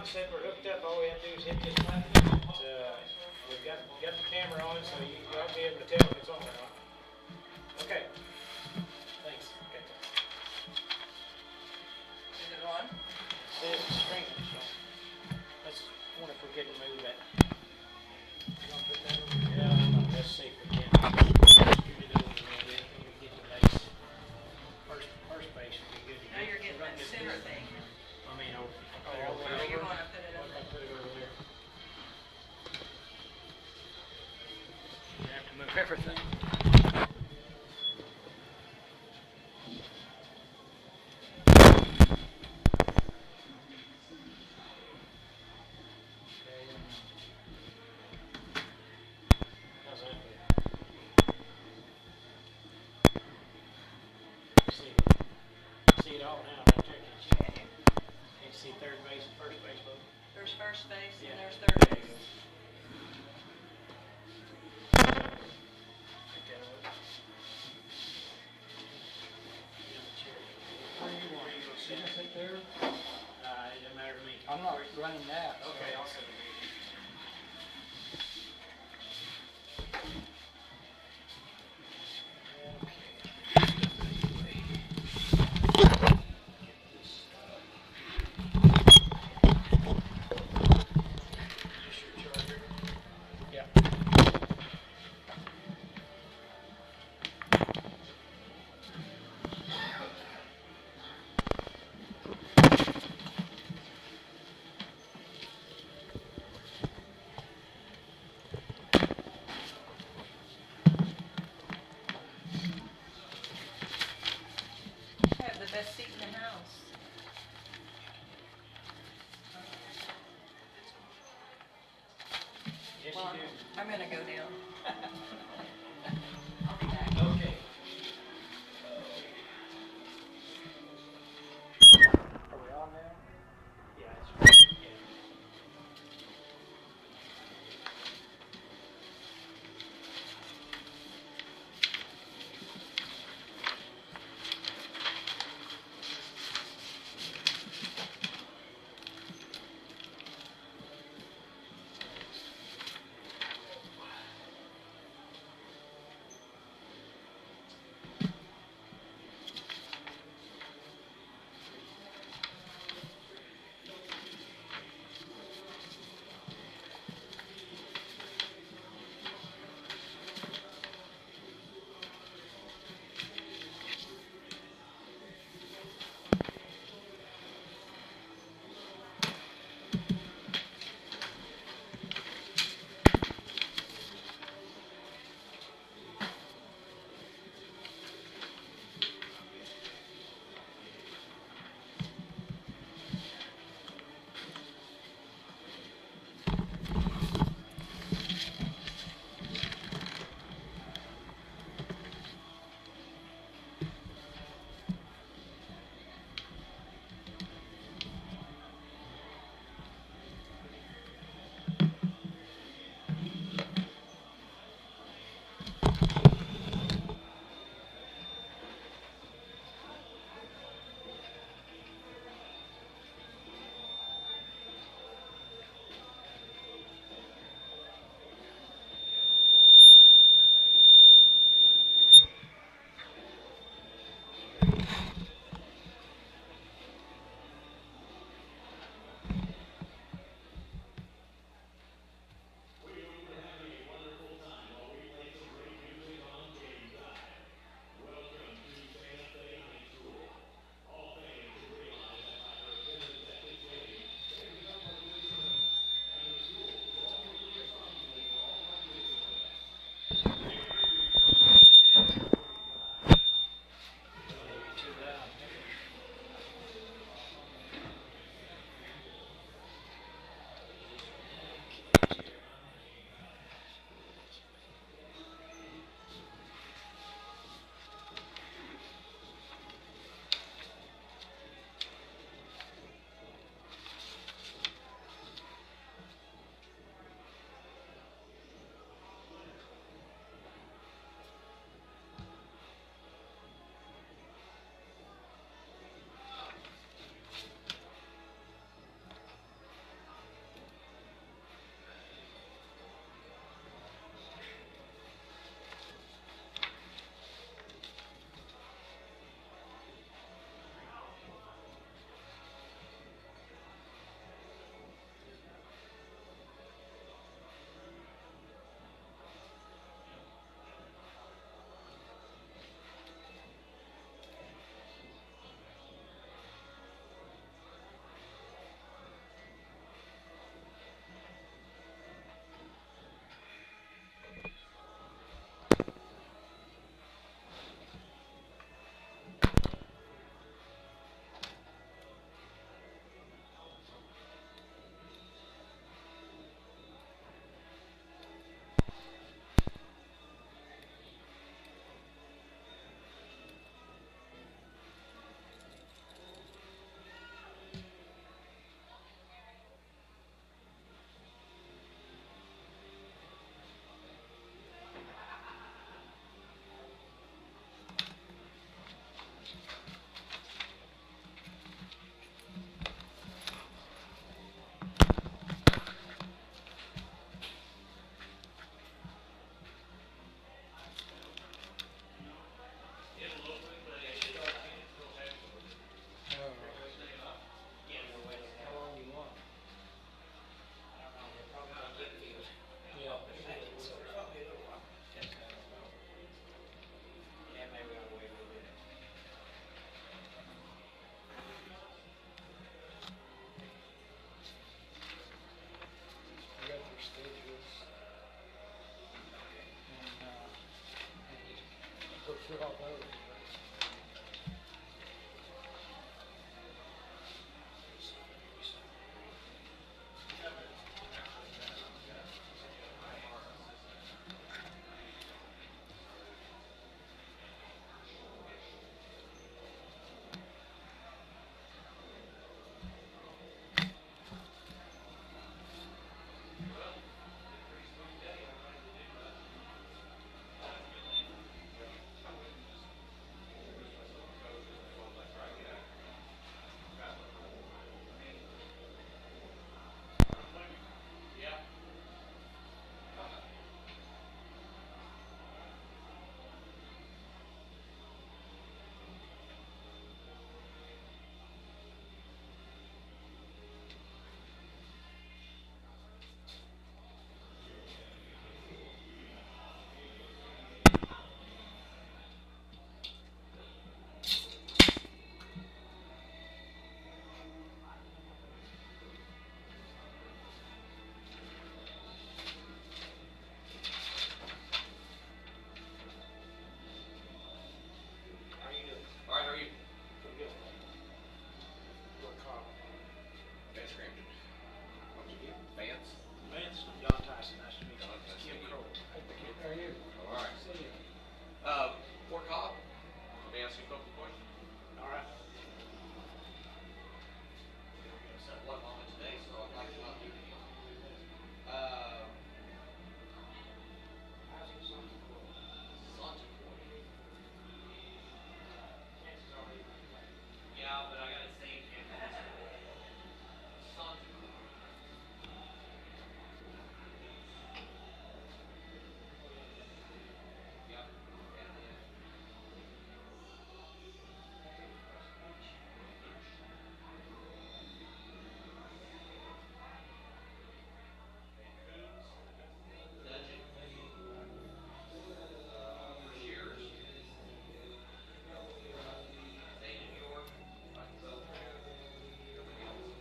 said we're hooked up. All we have to do is hit this button. We've got the camera on, so y'all be able to tell if it's on or not. Okay. Thanks. Okay. Is it on? Says it's streaming, so let's wonder if we can move that. You gonna put that over? Yeah. Let's see if we can. Scoot it over a little bit. We get the base. First base would be good. Now you're getting that center thing. I mean, over. Oh, you want to put it What over? if I put it over there? You have to move everything. How's that feel? See it all now, right there, can't you? Can't see third base and first base both? There's first base Yeah. and there's third There you base. go. Think that'll work. Get on the chair. Where you want? Where you gonna You sit? gonna sit there? It doesn't matter to me. I'm not running that. so- Okay, I'll sit over here. Yeah. I have the best seat in the house. Yes, Well, you do. I'm gonna go down. I'll be back. Okay. Are we on now? Yeah, it's right. Yeah. took off those. How you doing? All right, how are you? Pretty good. You're Cobb. Vance Crampton. Vance? Vance, John Tyson, nice to meet you. John, nice to Kim meet you. Kroll. How are you? All right. See you. For Cobb, let me ask you a couple questions. All right. We're going to set one moment today, so I'd like to not do any. How's your son? Santa Cruz. Chances are he might play. Yeah, but I got to say him. Santa Cruz. Yep. And then Dudgeon. Shears. State of New York. Like so. Everybody else.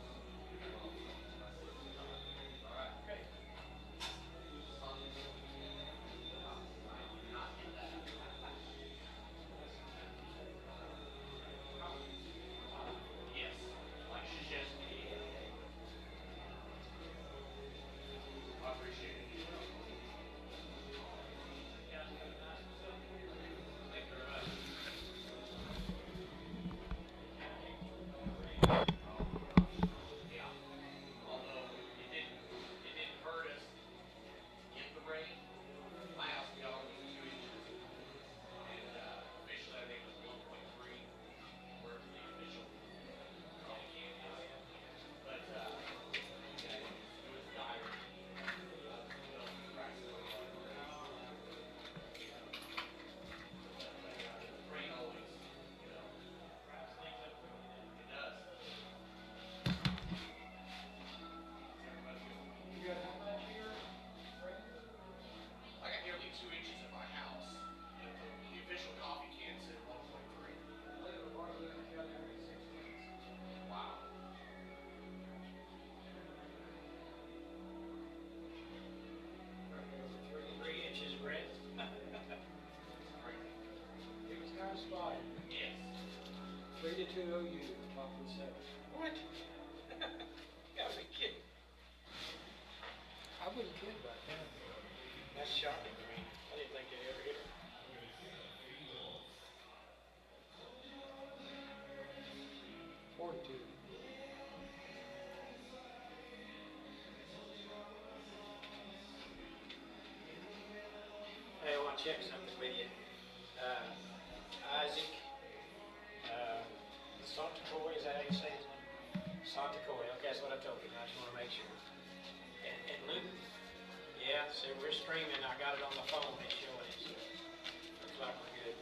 All right. Okay. Not in that. Yes. Like Krzyzewski. I appreciate it. Thank you very much. Yeah. Although it didn't hurt us in the rain. My house got only 2 inches. And officially I think it was 1.3 where the official indicated is. But yeah, it was dire. Cracks. Rain always, you know. It does. Everybody good? You got how much here? I got nearly 2 inches at my house. And the official coffee can said 1.3. Wow. 3 inches, Brett. Crazy. It was kind of spotty. Yes. 3-2 OU, top of the seventh. What? Gotta be kidding. I wouldn't kid about that. That's shocking to me. I didn't think they'd ever hit her. 42. Hey, I want to check something with you. Isaac, Santacoy, is that how you say his name? Santacoy, okay, that's what I told him. I just want to make sure. And Luke, yeah, so we're streaming. I got it on my phone. It's showing it. So looks like we're good.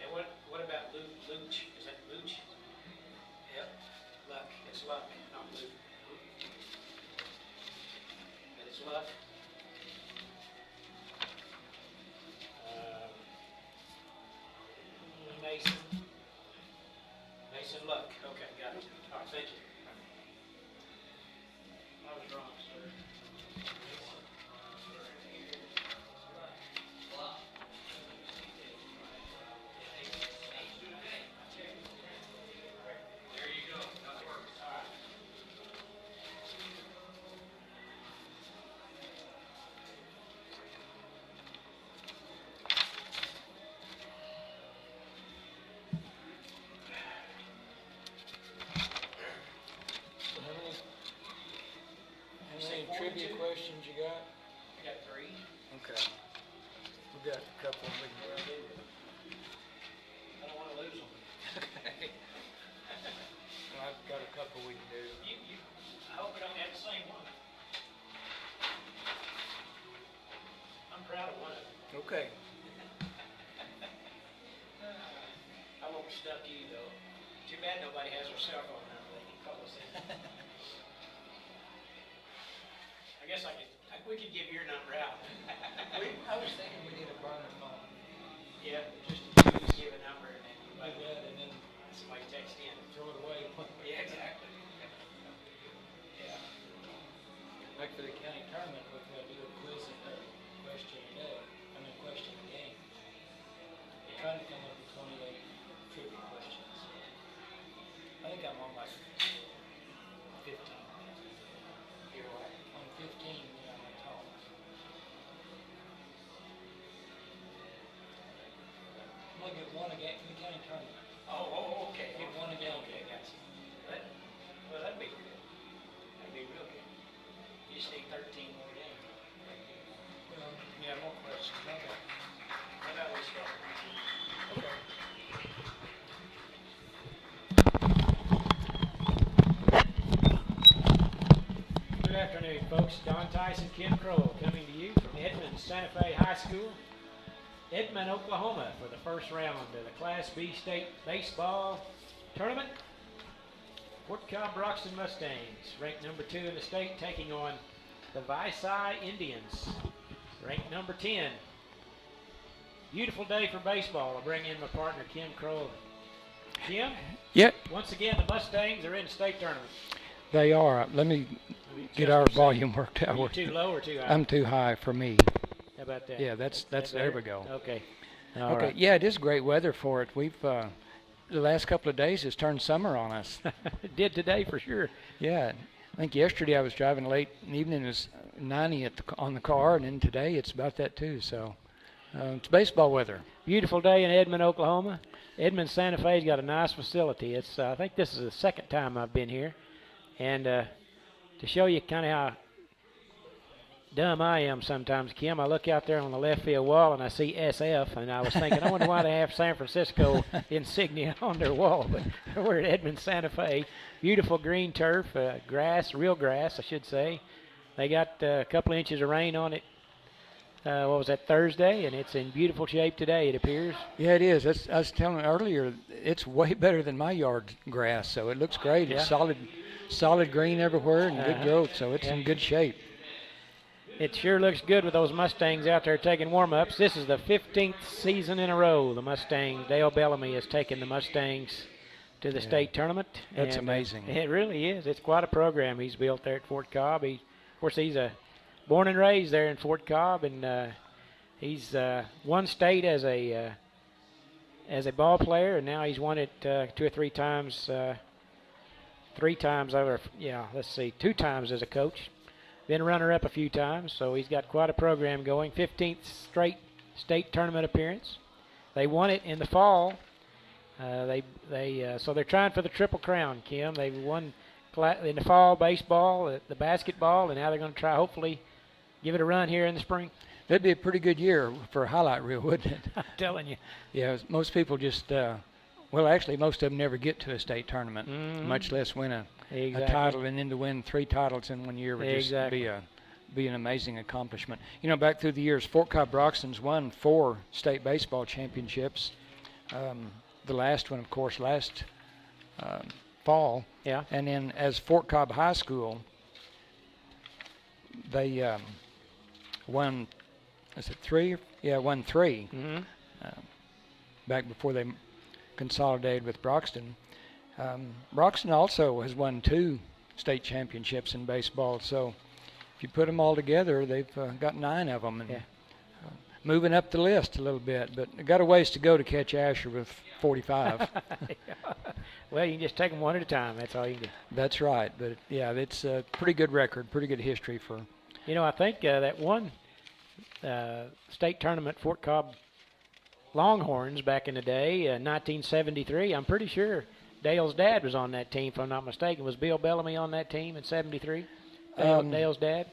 And what about Luch? Is that Luch? Yep. Luck. It's Luck, not Luke. And it's Luck. Mason. Mason Luck. Okay, got it. All right, thank you. I was wrong, sir. you got? I got 3. Okay. We got a couple we can I don't want to lose them. well, I've got a couple we can do. I hope we don't have the same one. I'm proud of one of them. Okay. I won't stuff you though. Too bad nobody has their cell phone number. They can call us in. I guess we could give your number out. I was thinking we need a burner phone. Yeah, just give a number and then Like that, and then somebody text in. throw it away. Yeah, exactly. Yeah. Like for the county tournament, we're gonna do a quiz and a question a day. Question a game. We're trying to come up with 28 trivia questions. I think I'm on like 15. You're what? On 15, yeah, I'm on top. I'm gonna get one a game for the county tournament. Oh, okay. Get one a game. Okay, gotcha. Well, that'd be good. That'd be real good. You just need 13 more games. Well, yeah, more questions. Okay. How about we start? Okay. Good afternoon, folks. Don Tyson, Kim Crowell coming to you from Edmond Santa Fe High School, Edmond, Oklahoma, for the first round of the Class B State Baseball Tournament. Fort Cobb Broxton Mustangs, ranked number 2 in the state, taking on the Vici Indians, ranked number 10. Beautiful day for baseball. I'll bring in my partner, Kim Crowell. Kim? Yep, Once again, the Mustangs are in the state tournament. they are. Let me get our volume worked out. Are you too low or too high? I'm too high for me. How about that? Yeah, that's That there better? we go. Okay. All Okay, right. yeah, it is great weather for it. We've the last couple of days has turned summer on us. It did today for sure. Yeah, I think yesterday I was driving late in the evening. It was 90 on the car, and then today it's about that too. So it's baseball weather. Beautiful day in Edmond, Oklahoma. Edmond Santa Fe's got a nice facility. It's I think this is the second time I've been here, and to show you kind of how dumb I am sometimes, Kim, I look out there on the left field wall and I see SF, and I was thinking, I wonder why they have San Francisco insignia on their wall. But we're at Edmond Santa Fe. Beautiful green turf, grass, real grass, I should say. They got a couple of inches of rain on it. What was that, Thursday? And it's in beautiful shape today, it appears. Yeah, it is. I was telling earlier, it's way better than my yard grass, so it looks great. Yeah. It's solid green everywhere and good growth, so it's in good shape. It sure looks good with those Mustangs out there taking warm-ups. This is the 15th season in a row the Mustangs, Dale Bellamy has taken the Mustangs to the state tournament. That's and, amazing. It really is. It's quite a program he's built there at Fort Cobb. Of course, he's born and raised there in Fort Cobb, and he's won state as a ball player, and now he's won it 2 or 3 times. 3 times over, let's see, 2 times as a coach. Been runner-up a few times, so he's got quite a program going. 15th straight state tournament appearance. They won it in the fall. So they're trying for the Triple Crown, Kim. They've won in the fall baseball, the basketball, and now they're going to try, hopefully, give it a run here in the spring. That'd be a pretty good year for a highlight reel, wouldn't it? I'm telling you. Yeah, most people just, actually, most of them never get to a state tournament, much less win a title, and then to win 3 titles in 1 year would just be an amazing accomplishment. You know, back through the years, Fort Cobb Broxton's won 4 state baseball championships. The last one, of course, last fall. Yeah. And then as Fort Cobb High School, they won, is it 3? Yeah, won 3. Back before they consolidated with Broxton. Broxton also has won 2 state championships in baseball, so if you put them all together, they've got 9 of them, and moving up the list a little bit, but they've got a ways to go to catch Asher with 45. Well, you can just take them one at a time. That's all you can do. That's right, but yeah, it's a pretty good record, pretty good history for. You know, I think that one state tournament, Fort Cobb Longhorns back in the day, 1973, I'm pretty sure Dale's dad was on that team, if I'm not mistaken. Was Bill Bellamy on that team in 73? Dale's dad?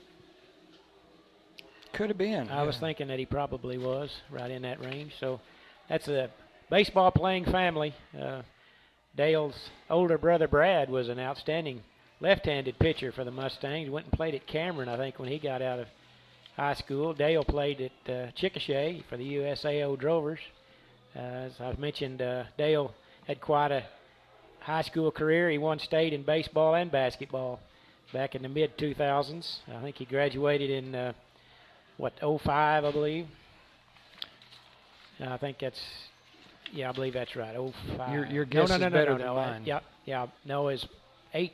Could have been. I was thinking that he probably was right in that range. So that's a baseball playing family. Dale's older brother Brad was an outstanding left-handed pitcher for the Mustangs. Went and played at Cameron, I think, when he got out of high school. Dale played at Chickasha for the USAO Drovers. As I've mentioned, Dale had quite a high school career. He won state in baseball and basketball back in the mid-2000s. I think he graduated in, '05, I believe. I think that's, I believe that's right, '05. Your guess is better than no. mine. No, it's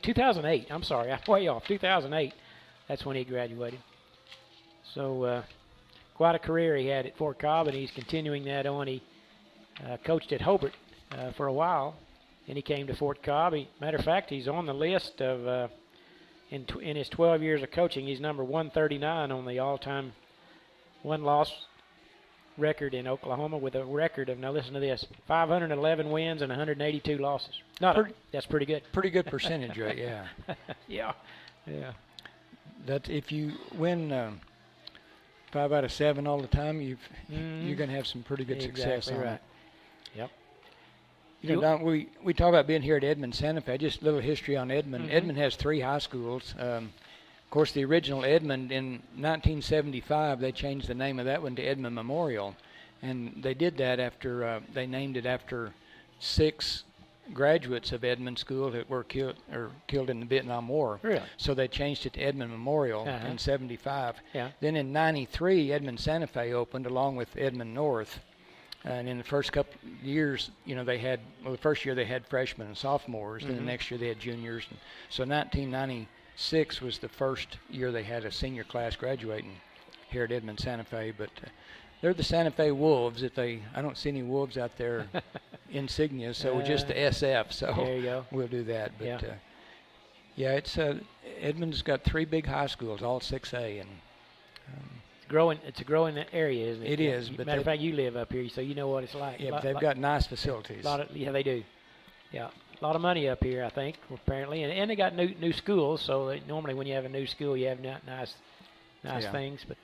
2008. I'm sorry, I'm way off. 2008, that's when he graduated. So quite a career he had at Fort Cobb, and he's continuing that on. He coached at Hobart for a while, and he came to Fort Cobb. Matter of fact, he's on the list of, in his 12 years of coaching, he's number 139 on the all-time win-loss record in Oklahoma with a record of, now listen to this, 511 wins and 182 losses. That's pretty good. Pretty good percentage rate, yeah. Yeah. That if you win 5 out of 7 all the time, you're going to have some pretty good success on right. it. Yep. You know, Don, we talk about being here at Edmond Santa Fe. Just a little history on Edmond. Edmond has 3 high schools. Of course, the original Edmond in 1975, they changed the name of that one to Edmond Memorial, and they did that after they named it after 6 graduates of Edmond School that were killed in the Vietnam War. Really? So they changed it to Edmond Memorial in '75. Yeah. Then in '93, Edmond Santa Fe opened along with Edmond North. And in the first couple of years, they had, the first year they had freshmen and sophomores, then the next year they had juniors. And so 1996 was the first year they had a senior class graduating here at Edmond Santa Fe. But they're the Santa Fe Wolves. I don't see any Wolves out there insignia, so we're just the SF. So there you go. We'll do that. But it's Edmond's got 3 big high schools, all 6A, and It's a growing area, isn't it? It is. But matter of fact, you live up here, so you know what it's like. Yeah, but they've got nice facilities. They do. Yeah, a lot of money up here, I think, apparently, and they got new schools. So normally, when you have a new school, you have nice things. But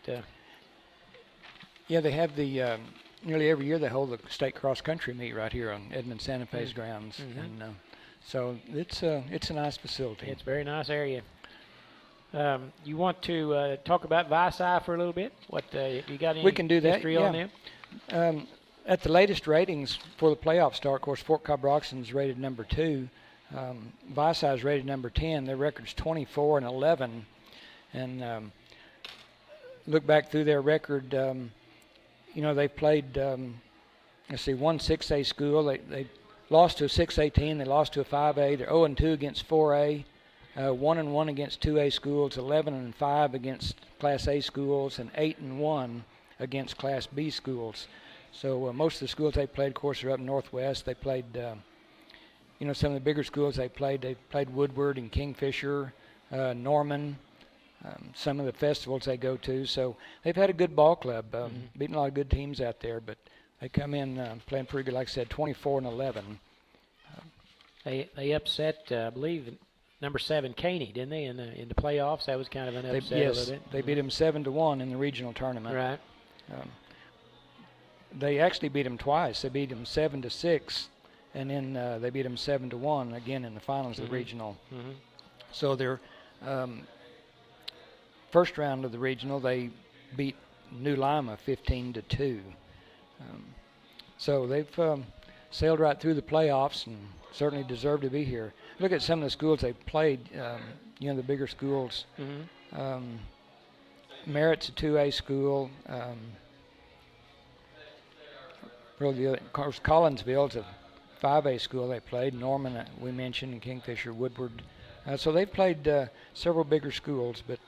they have the nearly every year they hold the state cross country meet right here on Edmond Santa Fe's grounds, and so it's a nice facility. It's a very nice area. You want to talk about Vici for a little bit? You got any we can do that, history on them? At the latest ratings for the playoff start, of course, Fort Cobb Broxton is rated number 2. Vici is rated number 10. Their record's 24-11. And look back through their record, they've played, one 6A school. They lost to a 6A team. They lost to a 5A. They're 0-2 against 4A. 1-1 against 2A schools, 11-5 against Class A schools, and 8-1 against Class B schools. So most of the schools they played, of course, are up northwest. They played, some of the bigger schools they played Woodward and Kingfisher, Norman, some of the festivals they go to. So they've had a good ball club, beating a lot of good teams out there. But they come in playing pretty good, like I said, 24-11. They upset, I believe, number 7 Caney, didn't they, in the playoffs? That was kind of an upset a little bit. They beat them 7-1 in the regional tournament. Right. They actually beat them twice. They beat them 7-6, and then they beat them 7-1 again in the finals of the regional. So their first round of the regional, they beat New Lima 15-2. So they've sailed right through the playoffs and certainly deserve to be here. Look at some of the schools they played, the bigger schools. Merritt's a 2A school. Of course, Collinsville's a 5A school they played. Norman, we mentioned, and Kingfisher, Woodward. So they've played several bigger schools, but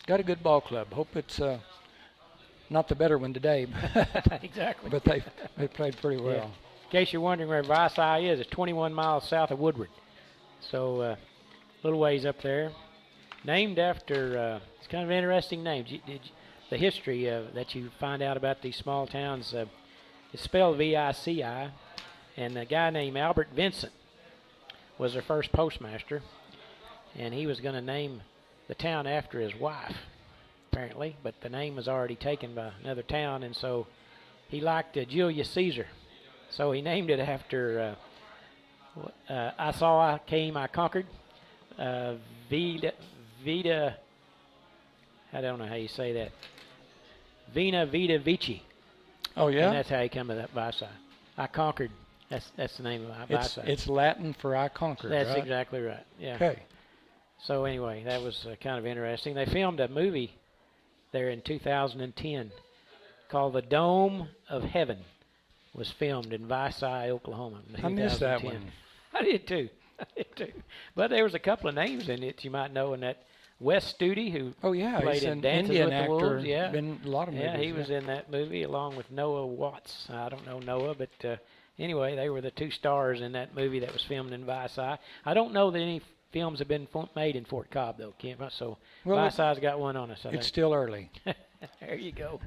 got a good ball club. Hope it's not the better one today. Exactly. But they played pretty well. Yeah. In case you're wondering where Vici is, it's 21 miles south of Woodward. So a little ways up there. Named after, it's kind of an interesting name. The history that you find out about these small towns, it's spelled V-I-C-I. And a guy named Albert Vincent was their first postmaster. And he was going to name the town after his wife. apparently, but the name was already taken by another town, and so he liked Julius Caesar. So he named it after I saw, I came, I conquered. Vita, I don't know how you say that. Vina Vita Vici. Oh, yeah? And that's how he come to that Vici. I conquered. That's the name of my Vici. It's Latin for I conquered, That's right? exactly right, yeah. Okay. So anyway, that was kind of interesting. They filmed a movie there in 2010 called The Dome of Heaven. Was filmed in Vici, Oklahoma. I missed that one. I did too. But there was a couple of names in it you might know, in that Wes Studi, who played he's an Dances Indian with the actor. Wolves. Yeah. Been in a lot of movies. Yeah, he was in that movie along with Noah Watts. I don't know Noah, but anyway, they were the two stars in that movie that was filmed in Vici. I don't know that any films have been made in Fort Cobb, though, Kim. So Vici's got one on us, I think. It's still early. There you go.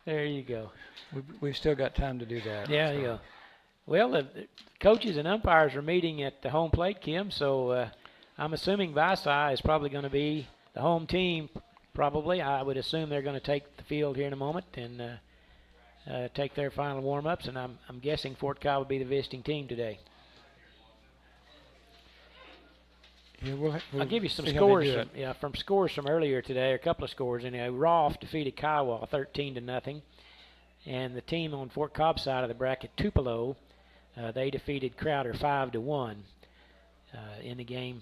There you go. We've still got time to do that. Yeah, there you go. Well, the coaches and umpires are meeting at the home plate, Kim, so I'm assuming Vici is probably going to be the home team, probably. I would assume they're going to take the field here in a moment and take their final warm-ups, and I'm guessing Fort Cobb will be the visiting team today. Yeah, we'll I'll give you some see scores from scores from earlier today, a couple of scores. Rolfe defeated Kiowa 13-0, and the team on Fort Cobb side of the bracket, Tupelo, they defeated Crowder 5-1 in the game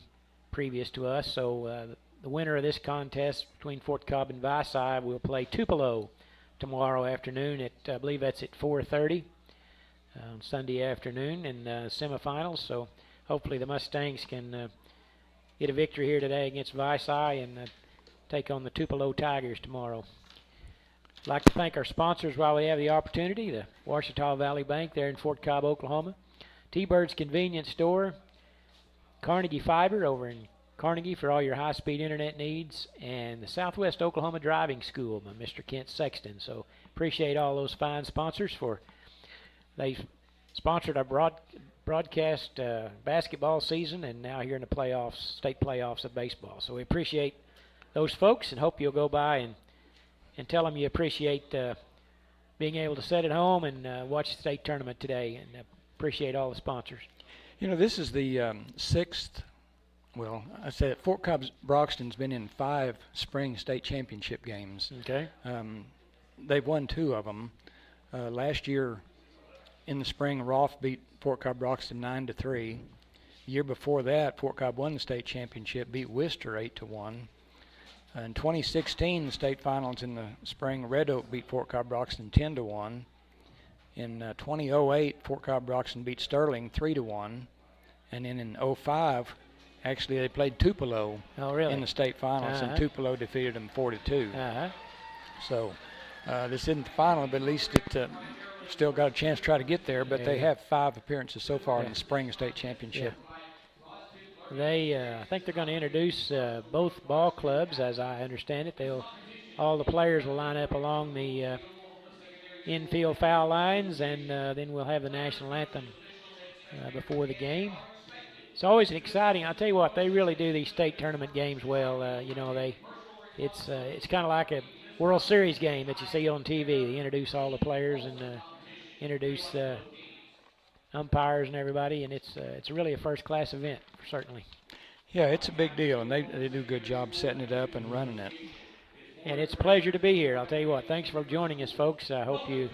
previous to us. So the winner of this contest between Fort Cobb and Vici will play Tupelo tomorrow afternoon at, I believe that's at 4:30 on Sunday afternoon in semifinals. So hopefully the Mustangs can get a victory here today against Vici and take on the Tupelo Tigers tomorrow. I'd like to thank our sponsors while we have the opportunity, the Ouachita Valley Bank there in Fort Cobb, Oklahoma, T-Bird's Convenience Store, Carnegie Fiber over in Carnegie for all your high-speed internet needs, and the Southwest Oklahoma Driving School by Mr. Kent Sexton. So appreciate all those fine sponsors they sponsored our broadcast basketball season, and now here in the playoffs, state playoffs of baseball. So we appreciate those folks and hope you'll go by and tell them you appreciate being able to sit at home and watch the state tournament today, and appreciate all the sponsors. You know, this is the sixth, well, I said Fort Cobb Broxton's been in 5 spring state championship games. Okay. They've won 2 of them. Last year in the spring, Rolfe beat Fort Cobb Broxton 9-3. The year before that, Fort Cobb won the state championship, beat Worcester 8-1. In 2016, the state finals in the spring, Red Oak beat Fort Cobb Broxton 10-1. In 2008, Fort Cobb Broxton beat Sterling 3-1. And then in 05, actually they played Tupelo in the state finals, and Tupelo defeated them 4-2. So this isn't the final, but at least it still got a chance to try to get there. But they have 5 appearances so far in the spring state championship. I think they're going to introduce both ball clubs, as I understand it. All the players will line up along the infield foul lines, and then we'll have the national anthem before the game. It's always an exciting. I'll tell you what, they really do these state tournament games well. It's kind of like a World Series game that you see on TV. They introduce all the players and introduce umpires and everybody, and it's really a first-class event, certainly. Yeah, it's a big deal, and they do a good job setting it up and running it. And it's a pleasure to be here. I'll tell you what, thanks for joining us, folks. I hope you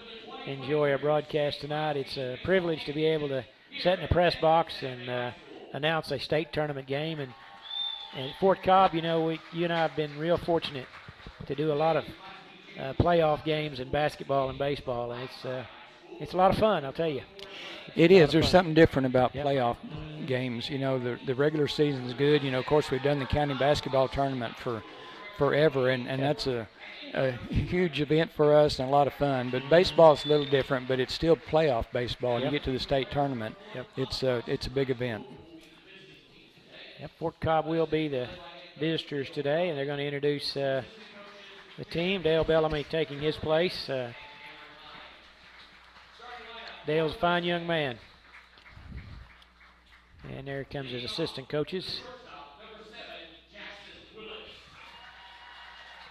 enjoy our broadcast tonight. It's a privilege to be able to sit in the press box and announce a state tournament game. And at Fort Cobb, you and I have been real fortunate to do a lot of playoff games in basketball and baseball, and it's a lot of fun, I'll tell you. It is. There's something different about playoff games. The regular season's good. Of course, we've done the county basketball tournament for forever, and that's a huge event for us and a lot of fun. But baseball's a little different, but it's still playoff baseball. You get to the state tournament. It's a big event. Fort Cobb will be the visitors today, and they're going to introduce the team. Dale Bellamy taking his place. Dale's a fine young man. And there comes his assistant coaches.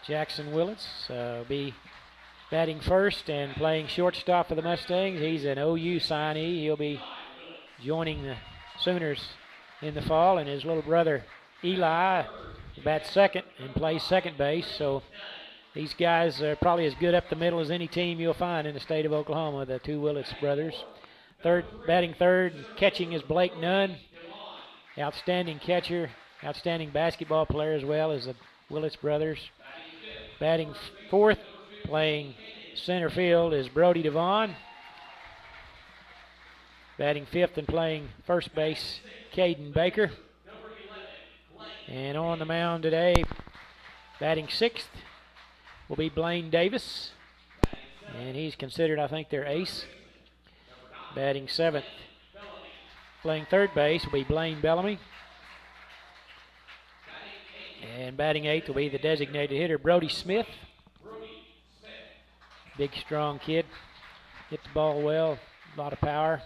Jackson Willits will be batting first and playing shortstop for the Mustangs. He's an OU signee. He'll be joining the Sooners in the fall, and his little brother Eli bats second and plays second base. So these guys are probably as good up the middle as any team you'll find in the state of Oklahoma, the two Willits brothers. Batting third and catching is Blake Nunn. Outstanding catcher, outstanding basketball player as well as the Willits brothers. Batting fourth, playing center field is Brody Devon. Batting fifth and playing first base, Caden Baker. And on the mound today, batting sixth will be Blaine Davis. And he's considered, I think, their ace. Batting seventh, playing third base will be Blaine Bellamy. And batting eighth will be the designated hitter, Brody Smith. Big, strong kid. Hit the ball well, a lot of power.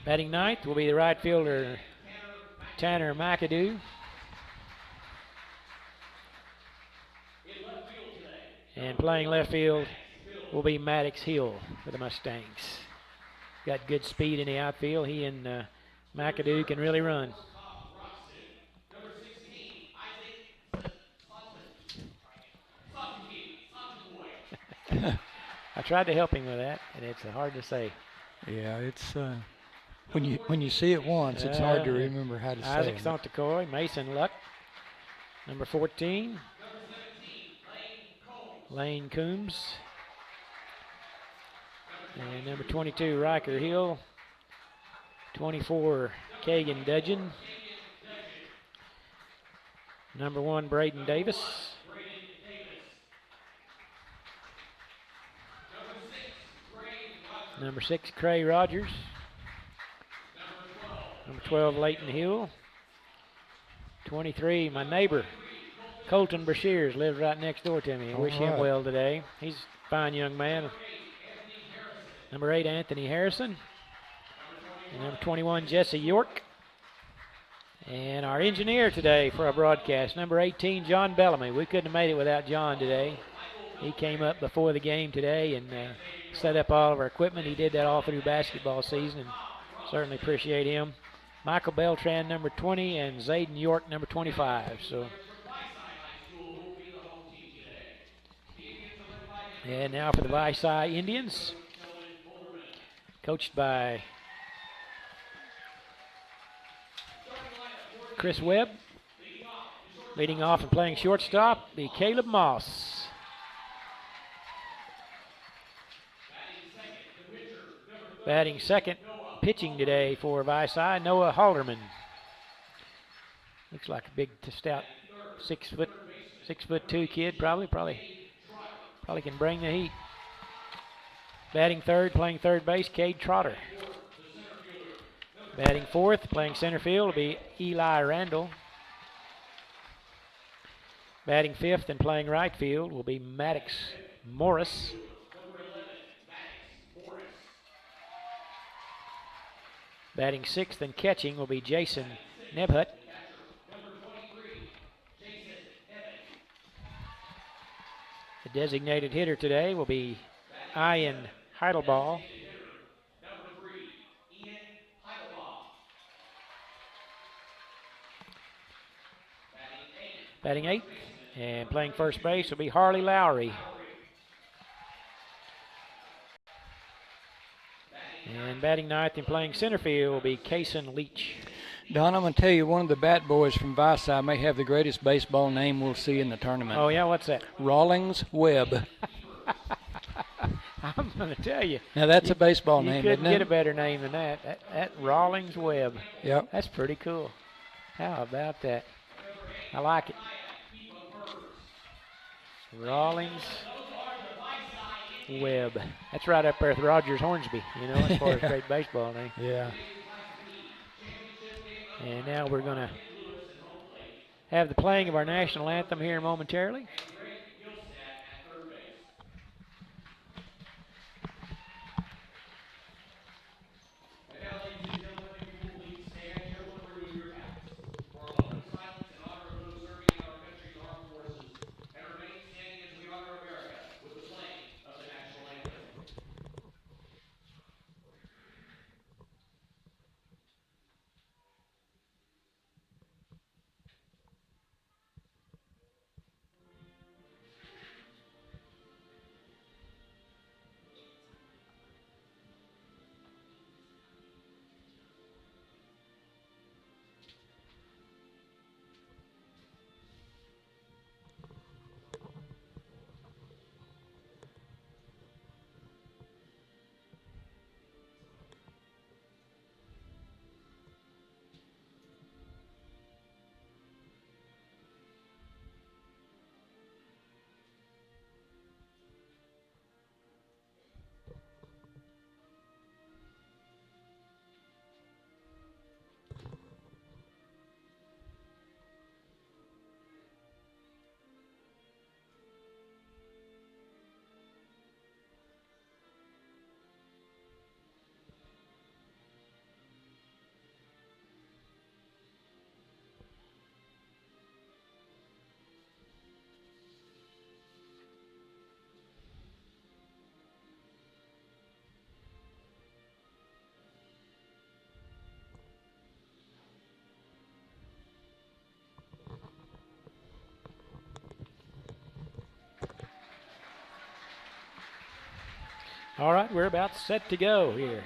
Batting ninth will be the right fielder, Tanner McAdoo. And playing left field will be Maddox Hill for the Mustangs. Got good speed in the outfield. He and McAdoo can really run. I tried to help him with that, and it's hard to say. Yeah, it's when you see it once, it's hard to remember how to say Isaac it. Santacoy, Mason Luck, number 14. Lane Coombs. And number 22, Riker Hill. 24, Kagan Dudgeon. Number 1, Braden Davis. Number 6, Cray Rogers. Number 12, Leighton Hill. 23, my neighbor, Colton Brashears, lives right next door to me. I wish him well today. He's a fine young man. Number 8, Anthony Harrison. And number 21, Jesse York. And our engineer today for our broadcast, number 18, John Bellamy. We couldn't have made it without John today. He came up before the game today and set up all of our equipment. He did that all through basketball season, and certainly appreciate him. Michael Beltran, number 20, and Zayden York, number 25. And now for the Vici Indians, coached by Chris Webb. Leading off and playing shortstop, be Caleb Moss. Batting second, pitching today for Vici, Noah Halderman. Looks like a big, stout, 6'2" kid, probably can bring the heat. Batting third, playing third base, Cade Trotter. Batting fourth, playing center field will be Eli Randall. Batting fifth and playing right field will be Maddox Morris. Batting sixth and catching will be Jason Nebhut. The designated hitter today will be Ian Heidelball. Batting eighth and playing first base will be Harley Lowry. And batting ninth and playing center field will be Kason Leach. Don, I'm going to tell you, one of the bat boys from Vici may have the greatest baseball name we'll see in the tournament. Oh, yeah, what's that? Rawlings Webb. I'm going to tell you. Now, that's a baseball name, isn't it? You couldn't get a better name than that. That Rawlings Webb. Yep. That's pretty cool. How about that? I like it. Rawlings Webb. That's right up there with Rogers Hornsby, you know, as far as great baseball name. Yeah. And now we're going to have the playing of our national anthem here momentarily. All right, we're about set to go here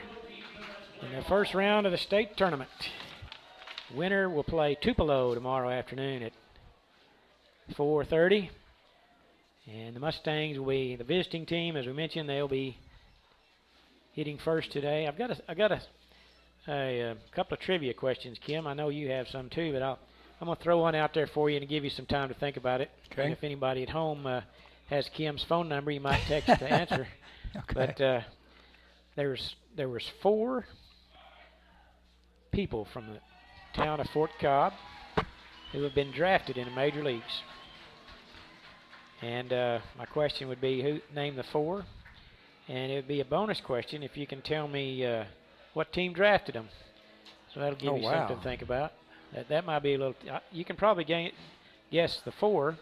in the first round of the state tournament. Winner will play Tupelo tomorrow afternoon at 4:30. And the Mustangs will be the visiting team. As we mentioned, they'll be hitting first today. I've got a couple of trivia questions, Kim. I know you have some too, but I'm going to throw one out there for you and give you some time to think about it. Okay. And if anybody at home has Kim's phone number, you might text the answer. Okay. But there was 4 people from the town of Fort Cobb who have been drafted in the major leagues. And my question would be, who name the 4? And it would be a bonus question if you can tell me what team drafted them. So that'll give you something to think about. That might be a little. You can probably guess the 4,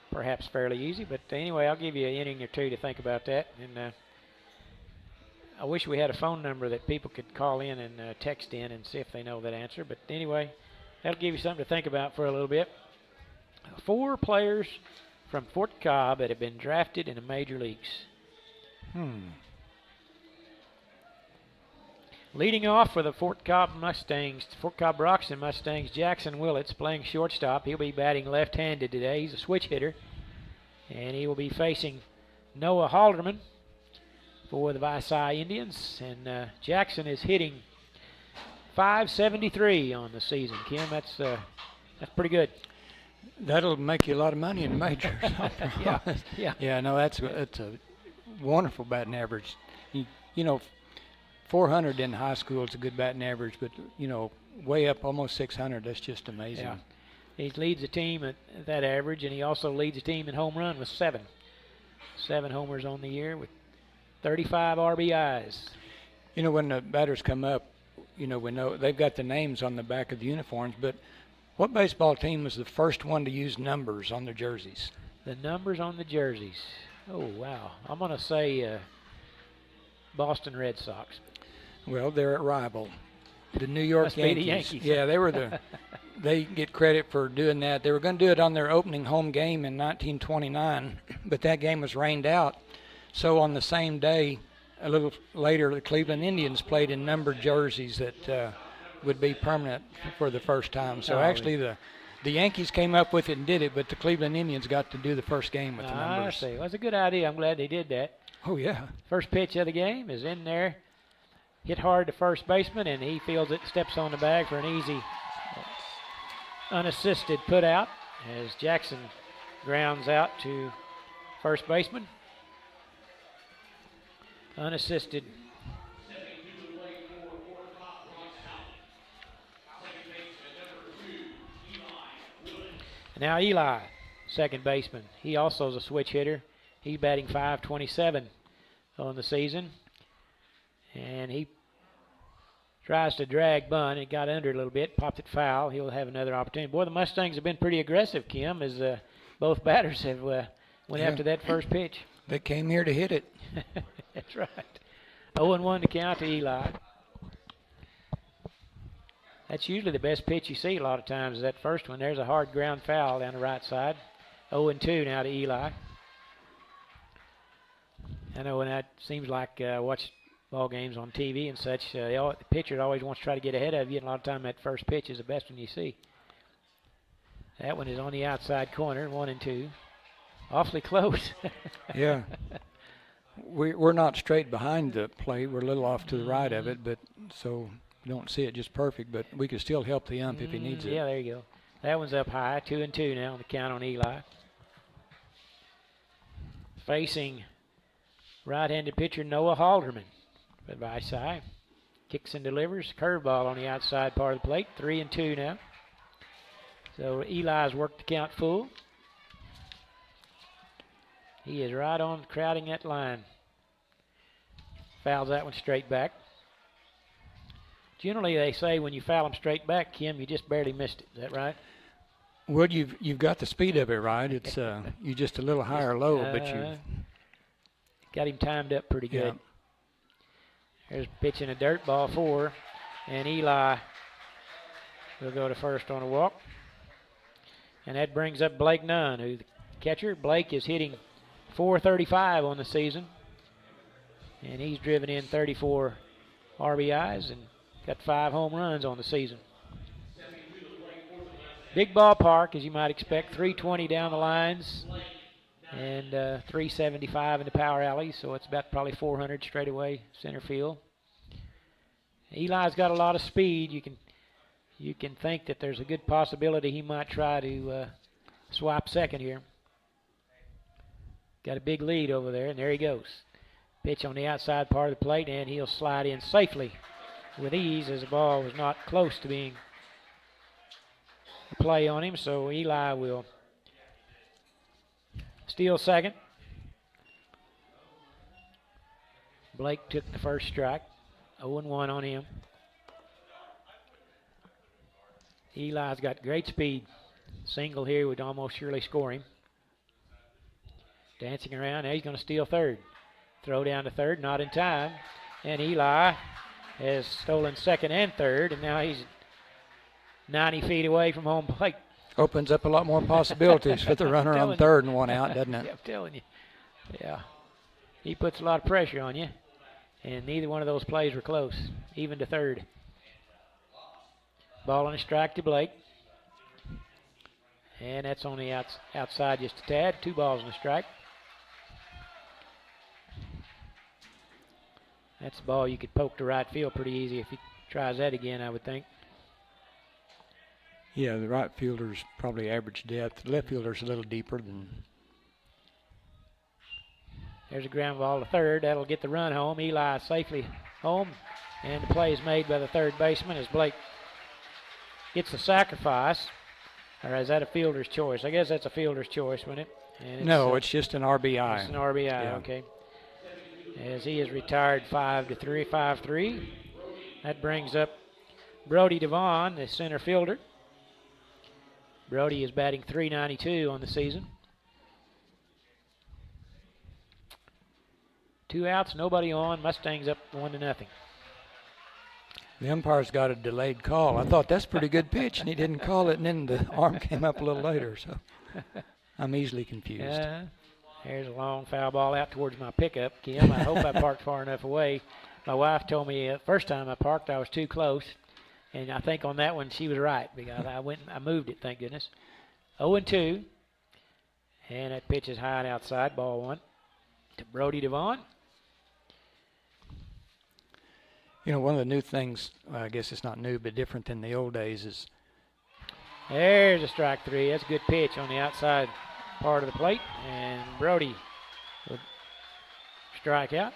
perhaps fairly easy. But anyway, I'll give you an inning or two to think about that. And I wish we had a phone number that people could call in and text in and see if they know that answer. But anyway, that'll give you something to think about for a little bit. 4 players from Fort Cobb that have been drafted in the major leagues. Leading off for the Fort Cobb Broxton Mustangs, Jackson Willits playing shortstop. He'll be batting left-handed today. He's a switch hitter. And he will be facing Noah Halderman for the Vici Indians. And Jackson is hitting .573 on the season. Kim, that's pretty good. That'll make you a lot of money in the majors. Yeah. Yeah, no, that's a wonderful batting average. You know, 400 in high school is a good batting average, but, you know, way up almost 600, that's just amazing. Yeah. He leads the team at that average, and he also leads the team in home run with 7. 7 homers on the year with 35 RBIs. You know, when the batters come up, you know, we know they've got the names on the back of the uniforms, but what baseball team was the first one to use numbers on their jerseys? The numbers on the jerseys. Oh, wow. I'm going to say Boston Red Sox. Well, they're a rival. The New York Must be Yankees. the Yankees. Yeah, they get credit for doing that. They were going to do it on their opening home game in 1929, but that game was rained out. So on the same day, a little later, the Cleveland Indians played in numbered jerseys that would be permanent for the first time. So actually the Yankees came up with it and did it, but the Cleveland Indians got to do the first game with the numbers. I see. Well, that's a good idea. I'm glad they did that. Oh, yeah. First pitch of the game is in there. Hit hard to first baseman, and he feels it, steps on the bag for an easy unassisted put out as Jackson grounds out to first baseman. Unassisted. Now Eli, second baseman. He also is a switch hitter. He's batting .527 on the season. And he tries to drag bunt. It got under a little bit, popped it foul. He'll have another opportunity. Boy, the Mustangs have been pretty aggressive, Kim, as both batters have went after that first pitch. They came here to hit it. That's right. 0-1 to count to Eli. That's usually the best pitch you see a lot of times is that first one. There's a hard ground foul down the right side. 0-2 now to Eli. I know when that seems like watch ball games on TV and such, the pitcher always wants to try to get ahead of you, and a lot of time that first pitch is the best one you see. That one is on the outside corner, 1-2. Awfully close. Yeah. We're not straight behind the plate. We're a little off to the right of it, but so we don't see it just perfect, but we can still help the ump if he needs it. Yeah, there you go. That one's up high, 2-2 now on the count on Eli. Facing right-handed pitcher Noah Halderman. But Vici kicks and delivers. Curveball on the outside part of the plate. 3-2 now. So Eli's worked the count full. He is right on crowding that line. Fouls that one straight back. Generally, they say when you foul them straight back, Kim, you just barely missed it. Is that right? Well, you've got the speed of it right. It's you just a little high or low, but you got him timed up pretty good. Yeah. There's pitching a dirt ball 4, and Eli will go to first on a walk. And that brings up Blake Nunn, who's the catcher. Blake is hitting .435 on the season. And he's driven in 34 RBIs and got 5 home runs on the season. Big ballpark, as you might expect, 320 down the lines and 375 in the power alley, so it's about probably 400 straight away center field. Eli's got a lot of speed. You can think that there's a good possibility he might try to swap second here. Got a big lead over there, and there he goes. Pitch on the outside part of the plate, and he'll slide in safely with ease as the ball was not close to being a play on him, so Eli will steal second. Blake took the first strike. 0-1 on him. Eli's got great speed. Single here would almost surely score him. Dancing around. Now he's going to steal third. Throw down to third, not in time. And Eli has stolen second and third, and now he's 90 feet away from home plate. Opens up a lot more possibilities for the runner on third and 1 out, doesn't it? Yeah, I'm telling you. Yeah. He puts a lot of pressure on you, and neither one of those plays were close, even to third. Ball on a strike to Blake. And that's on the outside just a tad. 2 balls on a strike. That's a ball you could poke to right field pretty easy if he tries that again, I would think. Yeah, the right fielder's probably average depth. The left fielder's a little deeper than. There's a ground ball to third. That'll get the run home. Eli safely home. And the play is made by the third baseman as Blake gets the sacrifice. Or is that a fielder's choice? I guess that's a fielder's choice, wouldn't it? And it's just an RBI. It's an RBI, yeah. Okay. As he is retired 5-3. That brings up Brody Devon, the center fielder. Brody is batting .392 on the season. 2 outs, nobody on. Mustangs up 1-0. The umpire's got a delayed call. I thought that's a pretty good pitch, and he didn't call it, and then the arm came up a little later, so I'm easily confused. There's a long foul ball out towards my pickup, Kim. I hope I parked far enough away. My wife told me the first time I parked I was too close, and I think on that one she was right because I moved it, thank goodness. 0-2, and that pitch is high and outside, ball 1 to Brody Devon. You know, one of the new things, I guess it's not new, but different than the old days is. There's a strike 3. That's a good pitch on the outside part of the plate, and Brody will strike out.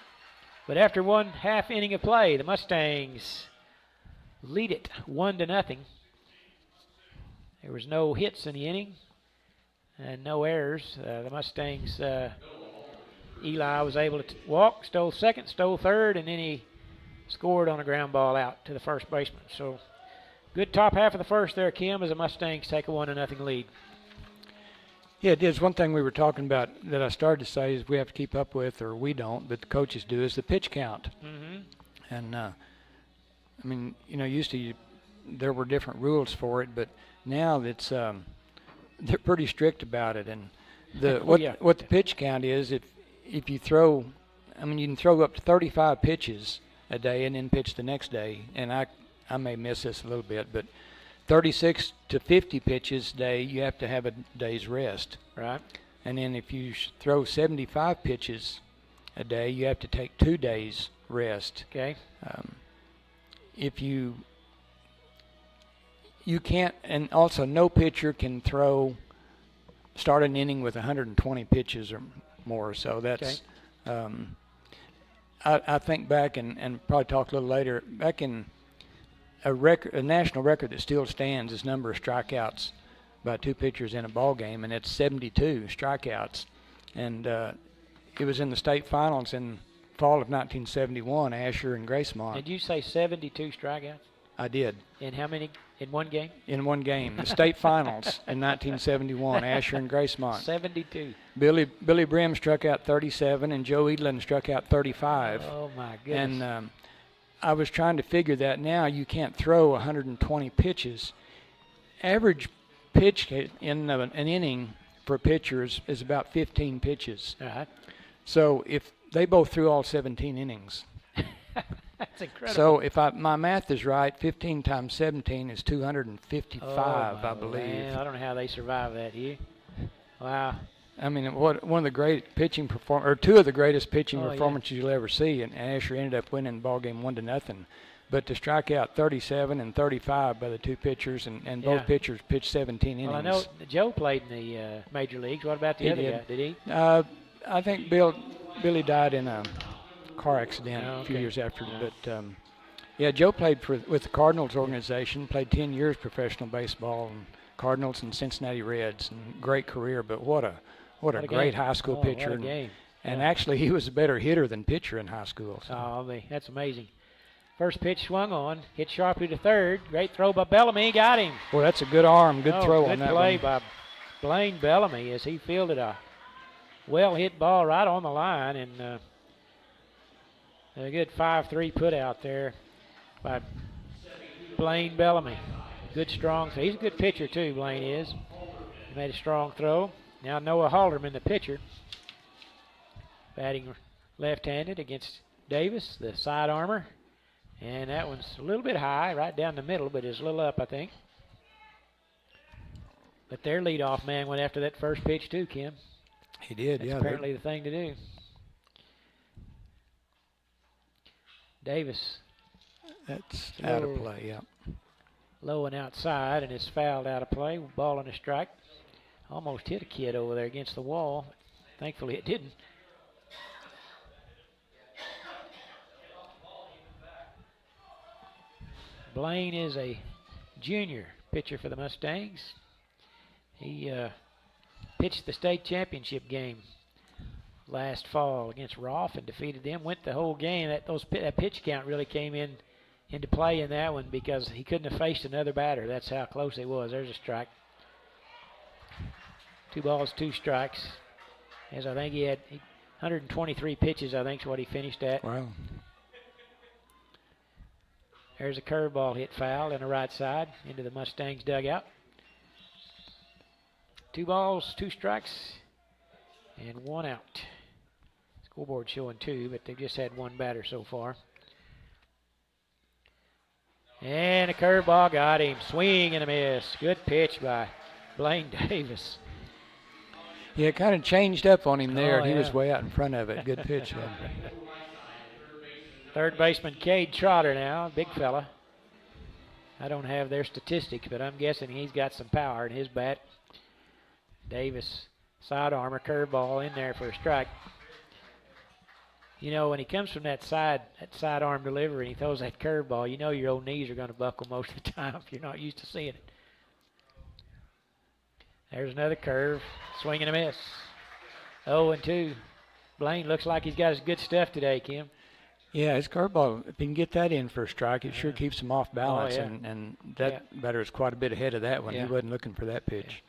But after 1/2 inning of play, the Mustangs lead it 1-0. There was no hits in the inning and no errors. The Mustangs, Eli was able to walk, stole second, stole third, and then he scored on a ground ball out to the first baseman. So good top half of the first there, Kim, as the Mustangs take a 1-0 lead. Yeah, it is. One thing we were talking about that I started to say is we have to keep up with, or we don't, but the coaches do, is the pitch count. Mm-hmm. And, I mean, you know, used to there were different rules for it, but now it's they're pretty strict about it. And what the pitch count is, if you throw, I mean, you can throw up to 35 pitches a day and then pitch the next day. And I may miss this a little bit, but 36 to 50 pitches a day, you have to have a day's rest. Right. And then if you throw 75 pitches a day, you have to take 2 days rest. Okay. If you can't, and also no pitcher can start an inning with 120 pitches or more. So that's, okay. I think back and probably talk a little later, back in a national record that still stands is number of strikeouts by 2 pitchers in a ball game, and it's 72 strikeouts. And it was in the state finals in fall of 1971, Asher and Gracemont. Did you say 72 strikeouts? I did. In how many? In one game? In one game. The state finals in 1971, Asher and Gracemont. 72. Billy Brim struck out 37, and Joe Edlin struck out 35. Oh, my goodness. And I was trying to figure that now. You can't throw 120 pitches. Average pitch in an inning for pitchers is about 15 pitches. Uh-huh. So if they both threw all 17 innings. That's incredible. So if my math is right, 15 times 17 is 255, I believe. Man, I don't know how they survive that. You? Wow. I mean, one of the great pitching or two of the greatest pitching Oh, yeah. performances you'll ever see, and Asher ended up winning the ball game 1-0. But to strike out 37 and 35 by the two pitchers, and Yeah. both pitchers pitched 17 innings. Well, I know Joe played in the major leagues. What about the He other did. guy? Did he? I think Billy died in a car accident Oh, a few okay. years after. But yeah, Joe played with the Cardinals organization, played 10 years professional baseball, and Cardinals and Cincinnati Reds, and great career. But what a great game. high school Oh, pitcher. What a game. And actually, he was a better hitter than pitcher in high school. So. Oh, that's amazing. First pitch swung on, hit sharply to third. Great throw by Bellamy, got him. Boy, that's a good arm, good throw on that Good play one. by Blaine Bellamy as he fielded a well-hit ball right on the line, and a good 5-3 put out there by Blaine Bellamy. Good strong throw. He's a good pitcher too, Blaine is. He made a strong throw. Now Noah Halderman, the pitcher, batting left-handed against Davis, the side armor. And that one's a little bit high, right down the middle, but it's a little up, I think. But their leadoff man went after that first pitch too, Kim. He did, That's yeah. apparently the thing to do. Davis That's out of play, yeah. low and outside, and it's fouled out of play. Ball and a strike. Almost hit a kid over there against the wall. Thankfully it didn't. Blaine is a junior pitcher for the Mustangs. He pitched the state championship game last fall against Rolfe and defeated them. Went the whole game. That pitch count really came into play in that one because he couldn't have faced another batter. That's how close it was. There's a strike. 2 balls, 2 strikes. As I think he had 123 pitches, I think is what he finished at. Wow. There's a curveball hit foul in the right side into the Mustangs dugout. 2 balls, 2 strikes, and 1 out. Scoreboard showing 2, but they've just had 1 batter so far. And a curveball got him. Swing and a miss. Good pitch by Blaine Davis. Yeah, it kind of changed up on him there, Oh, and he was yeah. way out in front of it. Good pitch. Third baseman Cade Trotter now, big fella. I don't have their statistics, but I'm guessing he's got some power in his bat. Davis, side armor, curveball in there for a strike. You know, when he comes from that side arm delivery and he throws that curveball, you know your old knees are going to buckle most of the time if you're not used to seeing it. There's another curve, swing and a miss. 0-2. Blaine looks like he's got his good stuff today, Kim. Yeah, his curveball, if he can get that in for a strike, it sure keeps him off balance, yeah. and that batter is quite a bit ahead of that one. Yeah. He wasn't looking for that pitch.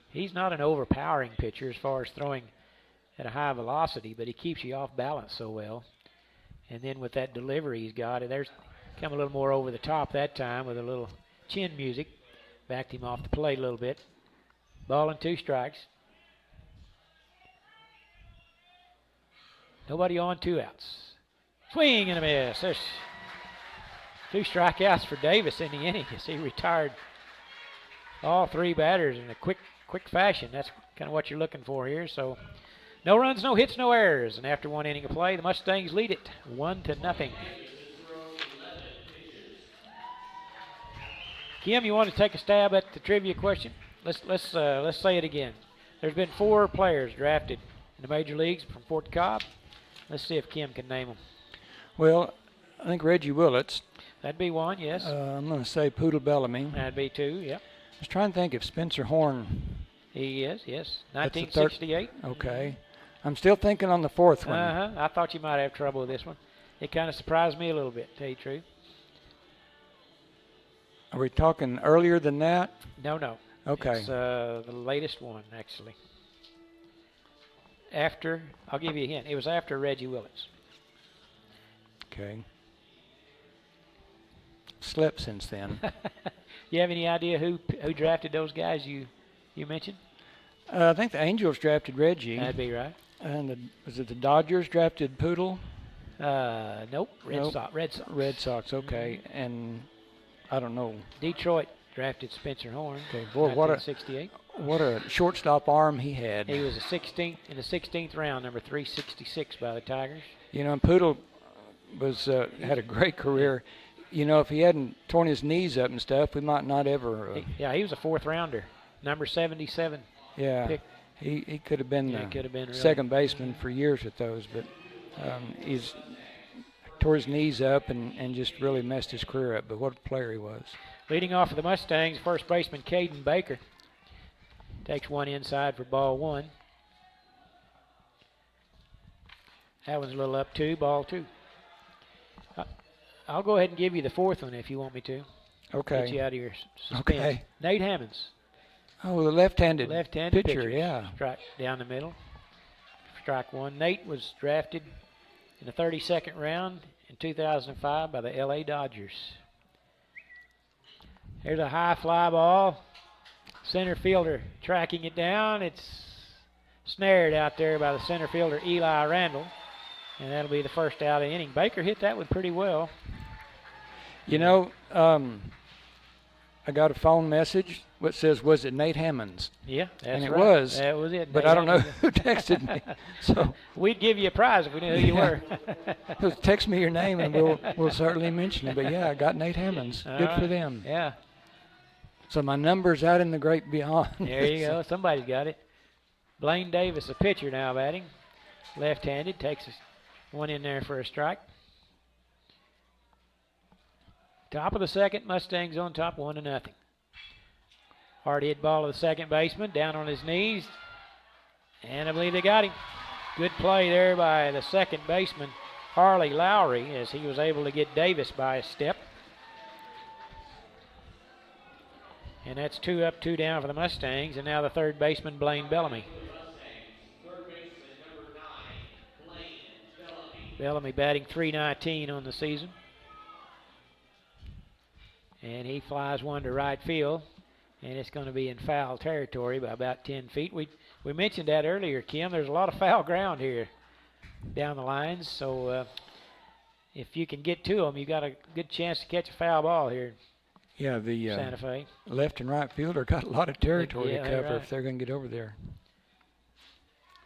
He's not an overpowering pitcher as far as throwing at a high velocity, but he keeps you off balance so well. And then with that delivery he's got, and there's come a little more over the top that time with a little chin music. Backed him off the plate a little bit. Ball and 2 strikes. Nobody on, 2 outs. Swing and a miss. There's 2 strikeouts for Davis in the inning as he retired all 3 batters in a quick fashion. That's kind of what you're looking for here. So no runs, no hits, no errors. And after 1 inning of play, the Mustangs lead it 1-0. Kim, you want to take a stab at the trivia question? Let's say it again. There's been 4 players drafted in the major leagues from Fort Cobb. Let's see if Kim can name them. Well, I think Reggie Willits. That'd be 1, yes. I'm going to say Poodle Bellamy. That'd be 2, yep. I was trying to think if Spencer Horn. He is, yes. That's the 1968. Okay. I'm still thinking on the 4th one. I thought you might have trouble with this one. It kind of surprised me a little bit, to tell you the truth. Are we talking earlier than that? No. Okay. It's the latest one, actually. I'll give you a hint. It was after Reggie Willits. Okay. Slept since then. You have any idea who drafted those guys you mentioned? I think the Angels drafted Reggie. That'd be right. And was it the Dodgers drafted Poodle? Nope. Red Nope. Sox. Red Sox. Red Sox, okay. And I don't know. Detroit drafted Spencer Horn. Okay, boy, what a 1968. what a shortstop arm he had. He was a 16th in the 16th round, number 366 by the Tigers. You know, and Poodle was had a great career. You know, if he hadn't torn his knees up and stuff, we might not ever. He was a 4th rounder, number 77. Yeah, pick. he could have been He could have been really. second baseman for years with those, but he's tore his knees up and just really messed his career up. But what a player he was. Leading off for the Mustangs, first baseman Caden Baker takes one inside for ball 1. That one's a little up 2, ball 2. I'll go ahead and give you the 4th one if you want me to. Okay. Get you out of your suspense. Okay. Nate Hammonds. Oh, the left-handed Pitcher, yeah. Strike down the middle. Strike 1. Nate was drafted in the 32nd round in 2005 by the LA Dodgers. Here's a high fly ball. Center fielder tracking it down. It's snared out there by the center fielder Eli Randall. And that'll be the first out of the inning. Baker hit that one pretty well. You know, I got a phone message that says, was it Nate Hammonds? Yeah, that's and it right. was. That was it. But Nate I don't know Hammonds. who texted me. So we'd give you a prize if we knew who you were. Just text me your name and we'll certainly mention it. But yeah, I got Nate Hammonds. Good for them. Yeah. So my number's out in the great beyond. There you go. Somebody's got it. Blaine Davis, a pitcher now batting. Left-handed, takes one in there for a strike. Top of the second, Mustangs on top, 1-0. Hard hit ball to the second baseman, down on his knees. And I believe they got him. Good play there by the second baseman, Harley Lowry, as he was able to get Davis by a step. And that's 2 up, 2 down for the Mustangs. And now the third baseman, Blaine Bellamy. Bellamy batting .319 on the season. And he flies one to right field. And it's going to be in foul territory by about 10 feet. We mentioned that earlier, Kim. There's a lot of foul ground here down the lines. So if you can get to them, you got a good chance to catch a foul ball here. Yeah, the Santa Fe. Left and right fielder got a lot of territory Yeah, to cover right. if they're going to get over there.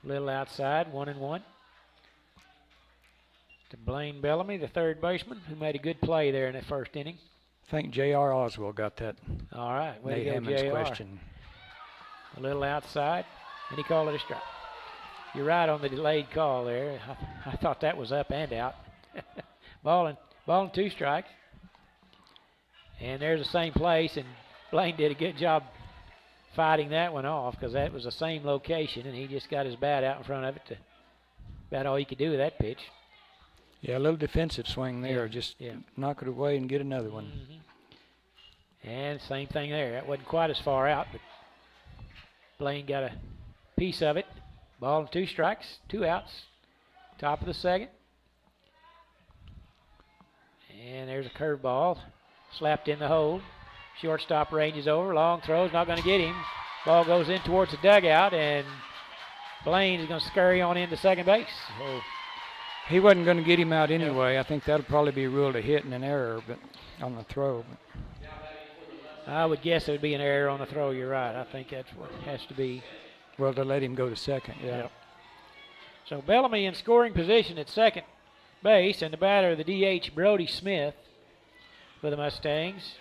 Little outside, 1-1. To Blaine Bellamy, the third baseman, who made a good play there in the first inning. I think J.R. Oswald got that All right, way Nate to go, Hammonds JR. question. A little outside, and he called it a strike. You're right on the delayed call there. I thought that was up and out. ball and 2 strikes. And there's the same place, and Blaine did a good job fighting that one off because that was the same location, and he just got his bat out in front of it to about all he could do with that pitch. Yeah, a little defensive swing there. Just yeah. knock it away and get another one. Mm-hmm. And same thing there. That wasn't quite as far out, but Blaine got a piece of it. Ball and 2 strikes, 2 outs. Top of the second. And there's a curveball. Slapped in the hole. Shortstop ranges over. Long throws, not going to get him. Ball goes in towards the dugout, and Blaine is going to scurry on into second base. So he wasn't going to get him out anyway. I think that'll probably be ruled a hit and an error, but on the throw. But I would guess it would be an error on the throw. You're right. I think that's what it has to be. Well, to let him go to second, yeah. Yep. So Bellamy in scoring position at second base, and the batter, the DH, Brody Smith, for the Mustangs.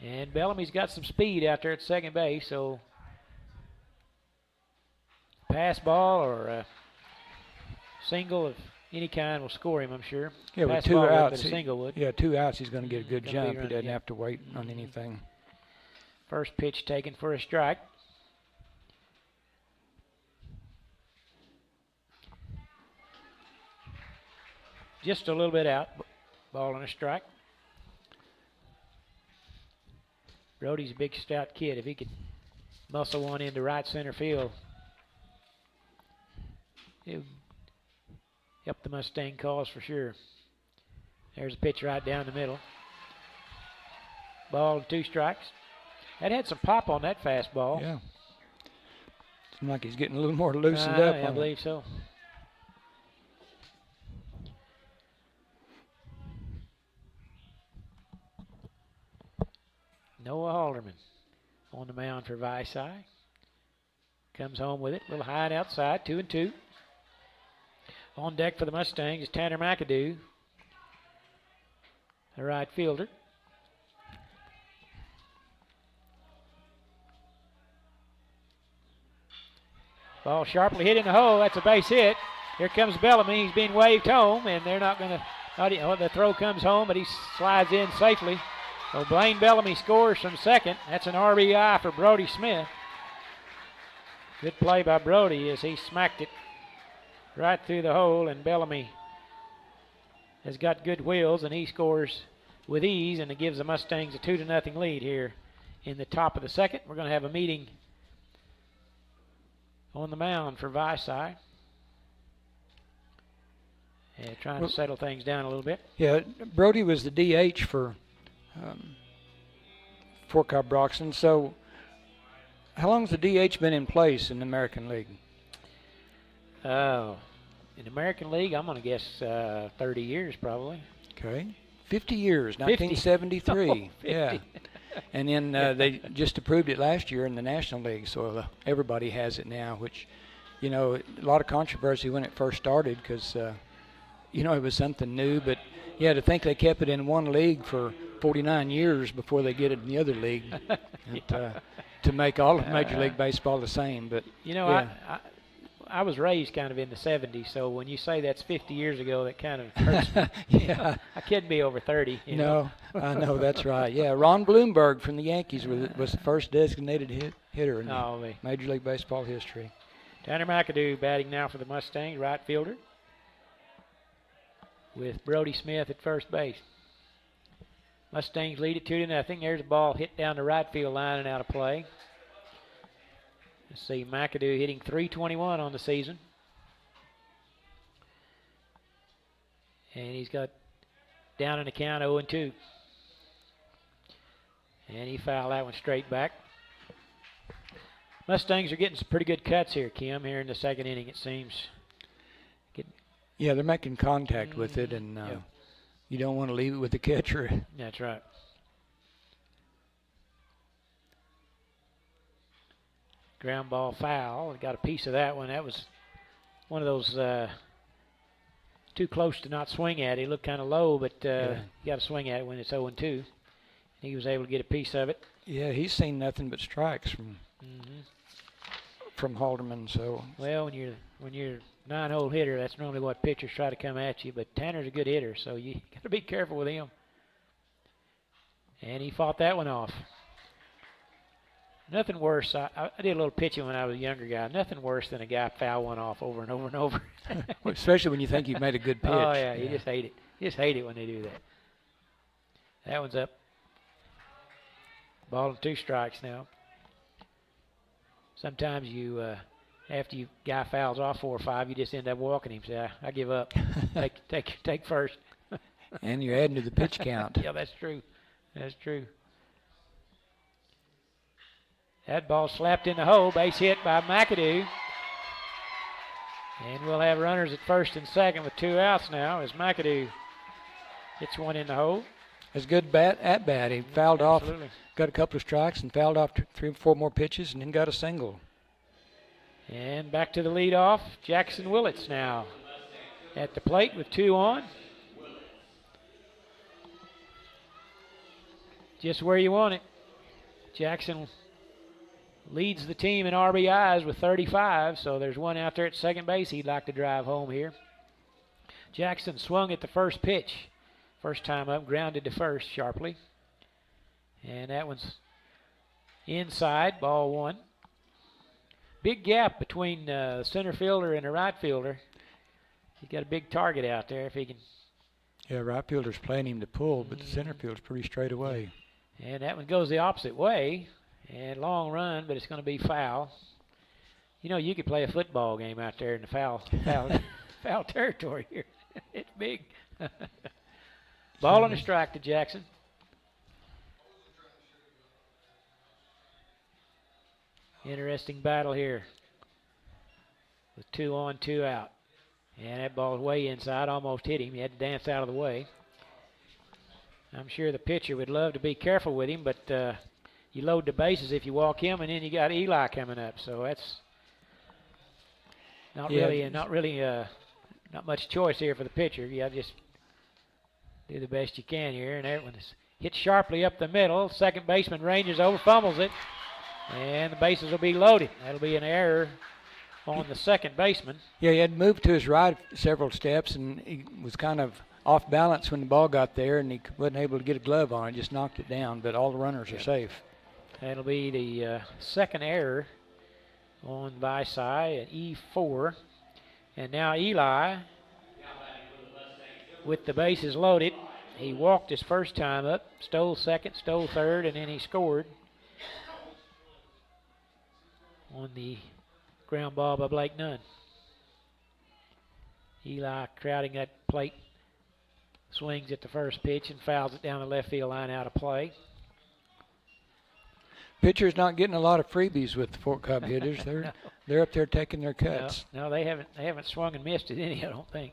And Bellamy's got some speed out there at second base, so pass ball or a single of any kind will score him, I'm sure. Yeah, with Pass 2 ball would, outs. but a single would. Yeah, 2 outs, he's going to get a good Gonna be jump. He running, doesn't yeah. have to wait on anything. First pitch taken for a strike. Just a little bit out. Ball and a strike. Brody's a big, stout kid. If he could muscle one into right center field, it would help the Mustang cause for sure. There's a pitch right down the middle. Ball and 2 strikes. That had some pop on that fastball. Yeah. Seems like he's getting a little more loosened up. I believe so. Noah Halderman on the mound for Vici. Comes home with it. A little high and outside. 2-2. On deck for the Mustangs is Tanner McAdoo, the right fielder. Ball sharply hit in the hole. That's a base hit. Here comes Bellamy. He's being waved home, and they're not going to. The throw comes home, but he slides in safely. So Blaine Bellamy scores from second. That's an RBI for Brody Smith. Good play by Brody as he smacked it right through the hole, and Bellamy has got good wheels, and he scores with ease, and it gives the Mustangs a 2-0 lead here in the top of the second. We're going to have a meeting on the mound for Vici. Trying to settle things down a little bit. Yeah, Brody was the DH for Cobb Broxton. So how long has the DH been in place in the American League? In the American League, I'm going to guess 30 years probably. Okay. 50 years, 50. 1973. Oh, 50. Yeah. And then they just approved it last year in the National League, so everybody has it now, which, you know, a lot of controversy when it first started because, you know, it was something new. But, yeah, to think they kept it in one league for 49 years before they get it in the other league to make all of Major League Baseball the same. But, you know, yeah. I was raised kind of in the 70s, so when you say that's 50 years ago, that kind of hurts me. Yeah. I couldn't be over 30. You know? I know, that's right. Yeah, Ron Bloomberg from the Yankees was the first designated hitter in Major League Baseball history. Tanner McAdoo batting now for the Mustangs, right fielder, with Brody Smith at first base. Mustangs lead it 2-0. There's a ball hit down the right field line and out of play. Let's see, McAdoo hitting .321 on the season. And he's got down in the count 0-2. And he fouled that one straight back. Mustangs are getting some pretty good cuts here, Kim, here in the second inning, it seems. Yeah, they're making contact with it, and you don't want to leave it with the catcher. That's right. Ground ball foul. Got a piece of that one. That was one of those too close to not swing at. He looked kind of low, but you got to swing at it when it's 0-2. He was able to get a piece of it. Yeah, he's seen nothing but strikes from Halderman. So well, when you're 9-hole hitter, that's normally what pitchers try to come at you. But Tanner's a good hitter, so you got to be careful with him. And he fought that one off. Nothing worse. I did a little pitching when I was a younger guy. Nothing worse than a guy foul one off over and over and over. Well, especially when you think you've made a good pitch. Oh, yeah, you just hate it. You just hate it when they do that. That one's up. Ball and 2 strikes now. Sometimes you, after you guy fouls off 4 or 5, you just end up walking him. Say, I give up. take first. And you're adding to the pitch count. Yeah, that's true. That's true. That ball slapped in the hole. Base hit by McAdoo. And we'll have runners at first and second with 2 outs now as McAdoo hits one in the hole. It's good at bat. He fouled Absolutely. off, got a couple of strikes, and fouled off 3 or 4 more pitches, and then got a single. And back to the leadoff, Jackson Willits now at the plate with 2 on. Just where you want it. Jackson leads the team in RBIs with 35, so there's one out there at second base he'd like to drive home here. Jackson swung at the first pitch. First time up, grounded to first sharply. And that one's inside, ball 1. Big gap between the center fielder and the right fielder. He's got a big target out there if he can. Yeah, right fielder's playing him to pull, but the center field's pretty straight away. And that one goes the opposite way. And long run, but it's going to be foul. You know, you could play a football game out there in the foul territory here. It's big. Ball and a strike to Jackson. Interesting battle here. with 2 on, 2 out. And that ball's way inside, almost hit him. He had to dance out of the way. I'm sure the pitcher would love to be careful with him, but you load the bases if you walk him, and then you got Eli coming up. So that's not not much choice here for the pitcher. You got to just do the best you can here. And that one is hit sharply up the middle. Second baseman ranges over, fumbles it, and the bases will be loaded. That'll be an error on the second baseman. Yeah, he had moved to his right several steps, and he was kind of off balance when the ball got there, and he wasn't able to get a glove on it, just knocked it down, but all the runners are safe. That'll be the second error on Vici at E4. And now Eli, with the bases loaded, he walked his first time up, stole second, stole third, and then he scored on the ground ball by Blake Nunn. Eli crowding that plate, swings at the first pitch and fouls it down the left field line out of play. Pitcher's not getting a lot of freebies with the Fort Cobb hitters. They're up there taking their cuts. No, they haven't swung and missed at any, I don't think.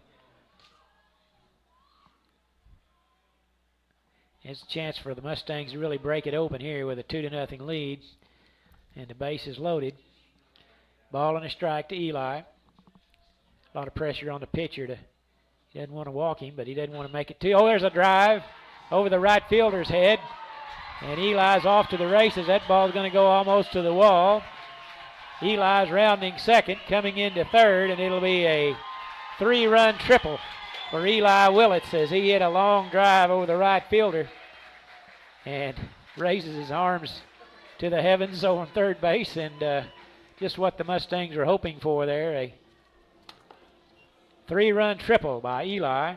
It's a chance for the Mustangs to really break it open here with a 2-0 lead, and the base is loaded. Ball and a strike to Eli. A lot of pressure on the pitcher. He doesn't want to walk him, but he doesn't want to make it too. Oh, there's a drive over the right fielder's head. And Eli's off to the races. That ball's going to go almost to the wall. Eli's rounding second, coming into third, and it'll be a 3-run triple for Eli Willits as he hit a long drive over the right fielder and raises his arms to the heavens on third base, and just what the Mustangs were hoping for there, a 3-run triple by Eli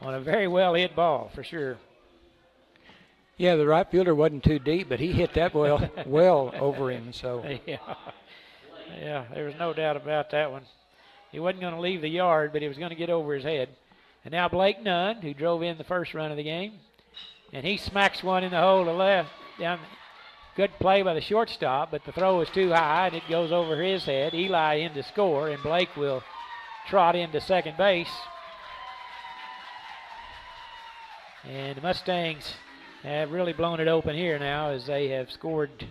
on a very well hit ball for sure. Yeah, the right fielder wasn't too deep, but he hit that well over him. So yeah, there was no doubt about that one. He wasn't going to leave the yard, but he was going to get over his head. And now Blake Nunn, who drove in the first run of the game, and he smacks one in the hole to left. Down, good play by the shortstop, but the throw is too high, and it goes over his head. Eli in to score, and Blake will trot into second base. And the Mustangs have really blown it open here now as they have scored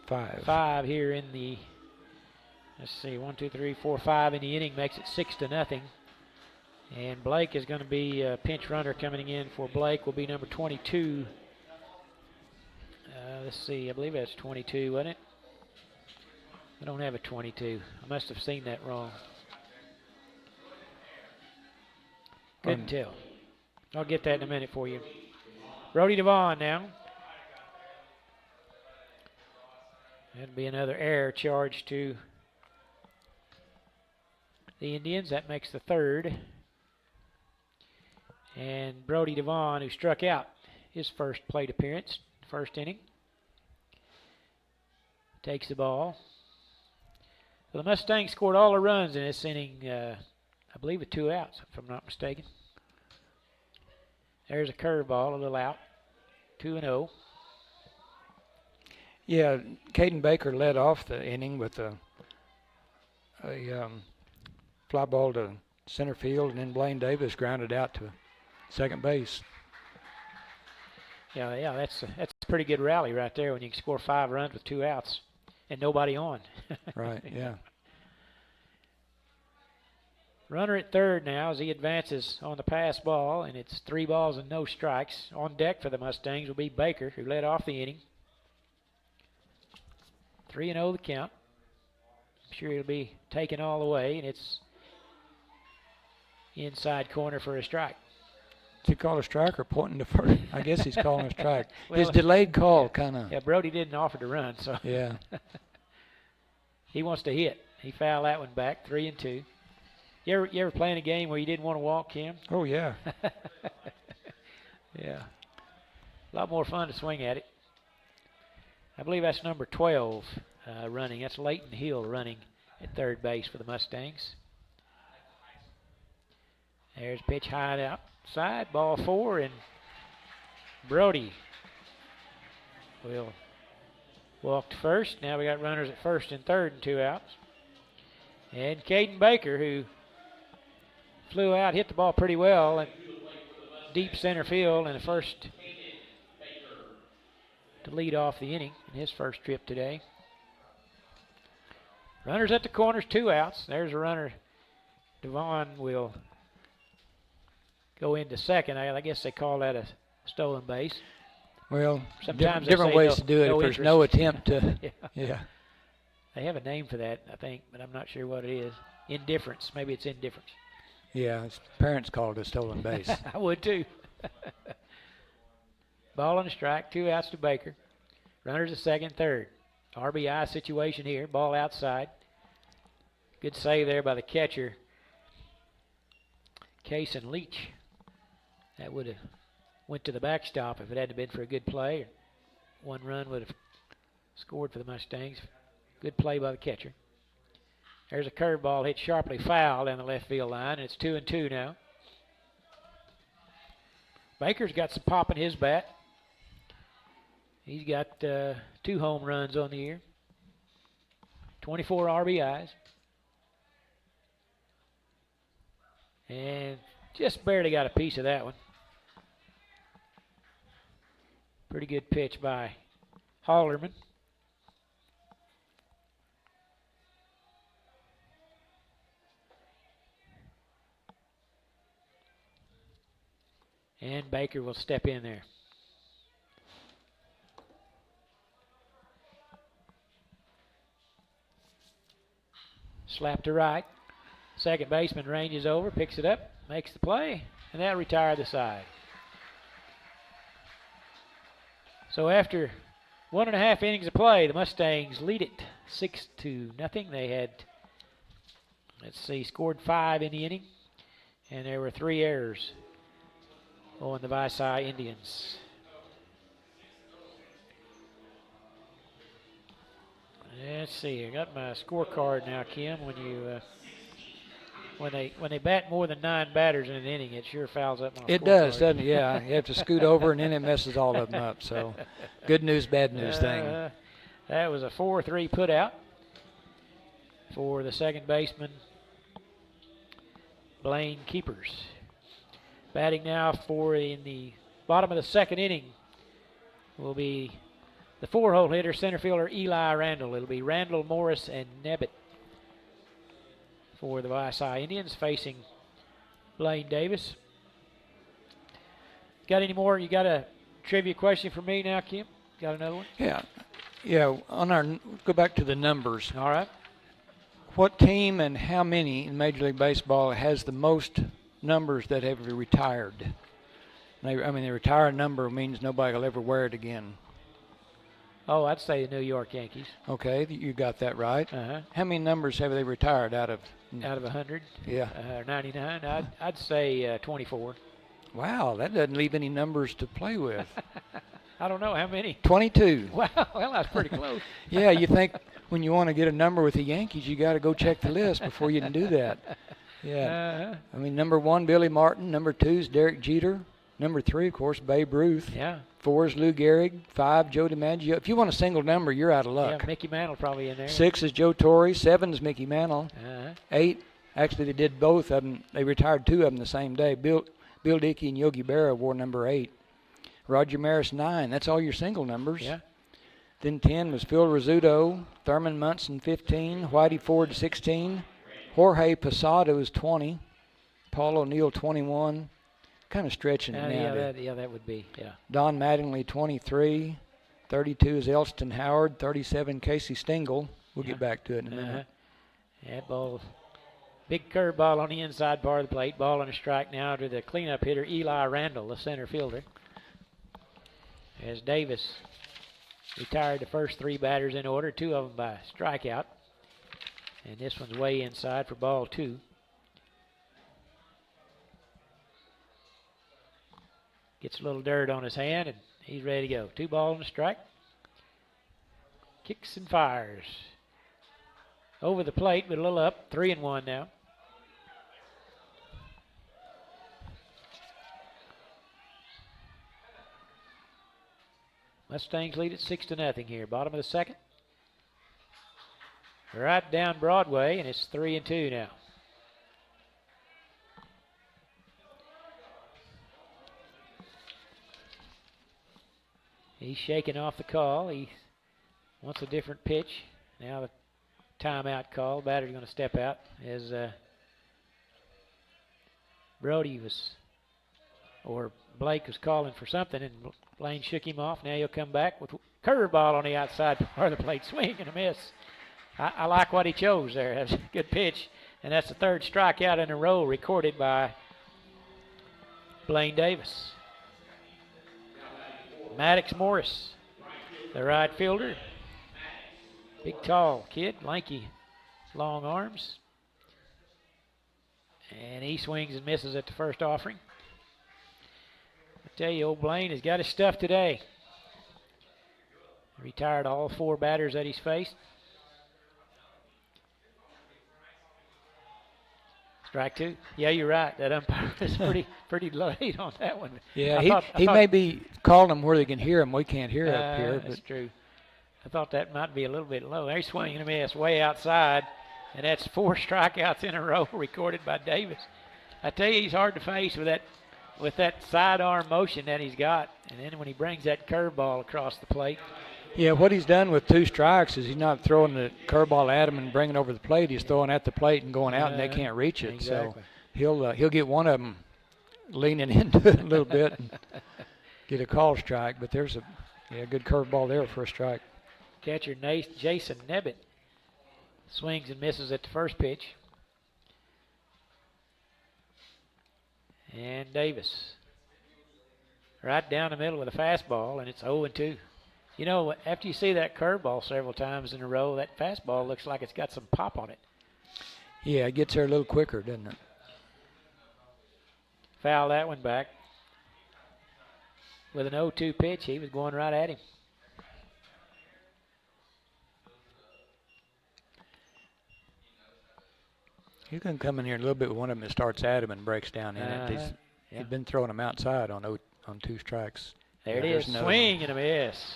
five here in the, let's see, 1, 2, 3, 4, 5 in the inning, makes it 6-0. And Blake is going to be a pinch runner. Coming in for Blake will be number 22. Let's see, I believe that's 22, wasn't it? I don't have a 22. I must have seen that wrong. Couldn't tell. I'll get that in a minute for you. Brody Devon now. That'll be another error charge to the Indians. That makes the third. And Brody Devon, who struck out his first plate appearance, first inning, takes the ball. Well, the Mustangs scored all the runs in this inning, I believe with 2 outs, if I'm not mistaken. There's a curveball, a little out, 2-0. Yeah, Caden Baker led off the inning with a fly ball to center field, and then Blaine Davis grounded out to second base. Yeah, that's a pretty good rally right there when you can score 5 runs with 2 outs and nobody on. Right, yeah. Runner at third now as he advances on the pass ball, and it's 3 balls and no strikes. On deck for the Mustangs will be Baker, who led off the inning. 3-0 the count. I'm sure he'll be taken all the way, and it's inside corner for a strike. Does he call a strike or pointing to first? I guess he's calling a strike. Well, his delayed call kind of. Yeah, Brody didn't offer to run, so. Yeah. He wants to hit. He fouled that one back, 3-2. You ever playing a game where you didn't want to walk, Kim? Oh, yeah. Yeah. A lot more fun to swing at it. I believe that's number 12 running. That's Leighton Hill running at third base for the Mustangs. There's pitch high outside, ball 4, and Brody will walked first. Now we got runners at first and third and 2 outs. And Caden Baker, who flew out, hit the ball pretty well at deep center field in the first to lead off the inning in his first trip today. Runners at the corners, 2 outs. There's a runner. Devon will go into second. I guess they call that a stolen base. Well, Sometimes different ways to do it if there's no attempt to. Yeah. Yeah. They have a name for that, I think, but I'm not sure what it is. Indifference. Maybe it's indifference. Yeah, his parents called it a stolen base. I would too. Ball on the strike, 2 outs to Baker. Runners at second, third. RBI situation here. Ball outside. Good save there by the catcher, Case and Leach. That would have went to the backstop if it hadn't been for a good play. 1 run would have scored for the Mustangs. Good play by the catcher. There's a curveball hit sharply foul down the left field line, and it's 2-2 now. Baker's got some pop in his bat. He's got 2 home runs on the year, 24 RBIs, and just barely got a piece of that one. Pretty good pitch by Halderman. And Baker will step in there. Slap to right. Second baseman ranges over, picks it up, makes the play, and that'll retire the side. So after 1.5 innings of play, the Mustangs lead it 6-0. They had, scored 5 in the inning, and there were 3 errors on the Vici Indians. Let's see. I got my scorecard now, Kim. When they bat more than 9 batters in an inning, it sure fouls up my scorecard. It does, doesn't it? Yeah, you have to scoot over, and then it messes all of them up. So, good news, bad news thing. That was a 4-3 put out for the second baseman, Blaine Keepers. Batting now for in the bottom of the second inning will be the 4-hole hitter, center fielder Eli Randall. It'll be Randall, Morris, and Nebbit for the Vici Indians facing Blaine Davis. Got any more? You got a trivia question for me now, Kim? Got another one? Yeah. Go back to the numbers. All right. What team and how many in Major League Baseball has the most numbers that have retired? They retire a number means nobody will ever wear it again. Oh, I'd say the New York Yankees. Okay, you got that right. Uh-huh. How many numbers have they retired out of? Out of 100? Yeah. 99? I'd say 24. Wow, that doesn't leave any numbers to play with. I don't know how many. 22. Wow, well, that's pretty close. Yeah, you think when you want to get a number with the Yankees, you got to go check the list before you can do that. Yeah. Uh-huh. Number 1, Billy Martin. Number 2 is Derek Jeter. Number 3, of course, Babe Ruth. Yeah. 4 is Lou Gehrig. 5, Joe DiMaggio. If you want a single number, you're out of luck. Yeah, Mickey Mantle probably in there. 6 is Joe Torre. 7 is Mickey Mantle. Uh-huh. 8, actually they did both of them. They retired 2 of them the same day. Bill Dickey and Yogi Berra wore number 8. Roger Maris 9. That's all your single numbers. Yeah. Then 10 was Phil Rizzuto. Thurman Munson 15. Whitey Ford 16. Jorge Posada was 20. Paul O'Neill 21. Kind of stretching it now. That would be, yeah. Don Mattingly 23. 32 is Elston Howard. 37 Casey Stengel. We'll get back to it in a minute. That ball, big curveball on the inside part of the plate. Ball and a strike now to the cleanup hitter Eli Randall, the center fielder. As Davis retired the first 3 batters in order, 2 of them by strikeout. And this one's way inside for ball 2. Gets a little dirt on his hand, and he's ready to go. 2 balls and a strike. Kicks and fires. Over the plate, but a little up. 3-1 now. Mustangs lead at 6-0 here. Bottom of the second. Right down Broadway, and it's 3-2 now. He's shaking off the call. He wants a different pitch. Now the timeout call. Batter's going to step out as Brody was, or Blake was calling for something, and Blaine shook him off. Now he'll come back with curveball on the outside part of the plate. Swing and a miss. I like what he chose there. That's a good pitch, and that's the third strikeout in a row recorded by Blaine Davis. Maddox Morris, the right fielder. Big, tall kid, lanky, long arms. And he swings and misses at the first offering. I tell you, old Blaine has got his stuff today. Retired all 4 batters that he's faced. Strike 2. Yeah, you're right. That umpire is pretty late on that one. Yeah, I he thought, may be calling them where they can hear him. We can't hear up here. That's But true. I thought that might be a little bit low. They're swinging a miss way outside, and that's 4 strikeouts in a row recorded by Davis. I tell you, he's hard to face with that sidearm motion that he's got, and then when he brings that curveball across the plate. yeah, what he's done with 2 strikes is he's not throwing the curveball at him and bringing it over the plate. He's throwing at the plate and going out, and they can't reach it. Exactly. So he'll get one of them leaning into it a little bit and get a call strike. But there's a good curveball there for a strike. Catcher Jason Nebbit swings and misses at the first pitch. And Davis right down the middle with a fastball, and it's 0-2. You know, after you see that curveball several times in a row, that fastball looks like it's got some pop on it. Yeah, it gets there a little quicker, doesn't it? Foul that one back. With an 0-2 pitch, he was going right at him. You can come in here a little bit with one of them that starts at him and breaks down in it. Yeah. He's been throwing them outside on 2 strikes. There it is. No Swing and a miss.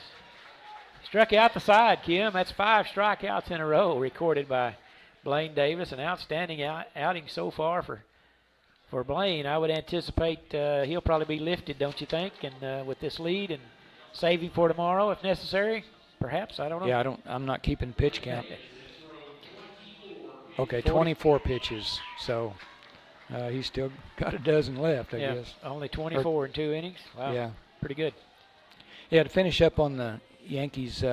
Struck out the side, Kim. That's 5 strikeouts in a row recorded by Blaine Davis. An outstanding outing so far for Blaine. I would anticipate he'll probably be lifted, don't you think? And with this lead, and save him for tomorrow if necessary. Perhaps, I don't know. Yeah, I'm not keeping pitch count. Okay, 24 pitches. So he's still got a dozen left, I guess. Only 24 in 2 innings. Wow. Yeah. Pretty good. Yeah, to finish up on the Yankees,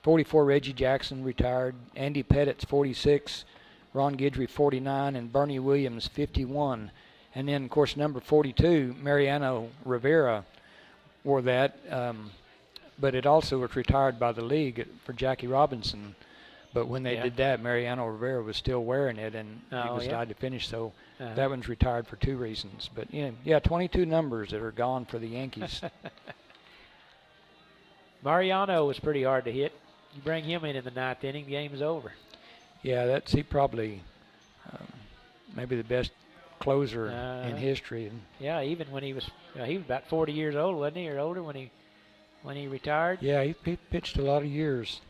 44, Reggie Jackson retired. Andy Pettit's 46. Ron Guidry, 49. And Bernie Williams, 51. And then, of course, number 42, Mariano Rivera wore that. But it also was retired by the league for Jackie Robinson. But when they did that, Mariano Rivera was still wearing it, and he was tied to finish. So that one's retired for 2 reasons. But, 22 numbers that are gone for the Yankees. Mariano was pretty hard to hit. You bring him in the 9th inning, the game is over. Yeah, he probably maybe the best closer in history. And yeah, even when he was about 40 years old, wasn't he, or older when he retired? Yeah, he pitched a lot of years.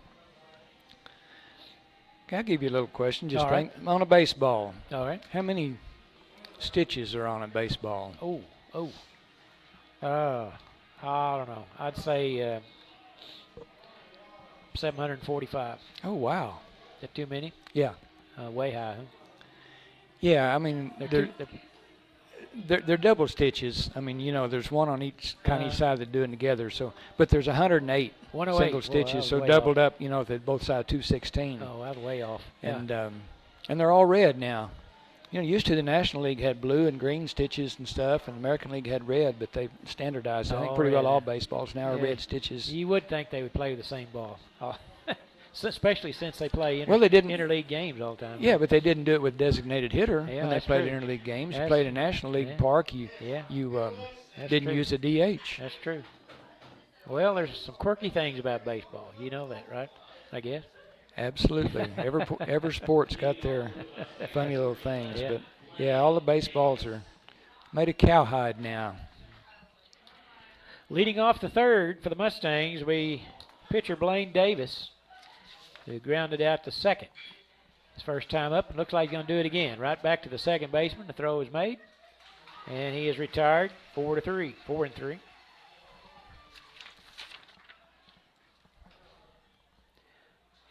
Okay, I'll give you a little question. Just think on a baseball. All right. How many stitches are on a baseball? I don't know. I'd say 745. Oh, wow. Is that too many? Yeah. Way high, huh? Yeah, I mean, they're double stitches. I mean, there's one on each side that do it together. So, but there's 108 single stitches, so doubled up. At both sides, 216. Oh, that was way off. And they're all red now. Used to the National League had blue and green stitches and stuff, and the American League had red, but they standardized. I think pretty well all baseballs now are red stitches. You would think they would play the same ball. Especially since they play interleague games all the time. Yeah, but they didn't do it with designated hitter when they played interleague games. You played a National League park, you didn't use a DH. That's true. Well, there's some quirky things about baseball. You know that, right? I guess. Absolutely. Every sport's got their funny little things. Yeah. But, all the baseballs are made of cowhide now. Leading off the third for the Mustangs, pitcher Blaine Davis, who grounded out to second. His first time up, and looks like he's going to do it again. Right back to the second baseman. The throw is made, and he is retired. 4-3. 4-3.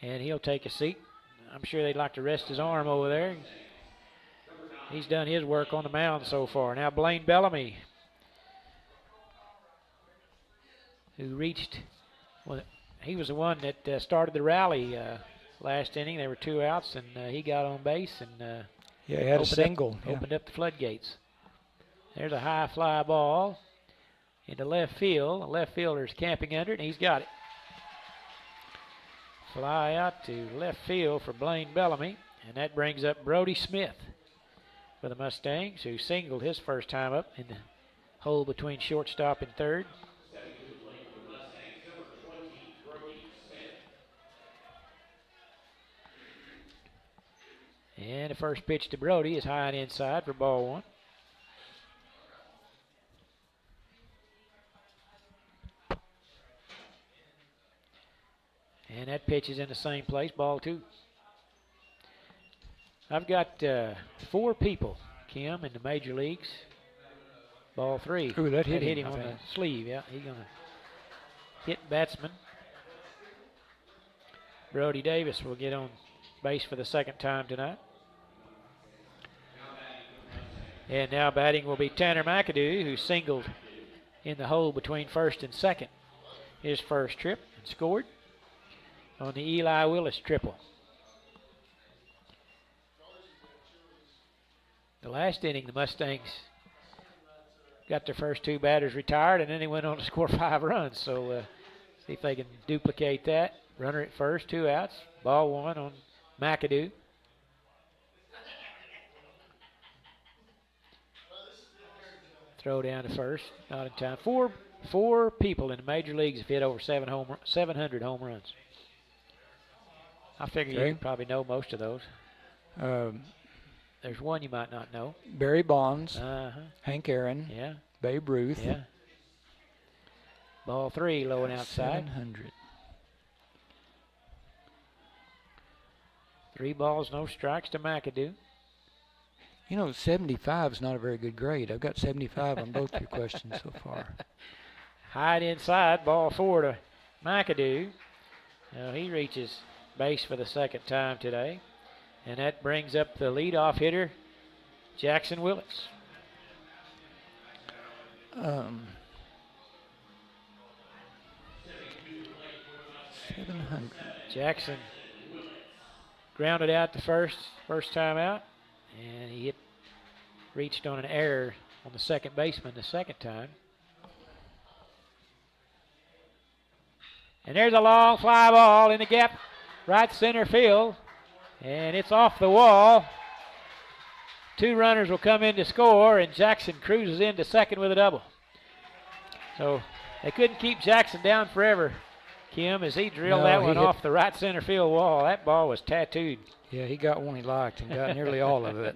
And he'll take a seat. I'm sure they'd like to rest his arm over there. He's done his work on the mound so far. Now Blaine Bellamy, who reached, well, he was the one that started the rally last inning. There were 2 outs, and he got on base and yeah, he had a single. Opened up the floodgates. There's a high fly ball into left field. The left fielder's camping under it, and he's got it. Fly out to left field for Blaine Bellamy, and that brings up Brody Smith for the Mustangs, who singled his first time up in the hole between shortstop and third. And the first pitch to Brody is high and inside for ball 1. And that pitch is in the same place, ball 2. I've got 4 people, Kim, in the major leagues. Ball 3. Ooh, that hit him on the sleeve. Yeah, he's going to hit batsman. Brody Davis will get on base for the second time tonight. And now batting will be Tanner McAdoo, who singled in the hole between first and second his first trip and scored on the Eli Willis triple. The last inning, the Mustangs got their first 2 batters retired, and then they went on to score 5 runs. So see if they can duplicate that. Runner at first, 2 outs. Ball 1 on McAdoo. Throw down to first, not in time. Four people in the major leagues have hit over 700 home runs. I figure you can probably know most of those. There's one you might not know. Barry Bonds, Hank Aaron, Babe Ruth. Yeah. Ball 3, low and outside. 700. 3 balls, no strikes to McAdoo. You know, 75 is not a very good grade. I've got 75 on both your questions so far. High inside, ball 4 to McAdoo. Now he reaches base for the second time today. And that brings up the leadoff hitter, Jackson Willits. 700. Jackson grounded out the first time out, and he reached on an error on the second baseman the second time. And there's a long fly ball in the gap, right center field, and it's off the wall. 2 runners will come in to score, and Jackson cruises into second with a double. So they couldn't keep Jackson down forever, Kim, as he drilled that one off the right center field wall. That ball was tattooed. Yeah, he got one he liked and got nearly all of it.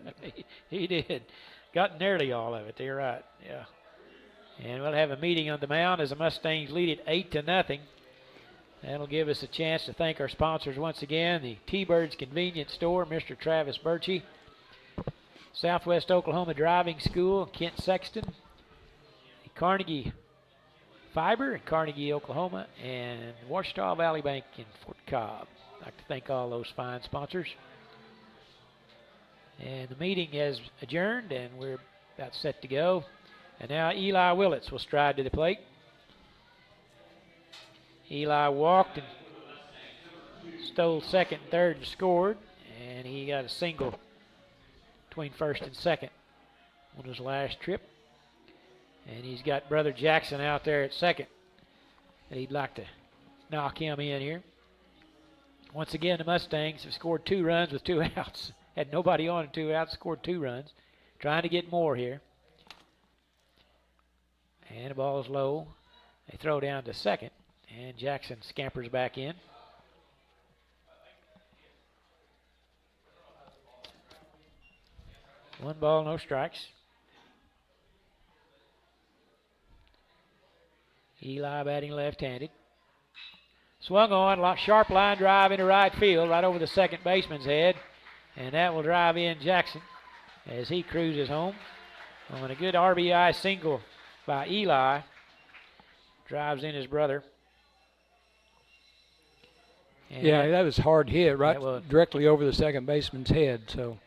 He did. Got nearly all of it. You're right. Yeah. And we'll have a meeting on the mound as the Mustangs lead it 8-0. That'll give us a chance to thank our sponsors once again, the T-Birds Convenience Store, Mr. Travis Birchie, Southwest Oklahoma Driving School, Kent Sexton, the Carnegie Fiber in Carnegie, Oklahoma, and Ouachita Valley Bank in Fort Cobb. I'd like to thank all those fine sponsors. And the meeting has adjourned, and we're about set to go. And now Eli Willits will stride to the plate. Eli walked and stole second and third and scored, and he got a single between first and second on his last trip. And he's got Brother Jackson out there at second, and he'd like to knock him in here. Once again, the Mustangs have scored 2 runs with 2 outs. Had nobody on and 2 outs, scored 2 runs. Trying to get more here. And the ball's low. They throw down to second, and Jackson scampers back in. One ball, no strikes. Eli batting left-handed. Swung on, sharp line drive into right field, right over the second baseman's head. And that will drive in Jackson as he cruises home. On a good RBI single by Eli. Drives in his brother. And Yeah, that was hard hit, right directly over the second baseman's head. So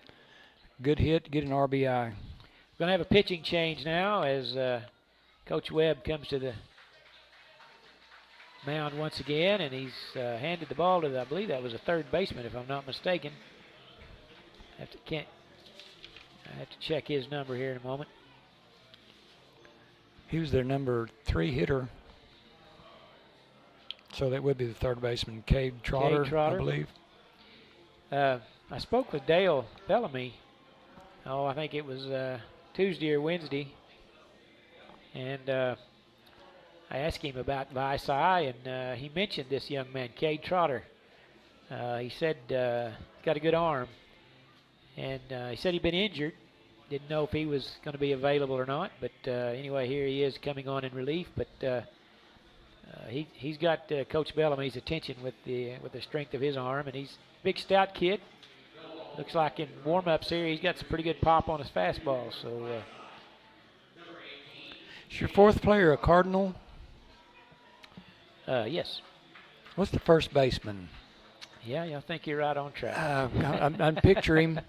good hit, get an RBI. We're going to have a pitching change now as Coach Webb comes to the mound once again, and he's handed the ball to, I believe that was a third baseman, if I'm not mistaken. I have to check his number here in a moment. He was their number 3 hitter. So that would be the third baseman, Cade Trotter, I believe. I spoke with Dale Bellamy. I think it was Tuesday or Wednesday. And I asked him about Vici, and he mentioned this young man, Cade Trotter. He said he's got a good arm. And he said he'd been injured. Didn't know if he was going to be available or not. But anyway, here he is coming on in relief. But he's got Coach Bellamy's attention with the strength of his arm. And he's a big, stout kid. Looks like in warm-ups here, he's got some pretty good pop on his fastball. So, is your fourth player a Cardinal? Yes. What's the first baseman? Yeah, I think you're right on track. I'm picturing him.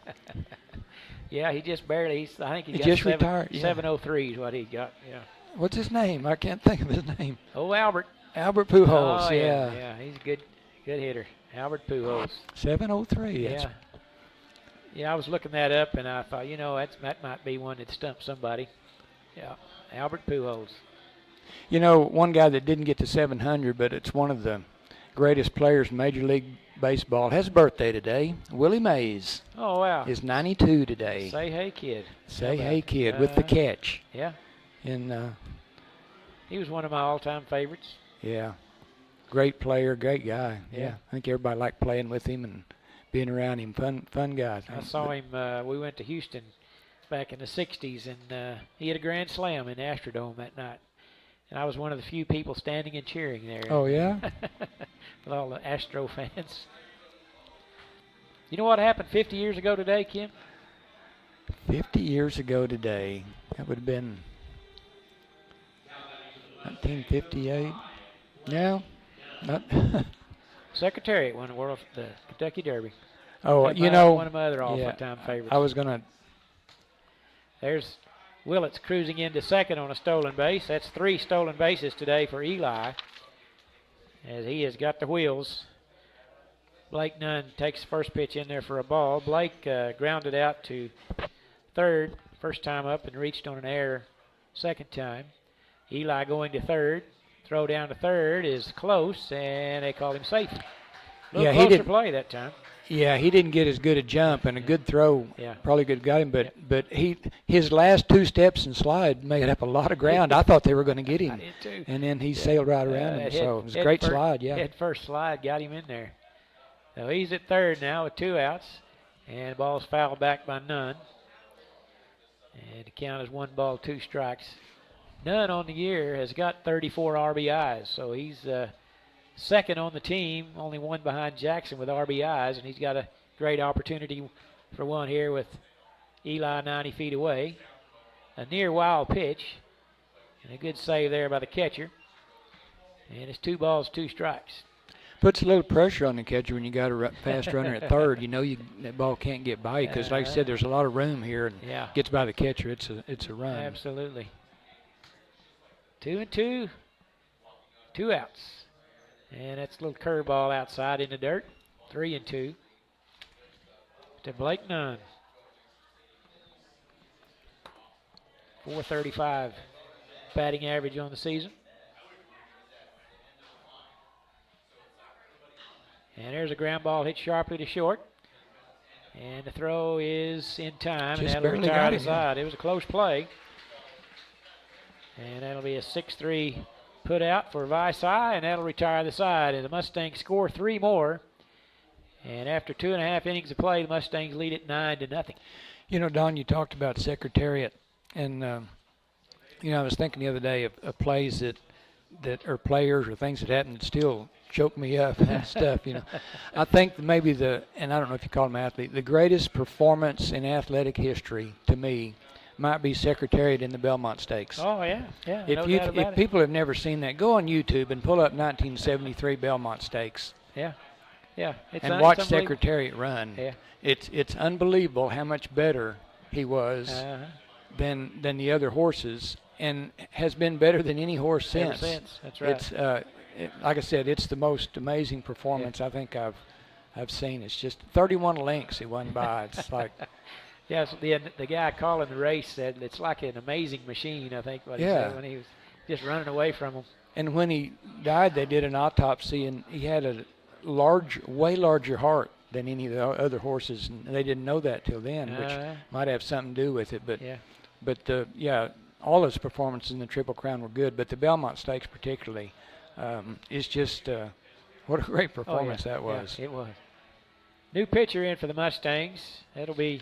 Yeah, he just barely. I think he got just retired. 703 is what he got. Yeah. What's his name? I can't think of his name. Oh, Albert. Albert Pujols. Oh, yeah. Yeah, he's a good hitter. Albert Pujols. 703. Yeah. Yeah, I was looking that up, and I thought, that might be one that stumped somebody. Yeah, Albert Pujols. One guy that didn't get to 700, but it's one of the greatest players in Major League Baseball, has a birthday today. Willie Mays. Oh, wow. Is 92 today. Say hey, kid. Say hey, kid, with the catch. Yeah. And he was one of my all-time favorites. Yeah. Great player, great guy. Yeah. I think everybody liked playing with him and being around him. Fun guy. I saw him. We went to Houston back in the 60s, and he had a grand slam in the Astrodome that night. And I was one of the few people standing and cheering there. Oh, yeah? With all the Astro fans. You know what happened 50 years ago today, Kim? 50 years ago today. That would have been 1958. Yeah. Secretariat won the Kentucky Derby. Oh, one of my other all-time favorites. I was going to. There's Willits cruising into second on a stolen base. That's 3 stolen bases today for Eli, as he has got the wheels. Blake Nunn takes first pitch in there for a ball. Blake grounded out to third first time up and reached on an error second time. Eli going to third. Throw down to third is close, and they call him safe. A little closer play that time. Yeah, he didn't get as good a jump, and a good throw probably could have got him, but his last 2 steps and slide made up a lot of ground. I thought they were going to get him. I did too. And then he sailed right around him, so it was a great slide, yeah. Head first slide got him in there. So he's at third now with 2 outs, and the ball's fouled back by Nunn. And the count is 1 ball, 2 strikes. Nunn on the year has got 34 RBIs, so he's second on the team, only 1 behind Jackson with RBIs, and he's got a great opportunity for one here with Eli 90 feet away. A near wild pitch, and a good save there by the catcher. And it's 2 balls, 2 strikes. Puts a little pressure on the catcher when you got a fast runner at third. That ball can't get by you because, like I said, there's a lot of room here, and gets by the catcher, it's a run. Absolutely. 2-2, 2 outs. And that's a little curveball outside in the dirt. 3-2 to Blake Nunn. 435 batting average on the season. And there's a ground ball hit sharply to short. And the throw is in time, and that'll retire the side. It was a close play. And that'll be a 6-3 put out for Vici, and that'll retire the side. And the Mustangs score 3 more. And after 2.5 innings of play, the Mustangs lead it 9-0. Don, you talked about Secretariat, and I was thinking the other day of plays that that are players or things that happen that still choke me up and stuff, you know. I think maybe and I don't know if you call him athlete, the greatest performance in athletic history to me might be Secretariat in the Belmont Stakes. Oh, yeah, no doubt If about it. people have never seen that, go on YouTube and pull up 1973 Belmont Stakes. Yeah, And watch it's unbelievable. Secretariat run. Yeah. It's unbelievable how much better he was than the other horses, and has been better than any horse Ever since. since, that's right. It's like I said, it's the most amazing performance I think I've seen. It's just 31 lengths he won by. It's like Yeah, so the guy calling the race said it's like an amazing machine, I think, what he Yeah. said when he was just running away from him. And when he died, they did an autopsy, and he had a way larger heart than any of the other horses, and they didn't know that till then, which might have something to do with it. But all his performances in the Triple Crown were good, but the Belmont Stakes particularly is just what a great performance that was. Yeah, it was. New pitcher in for the Mustangs. That'll be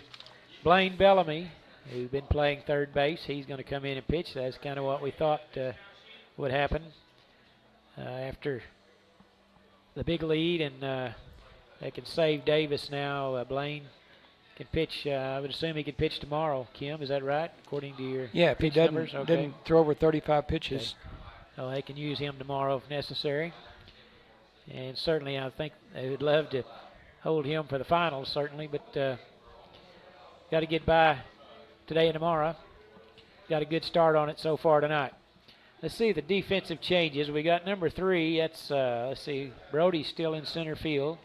Blaine Bellamy, who's been playing third base. He's going to come in and pitch. That's kind of what we thought would happen after the big lead, and they can save Davis now. Blaine can pitch. I would assume he can pitch tomorrow. Kim, is that right? According to your If he numbers? Okay. didn't throw over 35 pitches. Okay. So they can use him tomorrow if necessary. And certainly I think they would love to hold him for the finals, certainly, but got to get by today and tomorrow. Got a good start on it so far tonight. Let's see the defensive changes. We got number 3. That's, let's see, Brody's still in center field.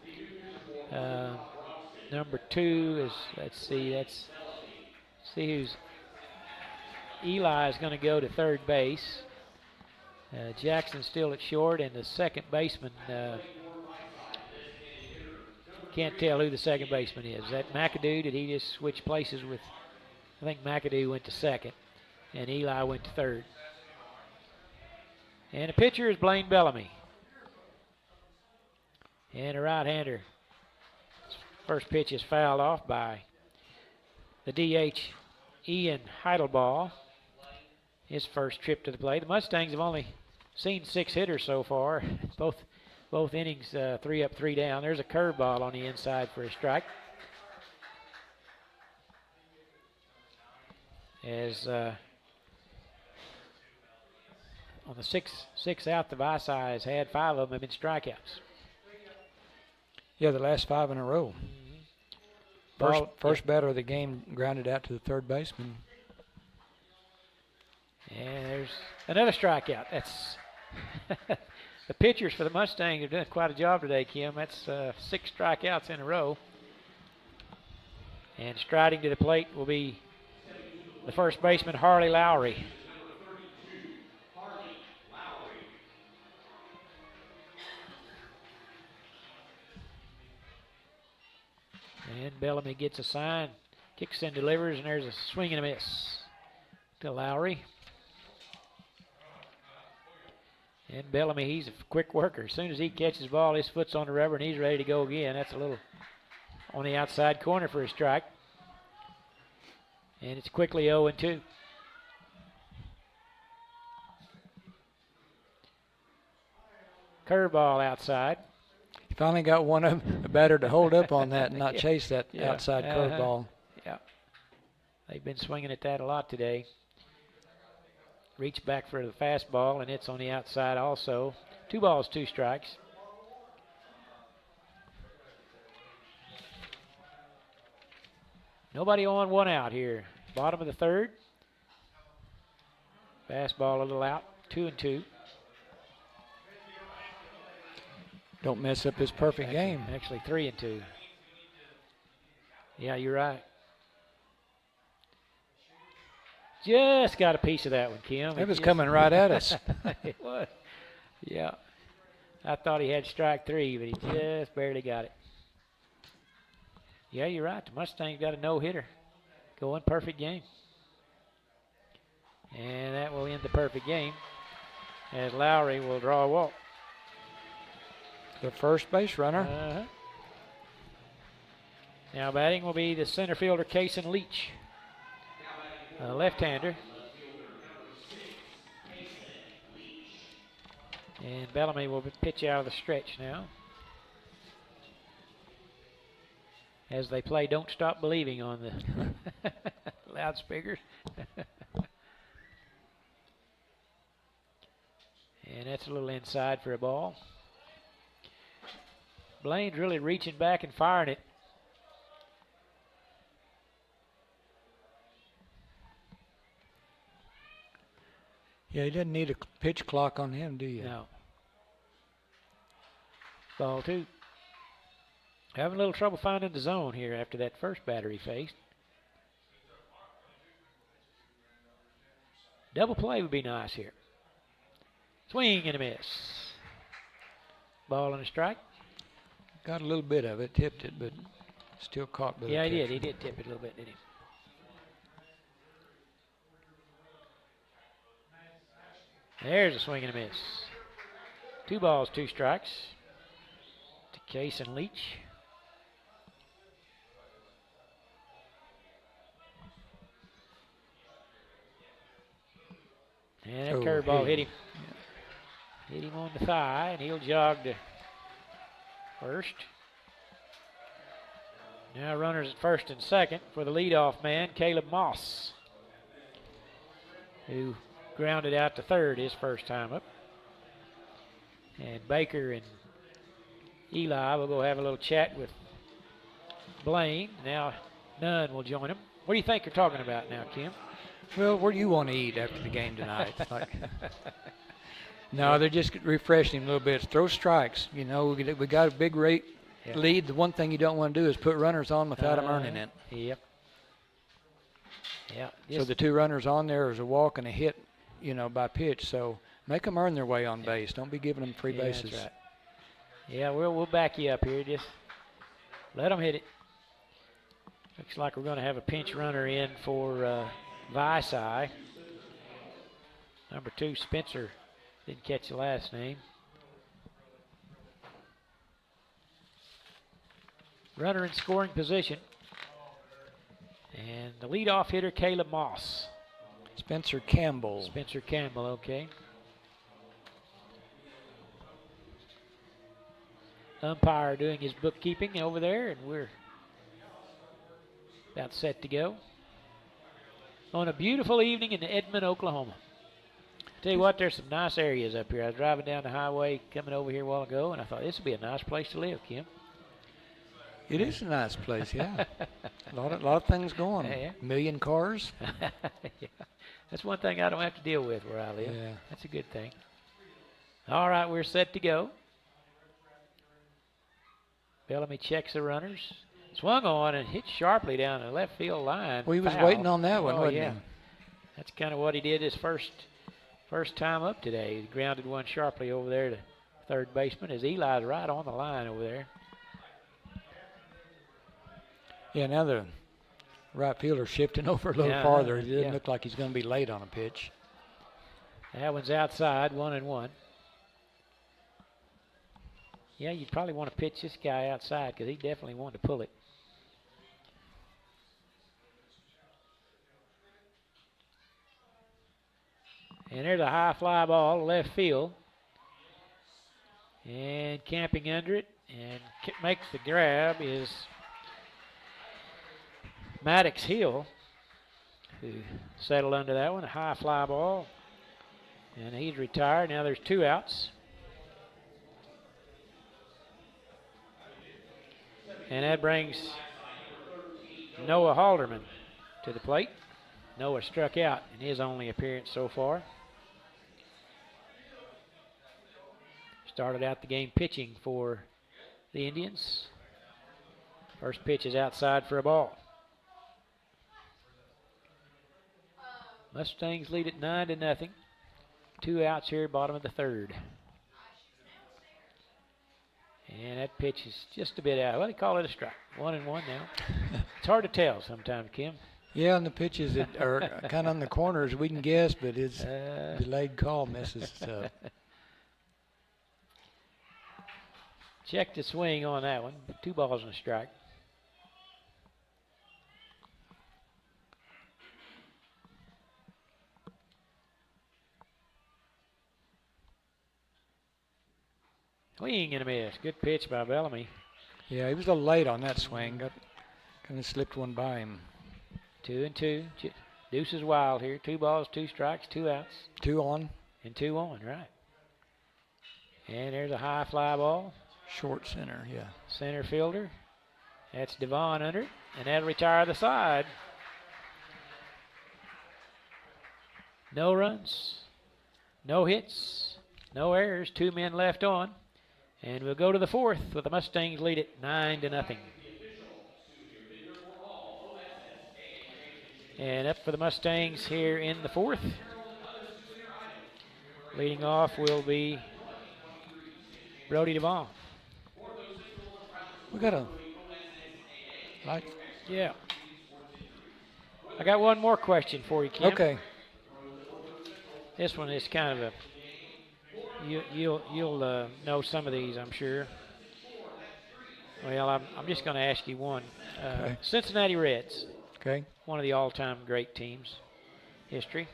Number 2 is, let's see who's, Eli is going to go to third base. Jackson's still at short, and the second baseman, can't tell who the second baseman is. Is that McAdoo? Did he just switch places with, I think McAdoo went to second, and Eli went to third. And the pitcher is Blaine Bellamy. And a right-hander. First pitch is fouled off by the DH, Ian Heidelball. His first trip to the plate. The Mustangs have only seen 6 hitters so far. Both innings, 3 up, 3 down. There's a curveball on the inside for a strike. As on the six out, the Vici has had 5 of them have been strikeouts. Yeah, the last 5 in a row. First batter of the game grounded out to the third baseman. And there's another strikeout. That's the pitchers for the Mustangs have done quite a job today, Kim. That's 6 strikeouts in a row. And striding to the plate will be the first baseman, Harley Lowry. And Bellamy gets a sign, kicks and delivers, and there's a swing and a miss to Lowry. And Bellamy, he's a quick worker. As soon as he catches the ball, his foot's on the rubber, and he's ready to go again. That's a little on the outside corner for a strike. And it's quickly 0-2. Curveball outside. He finally got one of them, a batter to hold up on that and not chase that outside curveball. Yeah. They've been swinging at that a lot today. Reach back for the fastball, and it's on the outside also. 2 balls, 2 strikes. Nobody on, 1 out here. Bottom of the third. Fastball a little out. 2-2. Don't mess up his perfect game. Actually 3-2. Yeah, you're right. Just got a piece of that one, Kim. It was coming right at us. It was. Yeah. I thought he had strike 3, but he just barely got it. Yeah, you're right. The Mustangs got a no-hitter. Going perfect game. And that will end the perfect game as Lowry will draw a walk. The first base runner. Now batting will be the center fielder, Cason Leach. Left-hander. And Bellamy will pitch out of the stretch now. As they play Don't Stop Believing on the loudspeakers. And that's a little inside for a ball. Blaine's really reaching back and firing it. Yeah, you didn't need a pitch clock on him, do you? No. Ball 2. Having a little trouble finding the zone here after that first batter he faced. Double play would be nice here. Swing and a miss. Ball and a strike. Got a little bit of it, tipped it, but still caught by the Yeah, he did. catcher. He did tip it a little bit, didn't he? There's a swing and a miss. 2 balls, 2 strikes to Case and Leach. And that Oh, curveball hit hit him. Hit him on the thigh, and he'll jog to first. Now runners at first and second for the leadoff man, Caleb Moss, who grounded out to third his first time up. And Baker and Eli will go have a little chat with Blaine. Now Nunn will join him. What do you think you're talking about now, Kim? Well, what do you want to eat after the game tonight? No, they're just refreshing him a little bit. Throw strikes. You know, we got a big lead. The one thing you don't want to do is put runners on without them earning it. Yep. Yeah. So the 2 runners on there is a walk and a hit, you know, by pitch. So make them earn their way on base. Don't be giving them free bases. That's right. Yeah, we'll back you up here. Just let them hit it. Looks like we're going to have a pinch runner in for Vici. Number 2, Spencer. Didn't catch the last name. Runner in scoring position. And the leadoff hitter, Caleb Moss. Spencer Campbell. Spencer Campbell, okay. Umpire doing his bookkeeping over there, and we're about set to go. On a beautiful evening in Edmond, Oklahoma. Tell you what, there's some nice areas up here. I was driving down the highway coming over here a while ago, and I thought this would be a nice place to live, Kim. It is a nice place, yeah. a lot of things going. Yeah. A million cars. Yeah. That's one thing I don't have to deal with where I live. Yeah. That's a good thing. All right, we're set to go. Bellamy checks the runners. Swung on and hit sharply down the left field line. Well, he was Foul. waiting on that one, Oh, wasn't yeah. he? That's kind of what he did his first time up today. He grounded one sharply over there to third baseman as Eli's right on the line over there. Yeah, now the right fielder shifting over a little farther. It doesn't look like he's going to be late on a pitch. That one's outside, 1-1. Yeah, you'd probably want to pitch this guy outside because he definitely wanted to pull it. And there's a high fly ball to left field. And camping under it and makes the grab is Maddox Hill, who settled under that one. A high fly ball. And he's retired. Now there's 2 outs. And that brings Noah Halderman to the plate. Noah struck out in his only appearance so far. Started out the game pitching for the Indians. First pitch is outside for a ball. Mustangs lead it 9-0. 2 outs here, bottom of the third. And that pitch is just a bit out. Well, they call it a strike. 1-1 now. It's hard to tell sometimes, Kim. Yeah, and the pitches that are kind of on the corners, we can guess, but his delayed call messes us up. Check the swing on that one. 2 balls and a strike. Swing and a miss. Good pitch by Bellamy. Yeah, he was a little late on that swing. Kind of slipped one by him. 2-2. Deuce is wild here. 2 balls, 2 strikes, 2 outs. 2 on. And 2 on, right. And there's a high fly ball. Short center, yeah. Center fielder. That's Devon under it. And that'll retire the side. No runs. No hits. No errors. 2 men left on. And we'll go to the 4th with the Mustangs lead it 9-0. And up for the Mustangs here in the 4th. Leading off will be Brody Devon. We got a light. Yeah. I got one more question for you, Kim. Okay. This one is kind of a you'll know some of these, I'm sure. Well, I'm just going to ask you one. Okay. Cincinnati Reds. Okay. One of the all-time great teams history.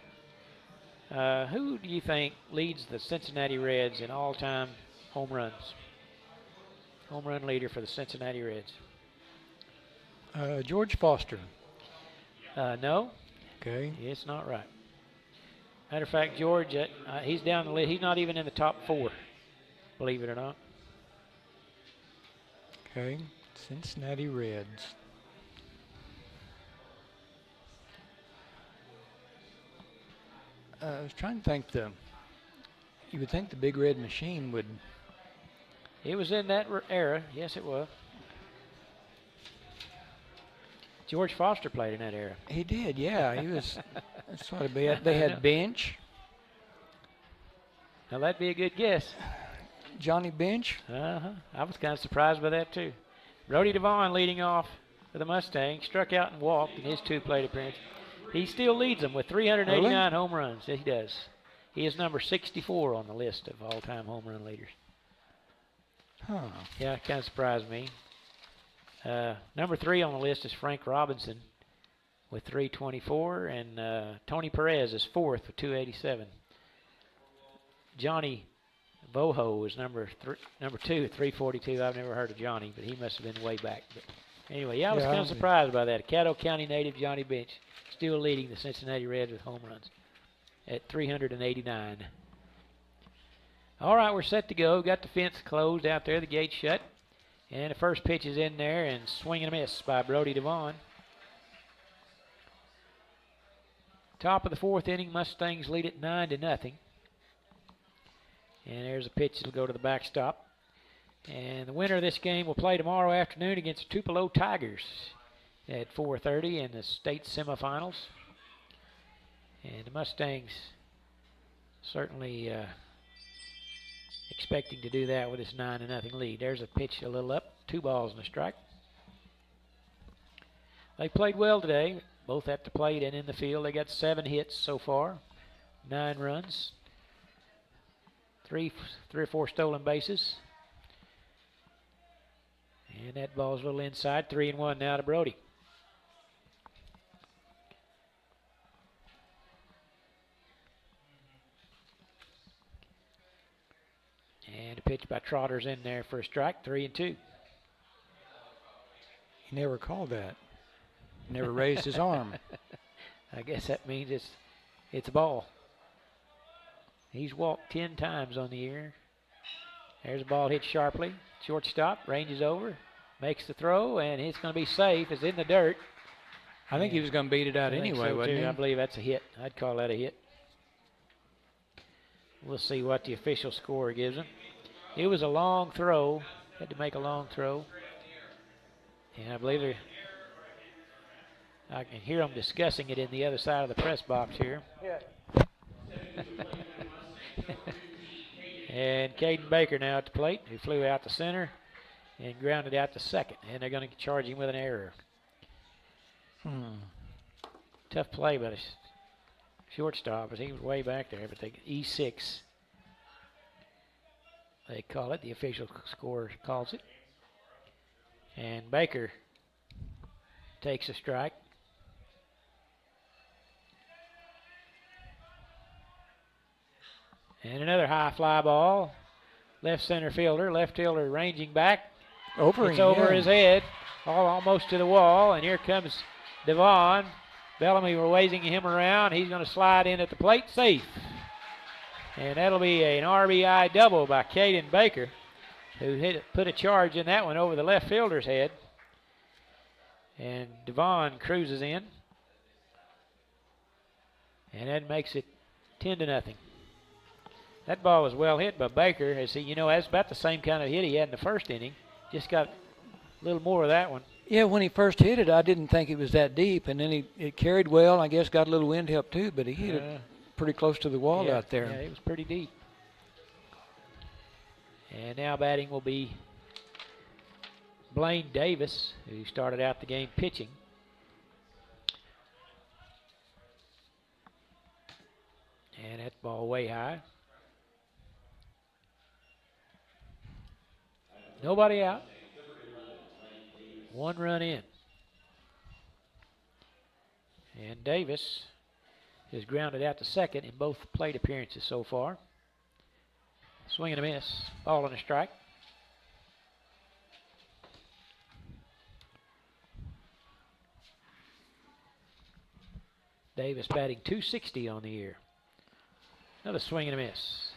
Who do you think leads the Cincinnati Reds in all-time home runs? Home run leader for the Cincinnati Reds. George Foster. No. Okay. It's not right. Matter of fact, George, he's down the list. He's not even in the top 4, believe it or not. Okay. Cincinnati Reds. I was trying to think you would think the Big Red Machine would. It was in that era. Yes, it was. George Foster played in that era. He did, yeah. He was. That's what it be. They had Bench. Now that'd be a good guess. Johnny Bench. I was kind of surprised by that too. Brody Devon leading off for the Mustangs, struck out and walked in his 2 plate appearances. He still leads them with 389 Really? home runs. Yes, he does. He is number 64 on the list of all-time home run leaders. Huh. Yeah, it kind of surprised me. Number 3 on the list is Frank Robinson with 324, and Tony Perez is 4th with 287. Johnny Boho is number 2 at 342. I've never heard of Johnny, but he must have been way back. But anyway, yeah, I was kind of surprised by that. Caddo County native Johnny Bench still leading the Cincinnati Reds with home runs at 389. All right, we're set to go. Got the fence closed out there, the gate shut. And the first pitch is in there, and swing and a miss by Brody Devon. Top of the 4th inning, Mustangs lead it 9-0. And there's a pitch that'll go to the backstop. And the winner of this game will play tomorrow afternoon against the Tupelo Tigers at 4:30 in the state semifinals. And the Mustangs certainly expecting to do that with this 9-0 lead. There's a pitch a little up, 2 balls and a strike. They played well today, both at the plate and in the field. They got 7 hits so far, 9 runs, 3 or 4 stolen bases. And that ball's a little inside, 3-1 now to Brody. And a pitch by Trotter's in there for a strike, 3-2. He never called that. Never raised his arm. I guess that means it's a ball. He's walked 10 times on the year. There's a ball hit sharply. Shortstop ranges over, makes the throw, and it's going to be safe. It's in the dirt. I think he was going to beat it out anyway, so wasn't he? I believe that's a hit. I'd call that a hit. We'll see what the official score gives him. It was a long throw. Had to make a long throw. And I believe I can hear them discussing it in the other side of the press box here. Yeah. And Caden Baker now at the plate, who flew out to center and grounded out to second. And they're going to charge him with an error. Tough play by the shortstop, as he was way back there. But they E6, they call it. The official score calls it. And Baker takes a strike. And another high fly ball left center fielder. Left fielder ranging back. Over It's him, over yeah. his head, almost to the wall, and here comes Devon. Bellamy were waving him around. He's going to slide in at the plate, safe. And that'll be an RBI double by Caden Baker, who put a charge in that one over the left fielder's head. And Devon cruises in. And that makes it 10-0. That ball was well hit by Baker. As he, that's about the same kind of hit he had in the first inning. Just got a little more of that one. Yeah, when he first hit it, I didn't think it was that deep, and then it carried well. I guess got a little wind help too, but he hit it pretty close to the wall out there. Yeah, it was pretty deep. And now batting will be Blaine Davis, who started out the game pitching. And that ball way high. Nobody out. 1 run in. And Davis is grounded out to second in both plate appearances so far. Swing and a miss. Ball and a strike. Davis batting .260 on the year. Another swing and a miss.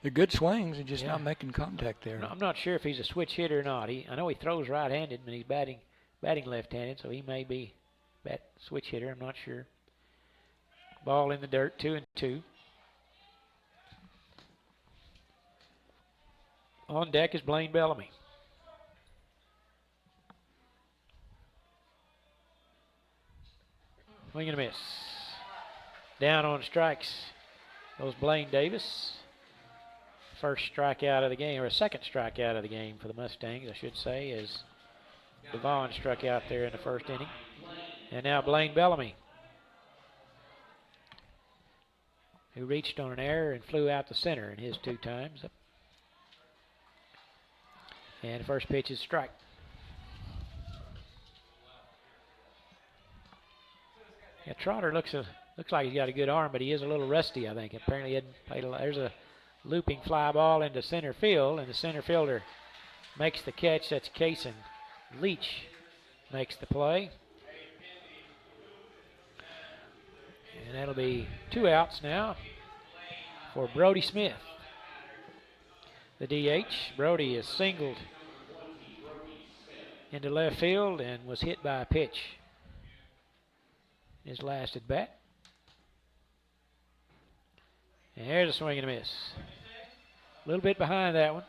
They're good swings and just not making contact there. I'm not sure if he's a switch hitter or not. I know he throws right-handed, but he's batting left-handed, so he may be switch hitter. I'm not sure. Ball in the dirt, 2-2. On deck is Blaine Bellamy. Swing and a miss. Down on strikes goes Blaine Davis. First strikeout of the game, or a second strikeout of the game for the Mustangs, I should say, as Devon struck out there in the first inning. And now Blaine Bellamy, who reached on an error and flew out to center in his 2 times. And the first pitch is strike. Yeah, Trotter looks like he's got a good arm, but he is a little rusty, I think. Apparently he hadn't played a lot. There's a looping fly ball into center field, and the center fielder makes the catch. That's Cason Leach makes the play. And that'll be 2 outs now for Brody Smith. The DH. Brody is singled into left field and was hit by a pitch his last at bat. And there's a swing and a miss. A little bit behind that one.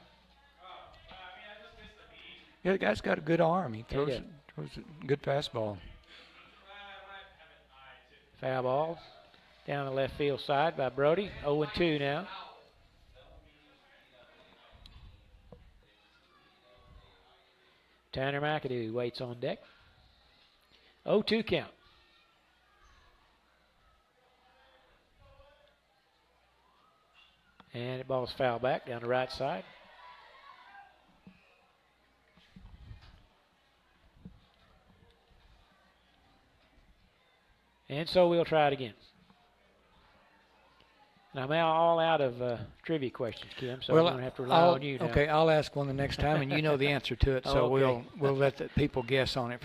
Yeah, the guy's got a good arm. He throws a good fastball. Foul ball down the left field side by Brody. 0-2 now. Tanner McAdoo waits on deck. 0-2 count. And the ball's fouled back down the right side. And so we'll try it again. And I'm all out of trivia questions, Kim, so I'm going to have to rely on you now. Okay, I'll ask one the next time, and you know the answer to it, so okay. we'll let the people guess on it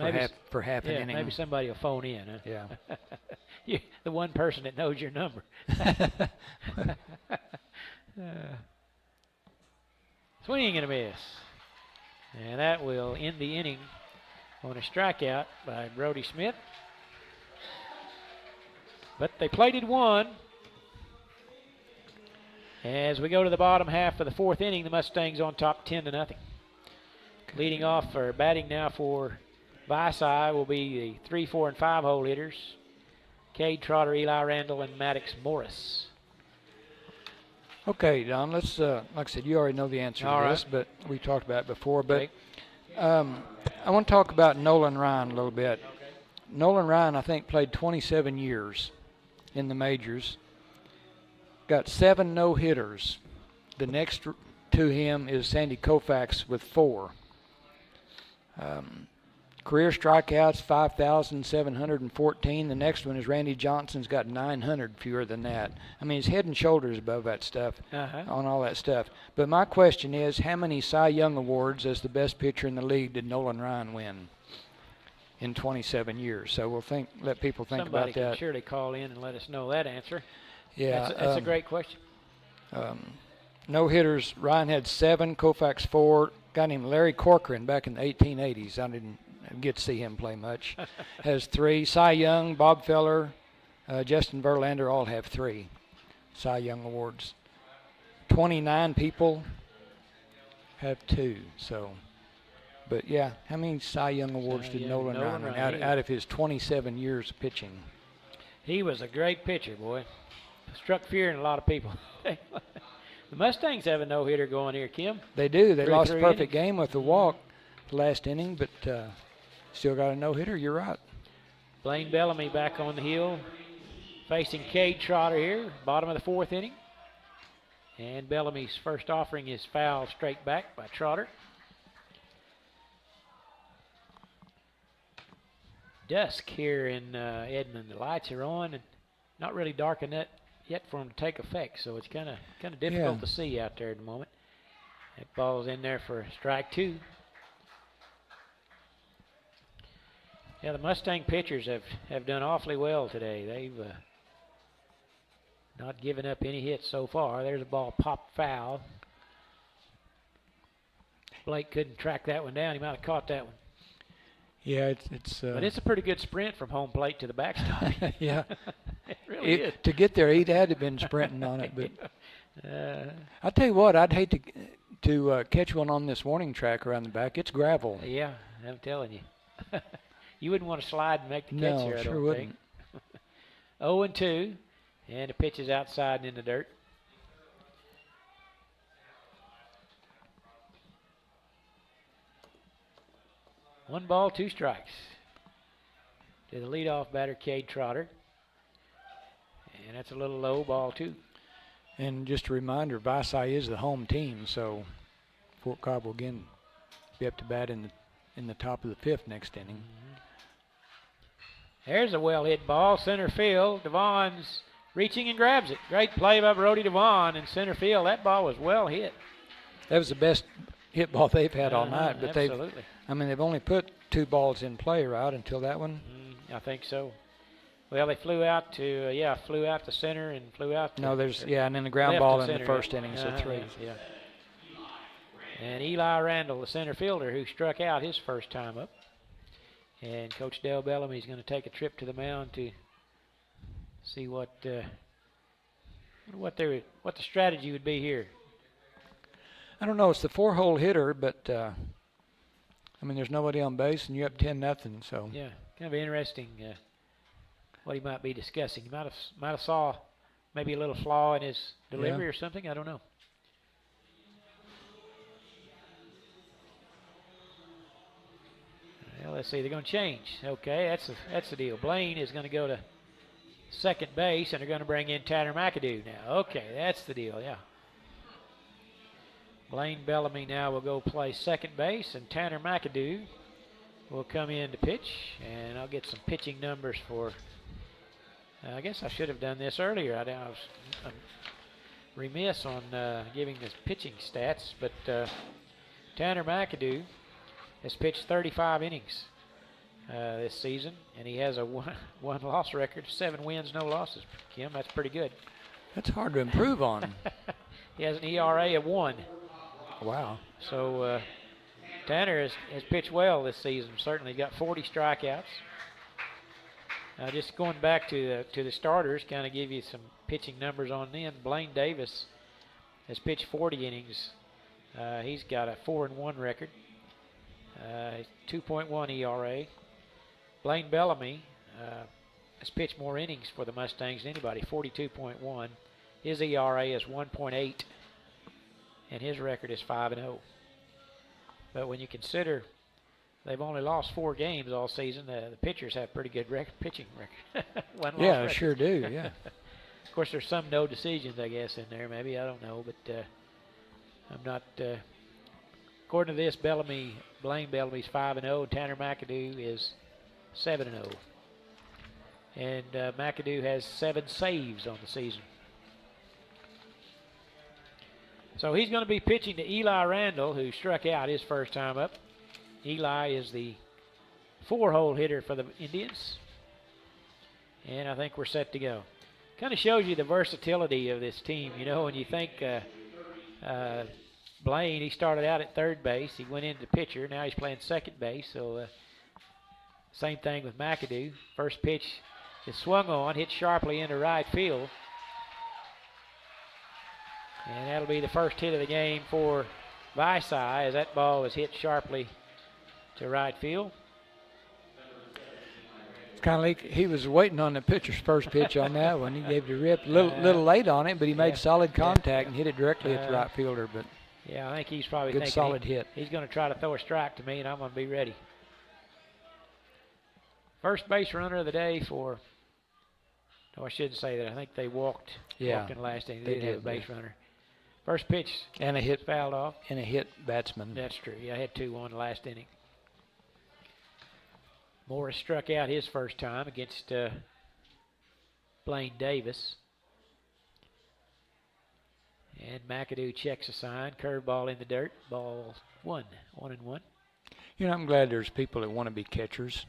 for half an inning. Maybe somebody will phone in. Huh? Yeah. You're the one person that knows your number. Swing and a miss. And that will end the inning on a strikeout by Brody Smith. But they plated 1. As we go to the bottom half of the 4th inning, the Mustangs on top 10-0. Leading off or batting now for Vici will be the 3, 4, and 5 hole hitters. Cade Trotter, Eli Randall, and Maddox Morris. Okay, Don, let's, like I said, you already know the answer to this, but we talked about it before. But I want to talk about Nolan Ryan a little bit. Okay. Nolan Ryan, I think, played 27 years in the majors. Got 7 no-hitters. The next to him is Sandy Koufax with 4. Career strikeouts, 5,714. The next one is Randy Johnson's got 900 fewer than that. I mean, he's head and shoulders above that stuff, on all that stuff. But my question is, how many Cy Young Awards as the best pitcher in the league did Nolan Ryan win in 27 years? So we'll let people think Somebody about that. can surely call in and let us know that answer. Yeah, That's a great question. No hitters. Ryan had 7, Koufax 4. Guy named Larry Corcoran back in the 1880s. I didn't get to see him play much. Has 3. Cy Young, Bob Feller, Justin Verlander all have 3 Cy Young awards. 29 people have 2. So, but yeah, how many Cy Young awards did Nolan Ryan win out of his 27 years of pitching? He was a great pitcher, boy. Struck fear in a lot of people. The Mustangs have a no-hitter going here, Kim. They do. They lost a perfect innings. game with the walk the last inning, but still got a no-hitter. You're right. Blaine Bellamy back on the hill, facing Cade Trotter here, bottom of the 4th inning. And Bellamy's first offering is foul straight back by Trotter. Dusk here in Edmond. The lights are on and not really dark enough yet for them to take effect, so it's kind of difficult to see out there at the moment. That ball's in there for strike 2. Yeah, the Mustang pitchers have done awfully well today. They've not given up any hits so far. There's a ball popped foul. Blake couldn't track that one down. He might have caught that one. Yeah, but it's a pretty good sprint from home plate to the backstop. Yeah. It really is. To get there, he'd had to have been sprinting on it. But I tell you what, I'd hate to catch one on this warning track around the back. It's gravel. Yeah, I'm telling you. You wouldn't want to slide and make the catch here, I sure don't wouldn't. think. 0-2, and the pitch is outside and in the dirt. One ball, 2 strikes to the leadoff batter, Cade Trotter. And that's a little low, ball 2. And just a reminder, Vici is the home team, so Fort Cobb will again be up to bat in the top of the 5th next inning. There's a well-hit ball, center field. Devon's reaching and grabs it. Great play by Brody Devon in center field. That ball was well hit. That was the best hit ball they've had all night. But absolutely. they've only put 2 balls in play, right, until that one? I think so. Well, they flew out to center and flew out to and then the ground ball in the first inning, so 3. Yeah. And Eli Randall, the center fielder, who struck out his first time up. And Coach Dale Bellamy is going to take a trip to the mound to see what the strategy would be here. I don't know. It's the 4-hole hitter, but there's nobody on base, and you're up 10-0. So yeah, kind of interesting what he might be discussing. He might have saw maybe a little flaw in his delivery or something. I don't know. Well, let's see. They're going to change. Okay, that's the deal. Blaine is going to go to second base, and they're going to bring in Tanner McAdoo now. Okay, that's the deal. Yeah. Blaine Bellamy now will go play second base, and Tanner McAdoo will come in to pitch. And I'll get some pitching numbers for. I guess I should have done this earlier. I'm remiss on giving the pitching stats, but Tanner McAdoo has pitched 35 innings this season, and he has a one loss record, 7 wins, no losses. Kim, that's pretty good. That's hard to improve on. He has an ERA of 1. Wow. So Tanner has pitched well this season. Certainly got 40 strikeouts. Just going back to the starters, kind of give you some pitching numbers on them. Blaine Davis has pitched 40 innings. He's got a 4-1 record. 2.1 ERA. Blaine Bellamy has pitched more innings for the Mustangs than anybody, 42.1. His ERA is 1.8, and his record is 5-0. But when you consider they've only lost 4 games all season, the pitchers have pretty good pitching record. Yeah, they sure do, yeah. Of course, there's some no decisions, I guess, in there maybe. I don't know, but I'm not according to this, Blaine Bellamy's 5-0, and Tanner McAdoo is 7-0. And McAdoo has 7 saves on the season. So he's going to be pitching to Eli Randall, who struck out his first time up. Eli is the 4-hole hitter for the Indians. And I think we're set to go. Kind of shows you the versatility of this team. You know, when you think Blaine, he started out at third base. He went into pitcher. Now he's playing second base. So same thing with McAdoo. First pitch is swung on, hit sharply into right field. And that'll be the first hit of the game for Vici as that ball was hit sharply to right field. It's kind of like he was waiting on the pitcher's first pitch on that one. He gave the rip a little late on it, but he made solid contact and hit it directly at the right fielder. But yeah, I think he's probably good thinking solid hit. He's going to try to throw a strike to me, and I'm going to be ready. First base runner of the day for, no, I shouldn't say that. I think they walked in the last inning. They didn't have a base runner. First pitch and a hit fouled off. And a hit batsman. That's true. Yeah, I had 2-1 the last inning. Morris struck out his first time against Blaine Davis. And McAdoo checks a sign. Curveball in the dirt. Ball 1-1. You know, I'm glad there's people that want to be catchers.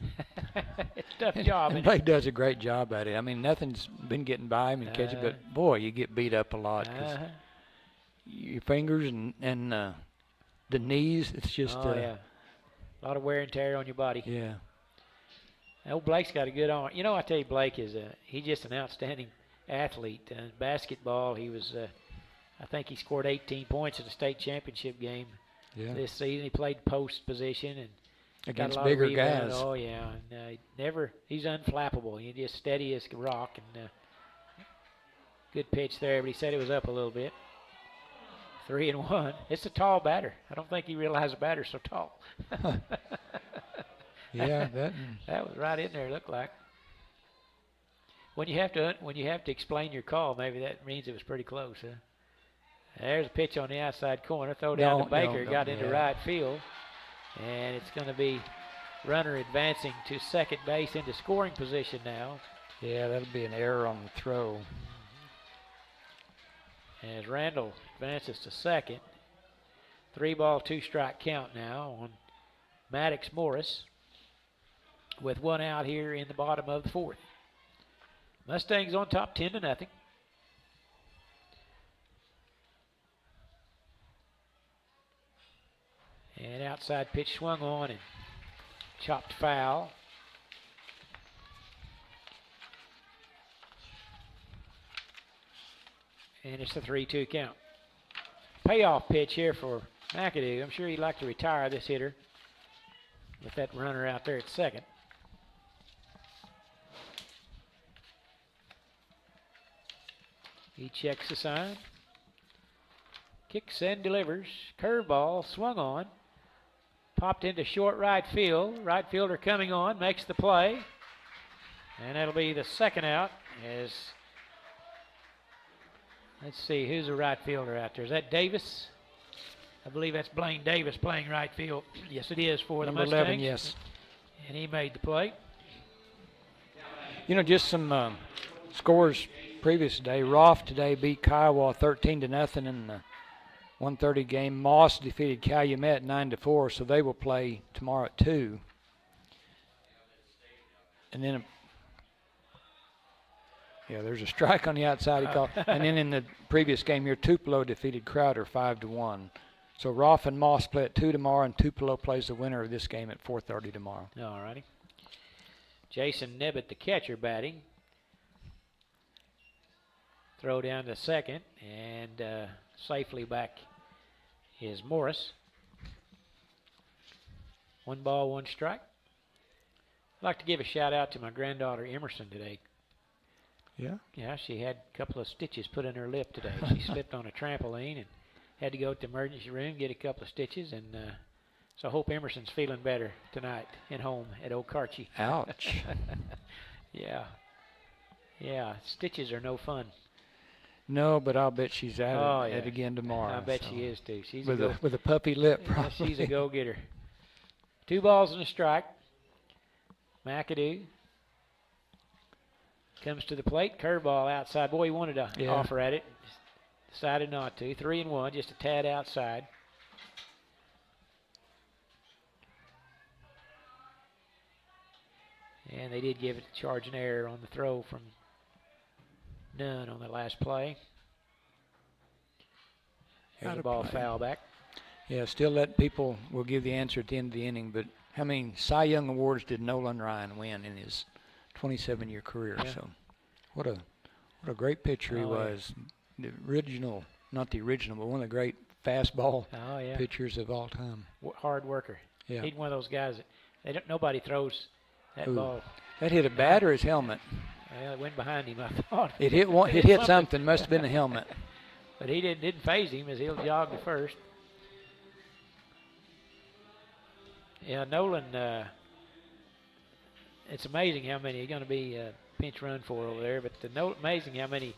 It's a tough job. And Blake does a great job at it. I mean, nothing's been getting by him in catching, but boy, you get beat up a lot. 'Cause your fingers and the knees, it's just. A lot of wear and tear on your body. Yeah. Old Blake's got a good arm. You know, I tell you, Blake is he's just an outstanding athlete. Basketball, he was, I think he scored 18 points in the state championship game this season. He played post position and against got a lot bigger of rebound. guys. Oh yeah, and he's unflappable. He's just steady as a rock. And good pitch there, but he said it was up a little bit. 3-1. It's a tall batter. I don't think he realized the batter's so tall. Yeah, that was right in there. Looked like. When you have to explain your call, maybe that means it was pretty close. Huh? There's a pitch on the outside corner. Throw down to Baker. Got into right field, and it's going to be runner advancing to second base into scoring position now. Yeah, that'll be an error on the throw. As Randall advances to second. 3-ball, 2-strike count now on Maddox Morris, with 1 out here in the bottom of the 4th. Mustangs on top 10-0. And outside pitch swung on and chopped foul. And it's a 3-2 count. Payoff pitch here for McAdoo. I'm sure he'd like to retire this hitter with that runner out there at second. He checks the sign. Kicks and delivers. Curveball swung on. Popped into short right field. Right fielder coming on. Makes the play. And that'll be the second out as... Let's see, who's the right fielder out there? Is that Davis? I believe that's Blaine Davis playing right field. Yes, it is for Number the Mustangs. 11, yes. And he made the play. You know, just some scores previous today. Roth today beat Kiowa 13-0 in the 1:30 game. Moss defeated Calumet 9-4, so they will play tomorrow at 2. And then there's a strike on the outside he called. And then in the previous game here, Tupelo defeated Crowder 5-1. So Roth and Moss play at 2 tomorrow, and Tupelo plays the winner of this game at 4:30 tomorrow. All righty. Jason Nebbit, the catcher, batting. Throw down to second, and safely back is Morris. 1 ball, 1 strike. I'd like to give a shout out to my granddaughter Emerson today. Yeah? Yeah, she had a couple of stitches put in her lip today. She slipped on a trampoline and had to go to the emergency room, get a couple of stitches, and so I hope Emerson's feeling better tonight at home at Okarche. Ouch. Yeah. Yeah, stitches are no fun. No, but I'll bet she's at Oh, it, yeah. at again tomorrow. I bet so. she is too. She's With a a go. with a puppy lip, Yeah, probably. she's a go-getter. 2 balls and a strike. McAdoo comes to the plate. Curveball outside. Boy, he wanted to Yeah. offer at it. Decided not to. 3-1, just a tad outside. And they did give it a charge and error on the throw from Nunn on the last play. Here's Out the of ball play. foul back. Yeah, still let people will give the answer at the end of the inning. But how many Cy Young awards did Nolan Ryan win in his 27-year career? Yeah. So, what a great pitcher he Oh, yeah. was. The original, not the original, but one of the great fastball Oh, yeah. pitchers of all time. Hard worker. Yeah, He's one of those guys that nobody throws that Ooh. ball. that hit a bat or his helmet. Well, it went behind him, I thought. It hit one. It hit something. Must have been the helmet. But he didn't phase him as he'll jog to first. Yeah, Nolan, it's amazing how many he's going to be pinch run for over there, but amazing how many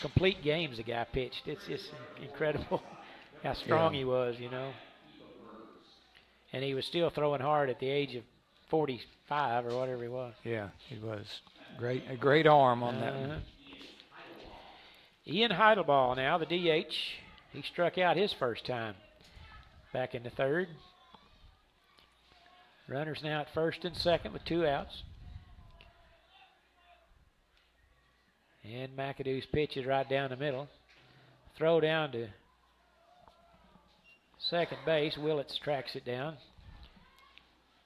complete games the guy pitched. It's just incredible how strong Yeah. he was, you know. And he was still throwing hard at the age of 45 or whatever he was. Yeah, he was a great arm on that Uh-huh. one. Ian Heidelball now, the DH. He struck out his first time back in the third. Runners now at first and second with 2 outs. And McAdoo's pitch is right down the middle. Throw down to second base. Willits tracks it down.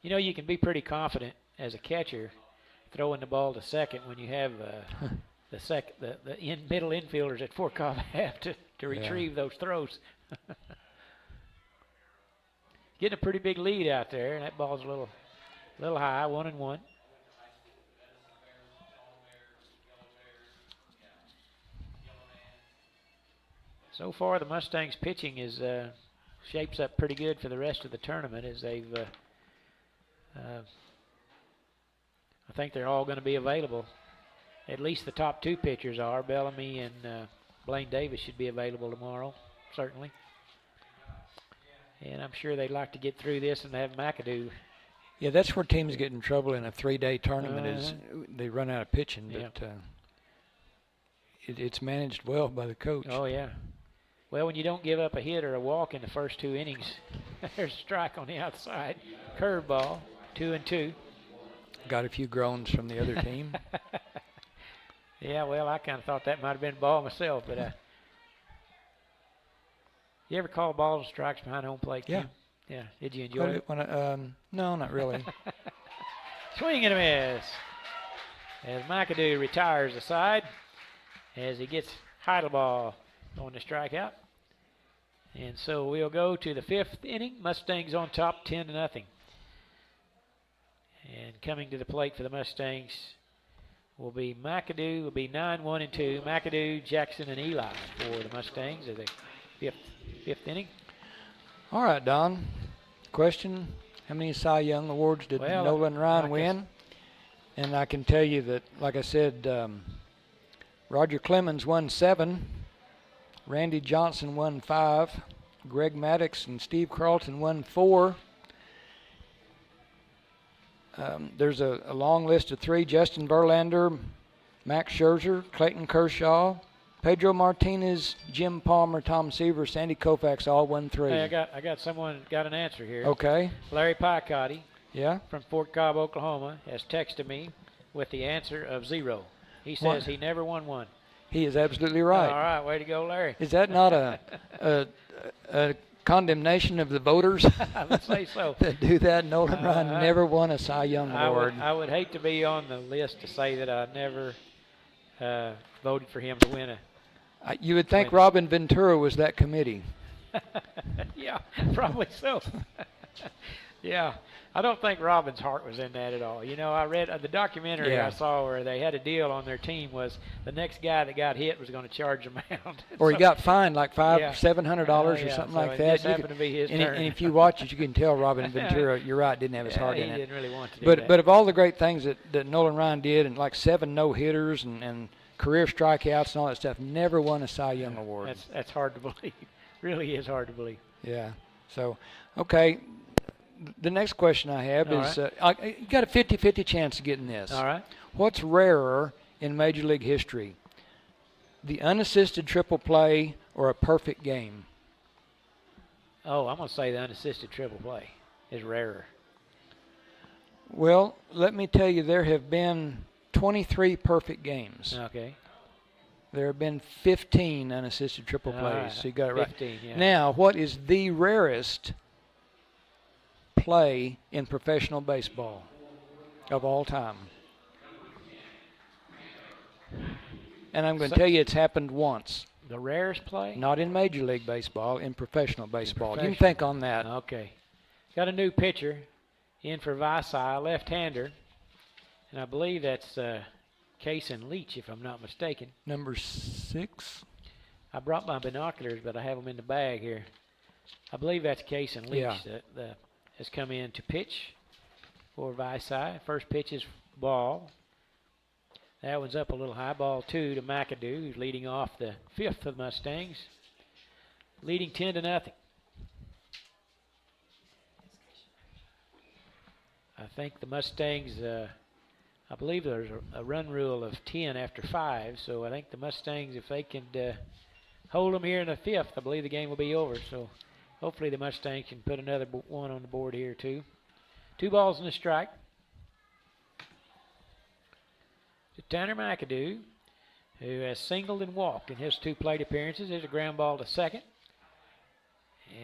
You know, you can be pretty confident as a catcher throwing the ball to second when you have the middle infielders at Fort Cobb have to retrieve those throws. Getting a pretty big lead out there, and that ball's a little high, 1-1. So far, the Mustangs' pitching is shapes up pretty good for the rest of the tournament, as they've. I think they're all going to be available. At least the top 2 pitchers are. Bellamy and Blaine Davis should be available tomorrow, certainly. And I'm sure they'd like to get through this and have McAdoo. Yeah, that's where teams get in trouble in a 3-day tournament is they run out of pitching. Yeah. But it's managed well by the coach. Oh, yeah. Well, when you don't give up a hit or a walk in the first 2 innings, there's a strike on the outside. Curveball, 2-2. Got a few groans from the other team. Yeah, well, I kind of thought that might have been a ball myself, but you ever call balls and strikes behind home plate? Yeah. Kim? Yeah. Did you enjoy it? No, not really. Swing and a miss. As McAdoo retires the side, as he gets Heidelball on the strikeout. And so we'll go to the 5th inning. Mustangs on top, 10-0. And coming to the plate for the Mustangs will be McAdoo. Will be 9-1-2. McAdoo, Jackson, and Eli for the Mustangs of the fifth inning. All right, Don. Question: how many Cy Young awards did Well, Nolan Ryan like win? And I can tell you that, like I said, Roger Clemens won 7. Randy Johnson won 5. Greg Maddox and Steve Carlton won 4. There's a long list of 3. Justin Verlander, Max Scherzer, Clayton Kershaw, Pedro Martinez, Jim Palmer, Tom Seaver, Sandy Koufax all won 3. Hey, I got an answer here. Okay. Larry Picotti Yeah. from Fort Cobb, Oklahoma, has texted me with the answer of 0. He says What? he never won one. He is absolutely right. All right, way to go, Larry. Is that not a condemnation of the voters I would say so. that do that? Nolan Ryan Uh-huh. never won a Cy Young award. I would hate to be on the list to say that I never voted for him to win a. You would think win. Robin Ventura was that committee. Yeah, probably so. Yeah, I don't think Robin's heart was in that at all. You know, I read the documentary Yeah. I saw where they had a deal on their team was the next guy that got hit was going to charge them out. Or he got fined like Yeah. $700 or yeah, something so like it that. just happened to be his and, turn. and if you watch it, you can tell Robin Ventura, you're right, didn't have his heart he in it. didn't really want to do But that. but of all the great things that Nolan Ryan did, and like 7 no-hitters and career strikeouts and all that stuff, never won a Cy Young award. That's hard to believe. Really is hard to believe. Yeah. So, okay. The next question I have All is, you got a 50-50 chance of getting this. All right. What's rarer in Major League history? The unassisted triple play or a perfect game? Oh, I'm going to say the unassisted triple play is rarer. Well, let me tell you, there have been 23 perfect games. Okay. There have been 15 unassisted triple plays, right. so you got it 15, right. yeah. Now, what is the rarest play in professional baseball of all time? And I'm going to tell you it's happened once. The rarest play? Not in Major League Baseball, in professional baseball. You can professional. think on that. Okay. Got a new pitcher in for Vici, left-hander. And I believe that's Case and Leach, if I'm not mistaken. Number 6. I brought my binoculars, but I have them in the bag here. I believe that's Case and Leach that has come in to pitch for Vici. First pitch is ball. That one's up a little high. Ball 2 to McAdoo, who's leading off the 5th of the Mustangs. Leading 10-0. I think the Mustangs, I believe there's a run rule of 10 after 5, so I think the Mustangs, if they can hold them here in the 5th, I believe the game will be over. So hopefully the Mustangs can put another one on the board here too. 2 balls and a strike. To Tanner McAdoo, who has singled and walked in his 2 plate appearances. There's a ground ball to second.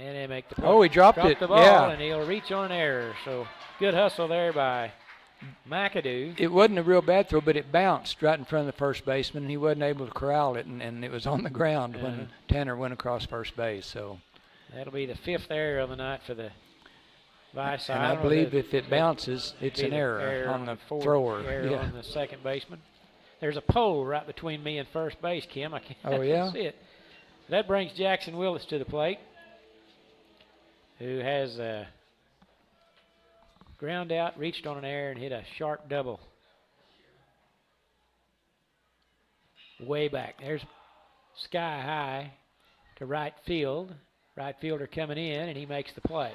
And they make the play. Oh, he dropped it. The ball, Yeah. and he'll reach on an error. So good hustle there by McAdoo. It wasn't a real bad throw, but it bounced right in front of the first baseman, and he wasn't able to corral it, and it was on the ground when Tanner went across first base. So that'll be the 5th error of the night for the Vici. and I believe if it bounces, it's an error on the thrower. Error on the second baseman. There's a pole right between me and first base, Kim. I can't see it. That brings Jackson Willis to the plate, who has ground out, reached on an error, and hit a sharp double way back. There's sky high to right field. Right fielder coming in, and he makes the play.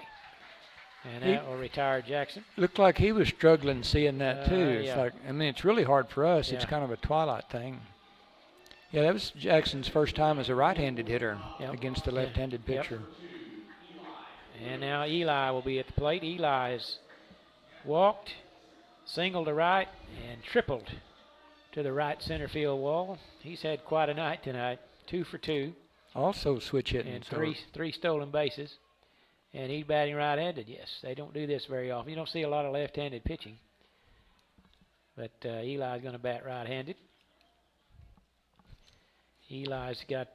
And that will retire Jackson. Looked like he was struggling seeing that too. It's yeah. like, I mean, it's really hard for us. It's Yeah. kind of a twilight thing. Yeah, that was Jackson's first time as a right-handed hitter against a left-handed Yep. pitcher. And now Eli will be at the plate. Eli has walked, singled to right, and tripled to the right center field wall. He's had quite a night tonight. 2 for 2. Also switch hitting. And so three stolen bases. And he's batting right-handed. Yes, they don't do this very often. You don't see a lot of left-handed pitching. But Eli's going to bat right-handed. Eli's got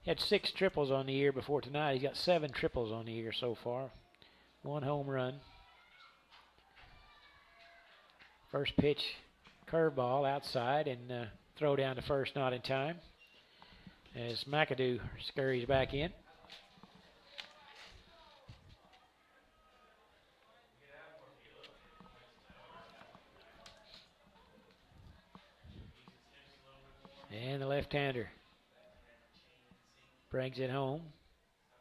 had 6 triples on the year before tonight. He's got 7 triples on the year so far. 1 home run. First pitch, curveball outside, and throw down to first, not in time, as McAdoo scurries back in. And the left-hander brings it home,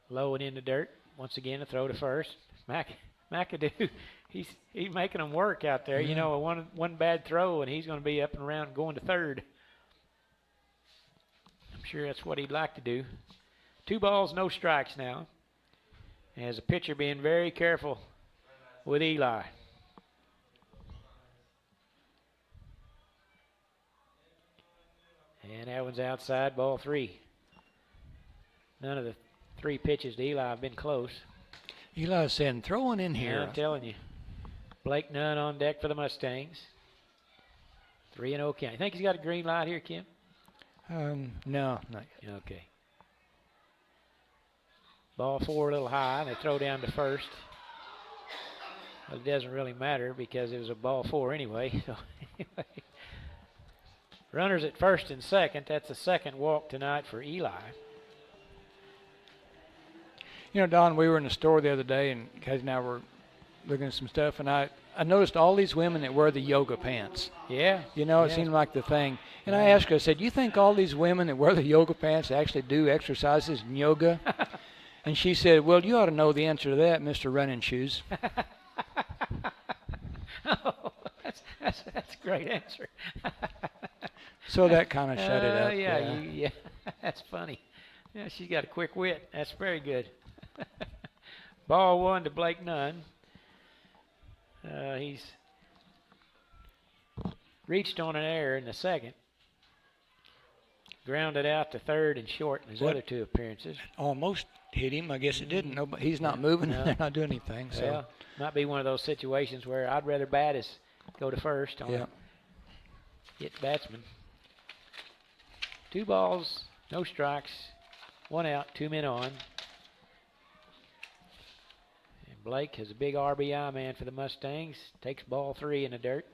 low and in the dirt. Once again, a throw to first. McAdoo, he's making them work out there. You know, one bad throw, and he's going to be up and around going to third. I'm sure that's what he'd like to do. 2 balls, no strikes now. As a pitcher being very careful with Eli. And that one's outside, ball 3. None of the 3 pitches to Eli have been close. Eli's saying, throw one in here. I'm telling you. Blake Nunn on deck for the Mustangs. 3-0 count. You think he's got a green light here, Kim? No, not yet. Okay. Ball 4 a little high, and they throw down to first. Well, it doesn't really matter because it was a ball 4 anyway. So anyway. Runners at first and second. That's the second walk tonight for Eli. You know, Don, we were in the store the other day, and Kate and I were looking at some stuff, and I I noticed all these women that wear the yoga pants. Yeah. You know, it yeah. seemed like the thing. And I asked her, I said, you think all these women that wear the yoga pants actually do exercises in yoga? And she said, well, you ought to know the answer to that, Mr. Running Shoes. Oh, that's a great answer. So that kind of shut it up. Yeah, that's funny. Yeah, she's got a quick wit. That's very good. Ball 1 to Blake Nunn. He's reached on an error in the second. Grounded out to third and short in his other two appearances. Almost hit him. I guess it didn't. No, but he's not moving. No. They're not doing anything. So. Well, might be one of those situations where I'd rather bat as go to first on Yeah. hit batsman. 2 balls, no strikes, 1 out, 2 men on. And Blake is a big RBI man for the Mustangs. Takes ball 3 in the dirt.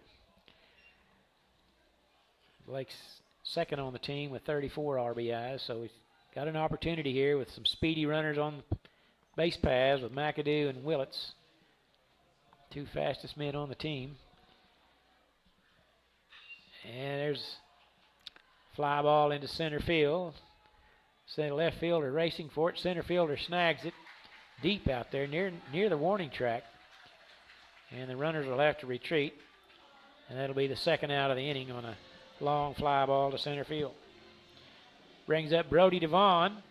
Blake's second on the team with 34 RBIs, so he's got an opportunity here with some speedy runners on the base paths with McAdoo and Willits, 2 fastest men on the team. And there's fly ball into center field. Center left fielder racing for it. Center fielder snags it deep out there near the warning track. And the runners will have to retreat. And that'll be the second out of the inning on a long fly ball to center field. Brings up Brody Devon,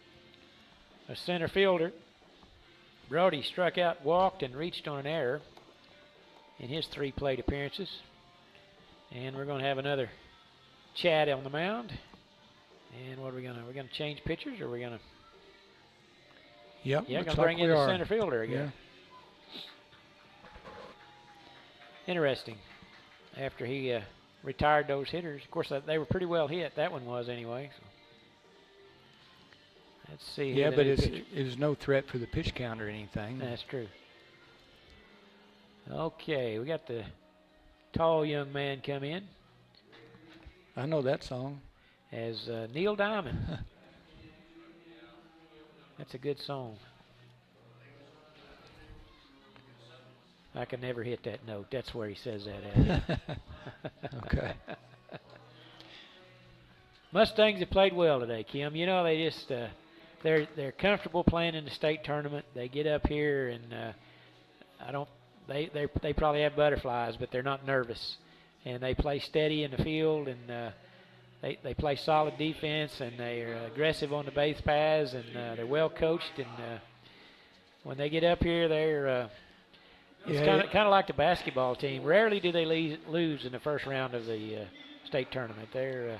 a center fielder. Brody struck out, walked, and reached on an error in his 3 plate appearances. And we're going to have another Chad on the mound. And what are we going to? We're going to change pitchers, or we're going to? Yep. Yeah, looks going to bring like in we the are. center fielder again. Yeah. Interesting. After he retired those hitters, of course they were pretty well hit. That one was anyway. So. Let's see. Yeah, but it was no threat for the pitch count or anything. That's true. Okay, we got the tall young man come in I know that song. as Neil Diamond. That's a good song. I can never hit that note. That's where he says that at. Okay. Mustangs have played well today, Kim. You know, they just they're comfortable playing in the state tournament. They get up here and they probably have butterflies, but they're not nervous, and they play steady in the field, and they play solid defense, and they're aggressive on the base paths, and they're well coached, and when they get up here, they're it's kind of like the basketball team. Rarely do they lose in the first round of the state tournament. They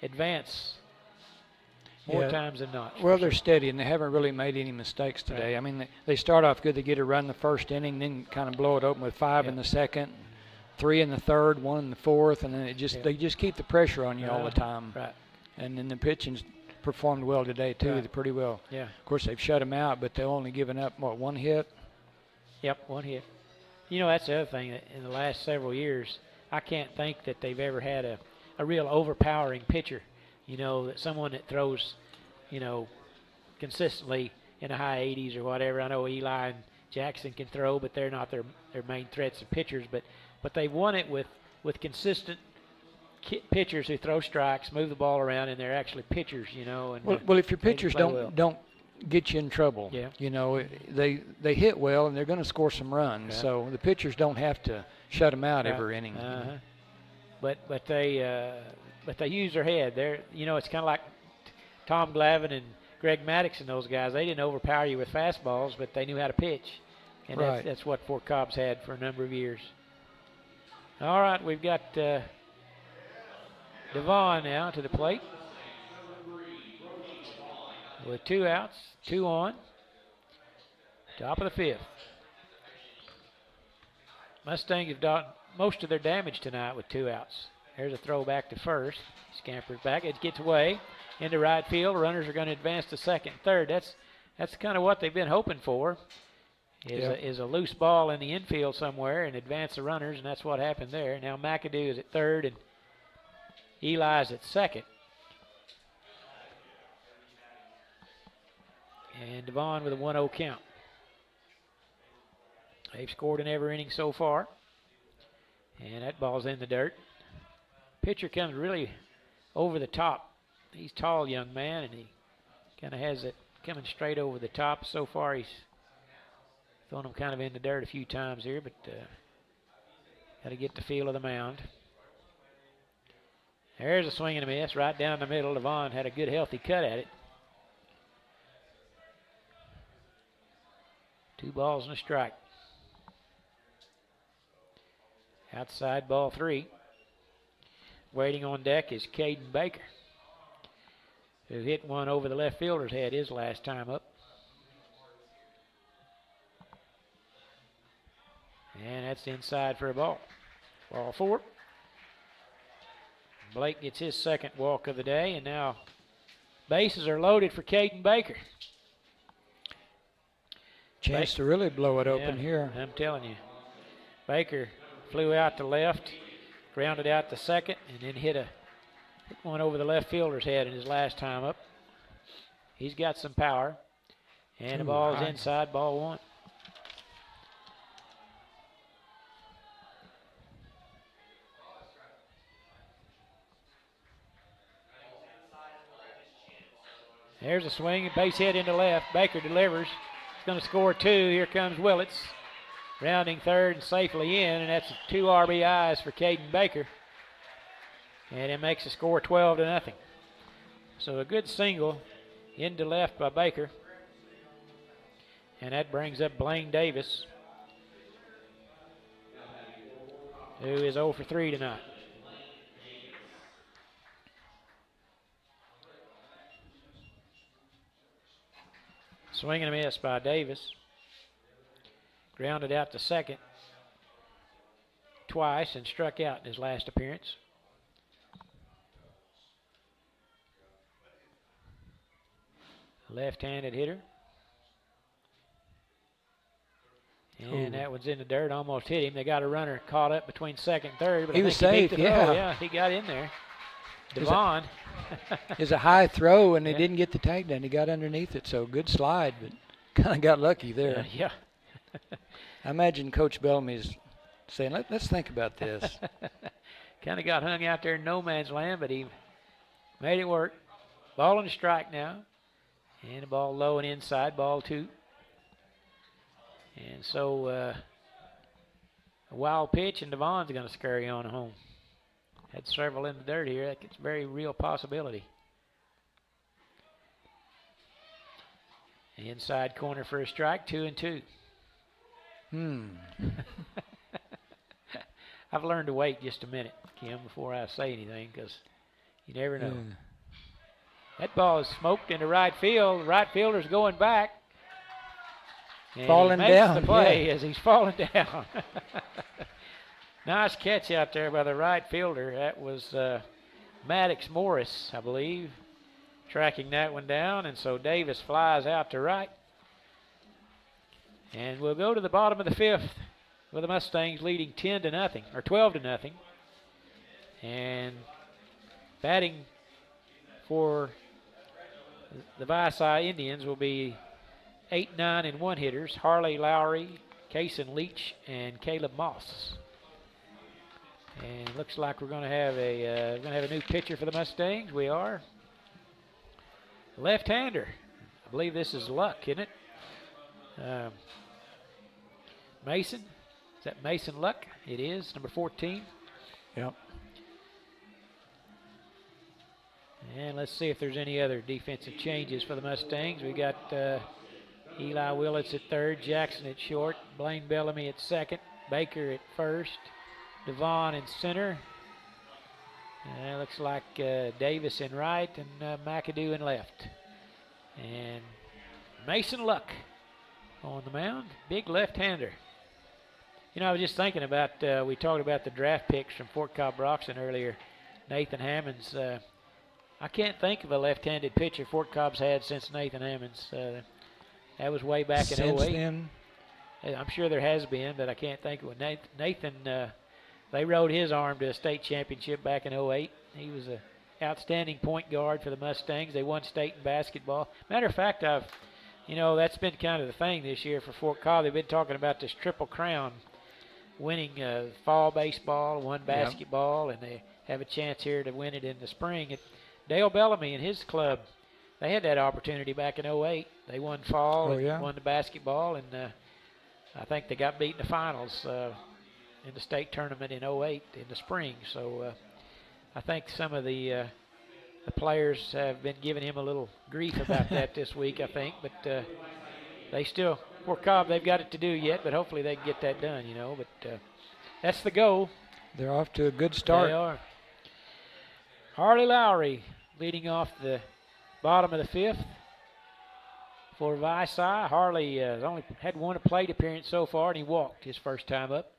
advance more times than not. Well, they're steady, and they haven't really made any mistakes today. Right. I mean, they start off good. They get a run the first inning, then kind of blow it open with 5 in the second, 3 in the third, 1 in the fourth, and then they just keep the pressure on you all the time. Right. And then the pitching's performed well today too. Right. They're pretty well. Yeah. Of course, they've shut them out, but they've only given up 1 hit. Yep, 1 hit. You know, that's the other thing. That in the last several years, I can't think that they've ever had a real overpowering pitcher. You know, that someone that throws, you know, consistently in the high 80s or whatever. I know Eli and Jackson can throw, but they're not their main threats of pitchers. But they won it with consistent pitchers who throw strikes, move the ball around, and they're actually pitchers, you know. And well, if your pitchers well. don't get you in trouble, Yeah. you know, they hit well and they're going to score some runs. Yeah. So the pitchers don't have to shut them out Right. every inning. But they use their head. It's kind of like Tom Glavine and Greg Maddox and those guys. They didn't overpower you with fastballs, but they knew how to pitch, and Right. that's what Fort Cobb's had for a number of years. All right, we've got Devon now to the plate with 2 outs, 2 on. Top of the 5th. Mustangs have done most of their damage tonight with 2 outs. There's a throw back to first. Scampers back. It gets away into right field. Runners are going to advance to second, third. That's kind of what they've been hoping for. Is a loose ball in the infield somewhere and advance the runners, and that's what happened there. Now McAdoo is at third and Eli's at second. And Devon with a 1-0 count. They've scored in every inning so far. And that ball's in the dirt. Pitcher comes really over the top. He's a tall young man, and he kind of has it coming straight over the top. So far, he's thrown him kind of in the dirt a few times here, but got to get the feel of the mound. There's a swing and a miss right down the middle. Devon had a good, healthy cut at it. 2 balls and a strike. Outside ball 3. Waiting on deck is Caden Baker, who hit one over the left fielder's head his last time up. And that's inside for a ball. Ball 4. Blake gets his second walk of the day, and now bases are loaded for Caden Baker. Chance to really blow it open here. I'm telling you. Baker flew out to left, grounded out to second, and then hit one over the left fielder's head in his last time up. He's got some power. And the ball's inside, ball 1. There's a swing, base hit into left. Baker delivers. He's going to score 2. Here comes Willits, rounding third and safely in, and that's 2 RBIs for Caden Baker. And it makes the score 12-0. So a good single into left by Baker. And that brings up Blaine Davis, who is 0 for 3 tonight. Swing and a miss by Davis. Grounded out to second twice and struck out in his last appearance. Left-handed hitter. And that one's in the dirt, almost hit him. They got a runner caught up between second and third, but he I was think safe, he beat the throw. yeah. Yeah, he got in there. Devon. It's a high throw, and he didn't get the tag down. He got underneath it, so good slide, but kind of got lucky there. Yeah. I imagine Coach Bellamy's saying, let's think about this. Kind of got hung out there in no man's land, but he made it work. Ball and a strike now. And the ball low and inside, ball 2. And so a wild pitch, and Devon's going to scurry on home. Had several in the dirt here. That's a very real possibility. The inside corner for a strike, 2-2. I've learned to wait just a minute, Kim, before I say anything, because you never know. That ball is smoked into right field. The right fielder's going back. And falling he makes down. the play as he's falling down. Nice catch out there by the right fielder. That was Maddox Morris, I believe, tracking that one down. And so Davis flies out to right. And we'll go to the bottom of the 5th with the Mustangs leading 10-0 or 12-0. And batting for the Vici Indians will be 8, 9, and 1 hitters: Harley Lowry, Kason Leach, and Caleb Moss. And it looks like we're going to have a new pitcher for the Mustangs. We are. Left-hander. I believe this is Luck, isn't it? Mason. Is that Mason Luck? It is, number 14. Yep. And let's see if there's any other defensive changes for the Mustangs. We got Eli Willits at third, Jackson at short, Blaine Bellamy at second, Baker at first, Devon in center. And it looks like Davis in right and McAdoo in left. And Mason Luck on the mound, big left-hander. You know, I was just thinking about, we talked about the draft picks from Fort Cobb Broxton earlier. Nathan Hammonds. I can't think of a left-handed pitcher Fort Cobb's had since Nathan Hammonds. That was way back in 08. Since then? I'm sure there has been, but I can't think of it. Nathan, they rode his arm to a state championship back in 08. He was an outstanding point guard for the Mustangs. They won state in basketball. Matter of fact, I've You know, that's been kind of the thing this year for Fort Cobb. They've been talking about this Triple Crown, winning fall baseball, one basketball, and they have a chance here to win it in the spring. Dale Bellamy and his club, they had that opportunity back in '08. They won fall and won the basketball, and I think they got beat in the finals in the state tournament in '08 in the spring. So I think some of the players have been giving him a little grief about that this week, I think. But they still, Fort Cobb, they've got it to do yet, but hopefully they can get that done, you know. But that's the goal. They're off to a good start. They are. Harley Lowry leading off the bottom of the fifth for Vici. Harley has only had one plate appearance so far, and he walked his first time up.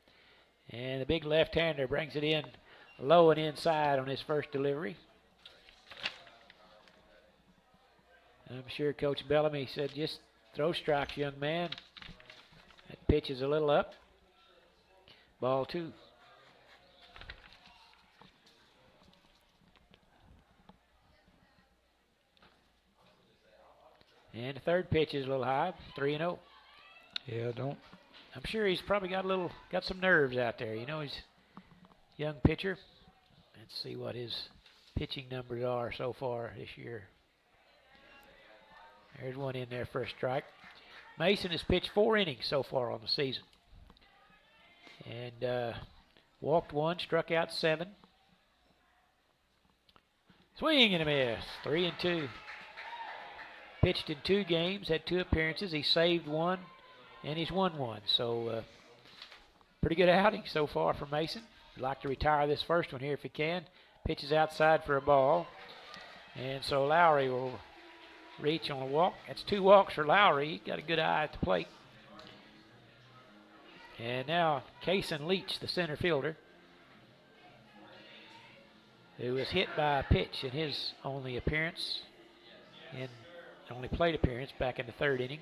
And the big left-hander brings it in low and inside on his first delivery. I'm sure Coach Bellamy said, just throw strikes, young man. That pitch is a little up. Ball 2. And the third pitch is a little high, 3-0. Yeah, I'm sure he's probably got some nerves out there. You know, he's a young pitcher. Let's see what his pitching numbers are so far this year. There's one in there for a strike. Mason has pitched 4 innings so far on the season. And walked 1, struck out 7. Swing and a miss, 3-2. Pitched in 2 games, had 2 appearances. He saved 1, and he's won 1. So pretty good outing so far for Mason. He'd like to retire this first one here if he can. Pitches outside for a ball. And so Lowry will reach on a walk. That's 2 walks for Lowry. He's got a good eye at the plate. And now Kason Leach, the center fielder, who was hit by a pitch in his only appearance, only plate appearance back in the 3rd inning.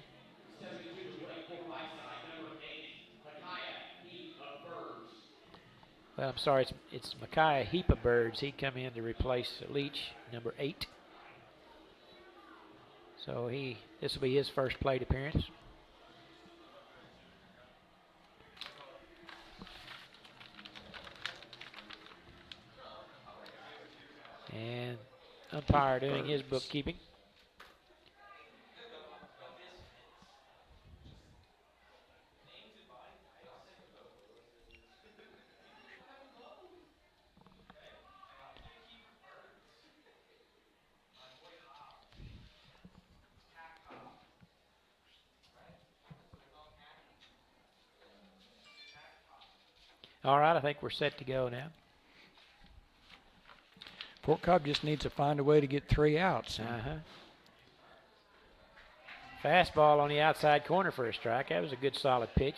Well, I'm sorry, it's Micaiah Heap of Birds. He'd come in to replace Leach, number 8. So this will be his first plate appearance. And umpire doing his bookkeeping. All right, I think we're set to go now. Fort Cobb just needs to find a way to get 3 outs. Fastball on the outside corner for a strike. That was a good, solid pitch.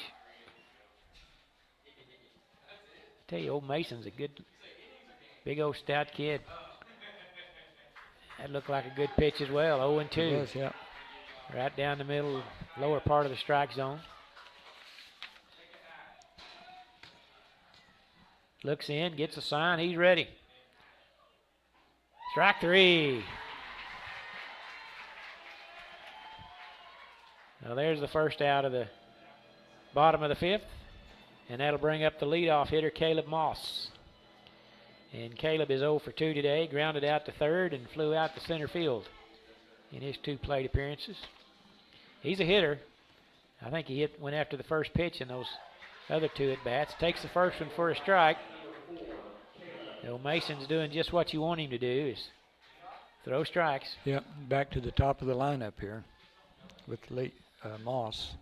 I tell you, old Mason's a good, big old stout kid. That looked like a good pitch as well. 0-2. It was, yeah. Right down the middle, lower part of the strike zone. Looks in, gets a sign, he's ready. Strike 3. Now there's the first out of the bottom of the 5th, and that'll bring up the leadoff hitter, Caleb Moss. And Caleb is 0 for 2 today, grounded out to 3rd and flew out to center field in his 2 plate appearances. He's a hitter. I think he went after the first pitch in those other 2 at-bats. Takes the first one for a strike. So Mason's doing just what you want him to do, is throw strikes. Yep, back to the top of the lineup here with Moss.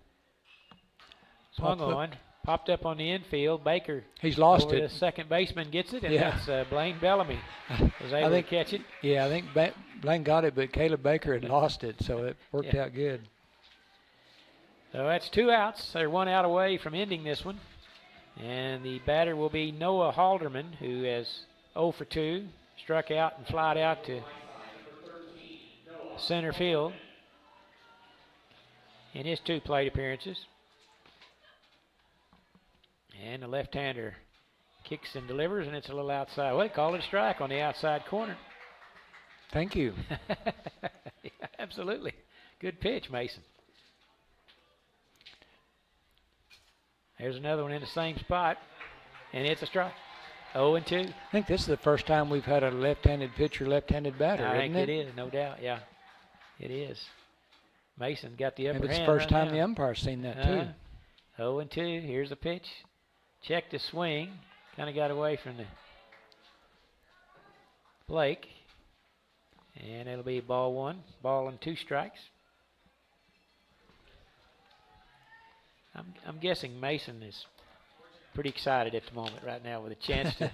Swung on, popped up on the infield. Baker, he's lost it. The second baseman gets it, and that's Blaine Bellamy was able to catch it. Yeah, I think Blaine got it, but Caleb Baker had lost it, so it worked out good. So that's 2 outs. They're 1 out away from ending this one. And the batter will be Noah Halderman, who has 0 for 2, struck out and flied out to center field in his 2 plate appearances. And the left-hander kicks and delivers, and it's a little outside. Well, they call it a strike on the outside corner. Thank you. Yeah, absolutely. Good pitch, Mason. There's another one in the same spot, and it's a strike. 0-2. I think this is the first time we've had a left-handed pitcher, left-handed batter, I isn't think it? it is, no doubt. Yeah, it is. Mason got the upper Maybe it's hand the first right time now. the umpire's seen that too. 0-2. Here's the pitch. Checked the swing. Kind of got away from the Blake. And it'll be ball one. Ball and 2 strikes. I'm guessing Mason is pretty excited at the moment right now with a chance to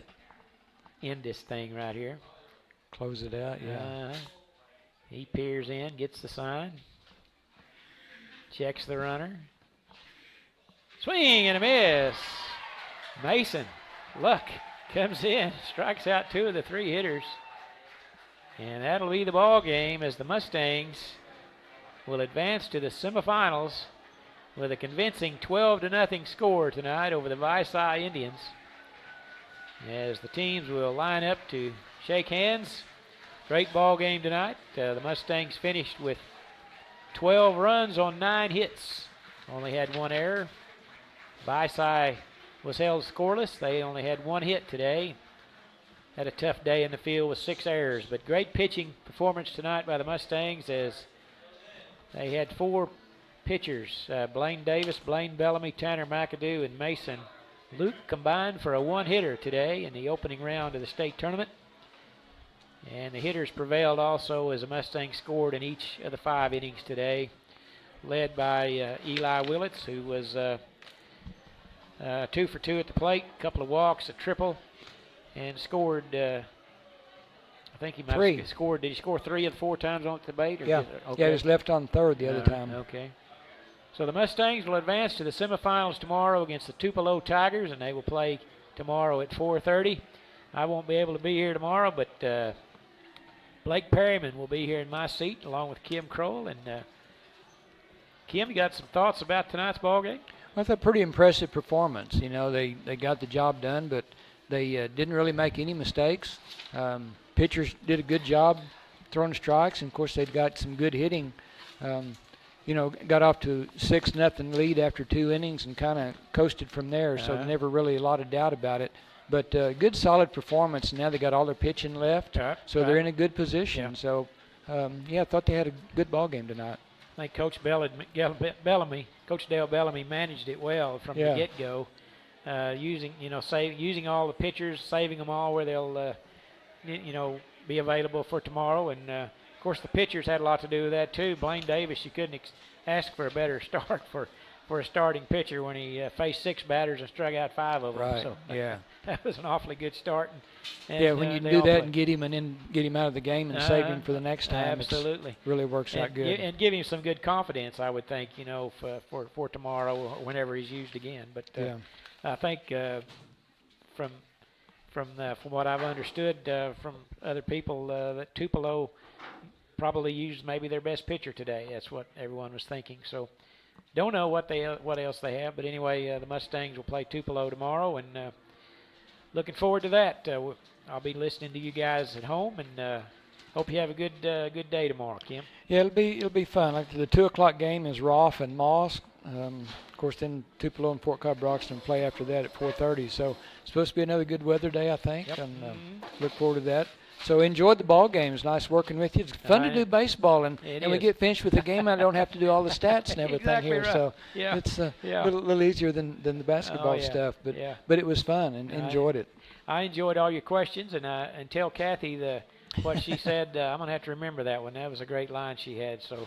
end this thing right here. Close it out, yeah. He peers in, gets the sign. Checks the runner. Swing and a miss. Mason, luck, comes in, strikes out 2 of the 3 hitters. And that'll be the ball game as the Mustangs will advance to the semifinals with a convincing 12-0 score tonight over the Vici Indians. As the teams will line up to shake hands. Great ball game tonight. The Mustangs finished with 12 runs on 9 hits. Only had 1 error. Vici was held scoreless. They only had 1 hit today. Had a tough day in the field with 6 errors. But great pitching performance tonight by the Mustangs as they had 4 pitchers. Blaine Davis, Blaine Bellamy, Tanner McAdoo, and Mason Luke combined for a 1-hitter today in the opening round of the state tournament. And the hitters prevailed also as the Mustangs scored in each of the 5 innings today, led by Eli Willits, who was 2 for 2 at the plate, a couple of walks, a triple, and scored, I think he might 3. have scored. Did he score 3 of the 4 times on the bait? Or Yeah. Okay. Yeah, he was left on third the other time. Okay. So the Mustangs will advance to the semifinals tomorrow against the Tupelo Tigers, and they will play tomorrow at 4:30. I won't be able to be here tomorrow, but Blake Perryman will be here in my seat along with Kim Kroll. And Kim, you got some thoughts about tonight's ball game? Well, it's a pretty impressive performance. You know, they got the job done, but they didn't really make any mistakes. Pitchers did a good job throwing strikes, and of course they'd got some good hitting. You know, got off to 6-0 lead after 2 innings and kind of coasted from there, so never really a lot of doubt about it. But good, solid performance. Now they got all their pitching left, so they're in a good position. Yeah. So, I thought they had a good ball game tonight. I think Coach Dale Bellamy managed it well from the get-go, using all the pitchers, saving them all where they'll, be available for tomorrow. And of course, the pitchers had a lot to do with that too. Blaine Davis, you couldn't ask for a better start for a starting pitcher when he faced 6 batters and struck out 5 of them. Right. So yeah. That was an awfully good start. And when you do that and get him out of the game and save him for the next time, absolutely, it really works out good. And give him some good confidence, I would think, for tomorrow or whenever he's used again. But I think from what I've understood from other people, that Tupelo probably used maybe their best pitcher today. That's what everyone was thinking. So don't know what else they have, but anyway, the Mustangs will play Tupelo tomorrow, and looking forward to that. I'll be listening to you guys at home, and hope you have a good day tomorrow, Kim. Yeah, it'll be fun. Like the 2:00 game is Rolfe and Moss. Of course, then Tupelo and Fort Cobb Broxton play after that at 4:30. So it's supposed to be another good weather day, I think, and look forward to that. So enjoyed the ball games. Nice working with you. It's fun to do baseball, and we get finished with the game. I don't have to do all the stats and everything exactly here, right. so Yeah. it's a little easier than the basketball stuff. But it was fun and enjoyed it. I enjoyed all your questions, and tell Kathy what she said. I'm gonna have to remember that one. That was a great line she had. So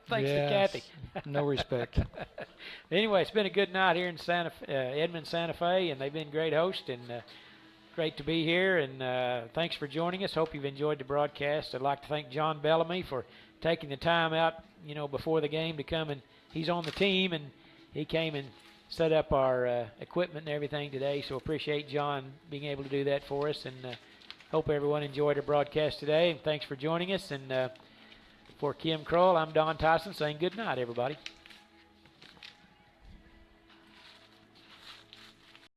thanks to Kathy. No respect. Anyway, it's been a good night here in Edmond, Santa Fe, and they've been great hosts, and great to be here, and thanks for joining us. Hope you've enjoyed the broadcast. I'd like to thank John Bellamy for taking the time out, before the game to come, and he's on the team, and he came and set up our equipment and everything today, so appreciate John being able to do that for us, and hope everyone enjoyed our broadcast today, and thanks for joining us, and for Kim Kroll, I'm Don Tyson saying good night, everybody.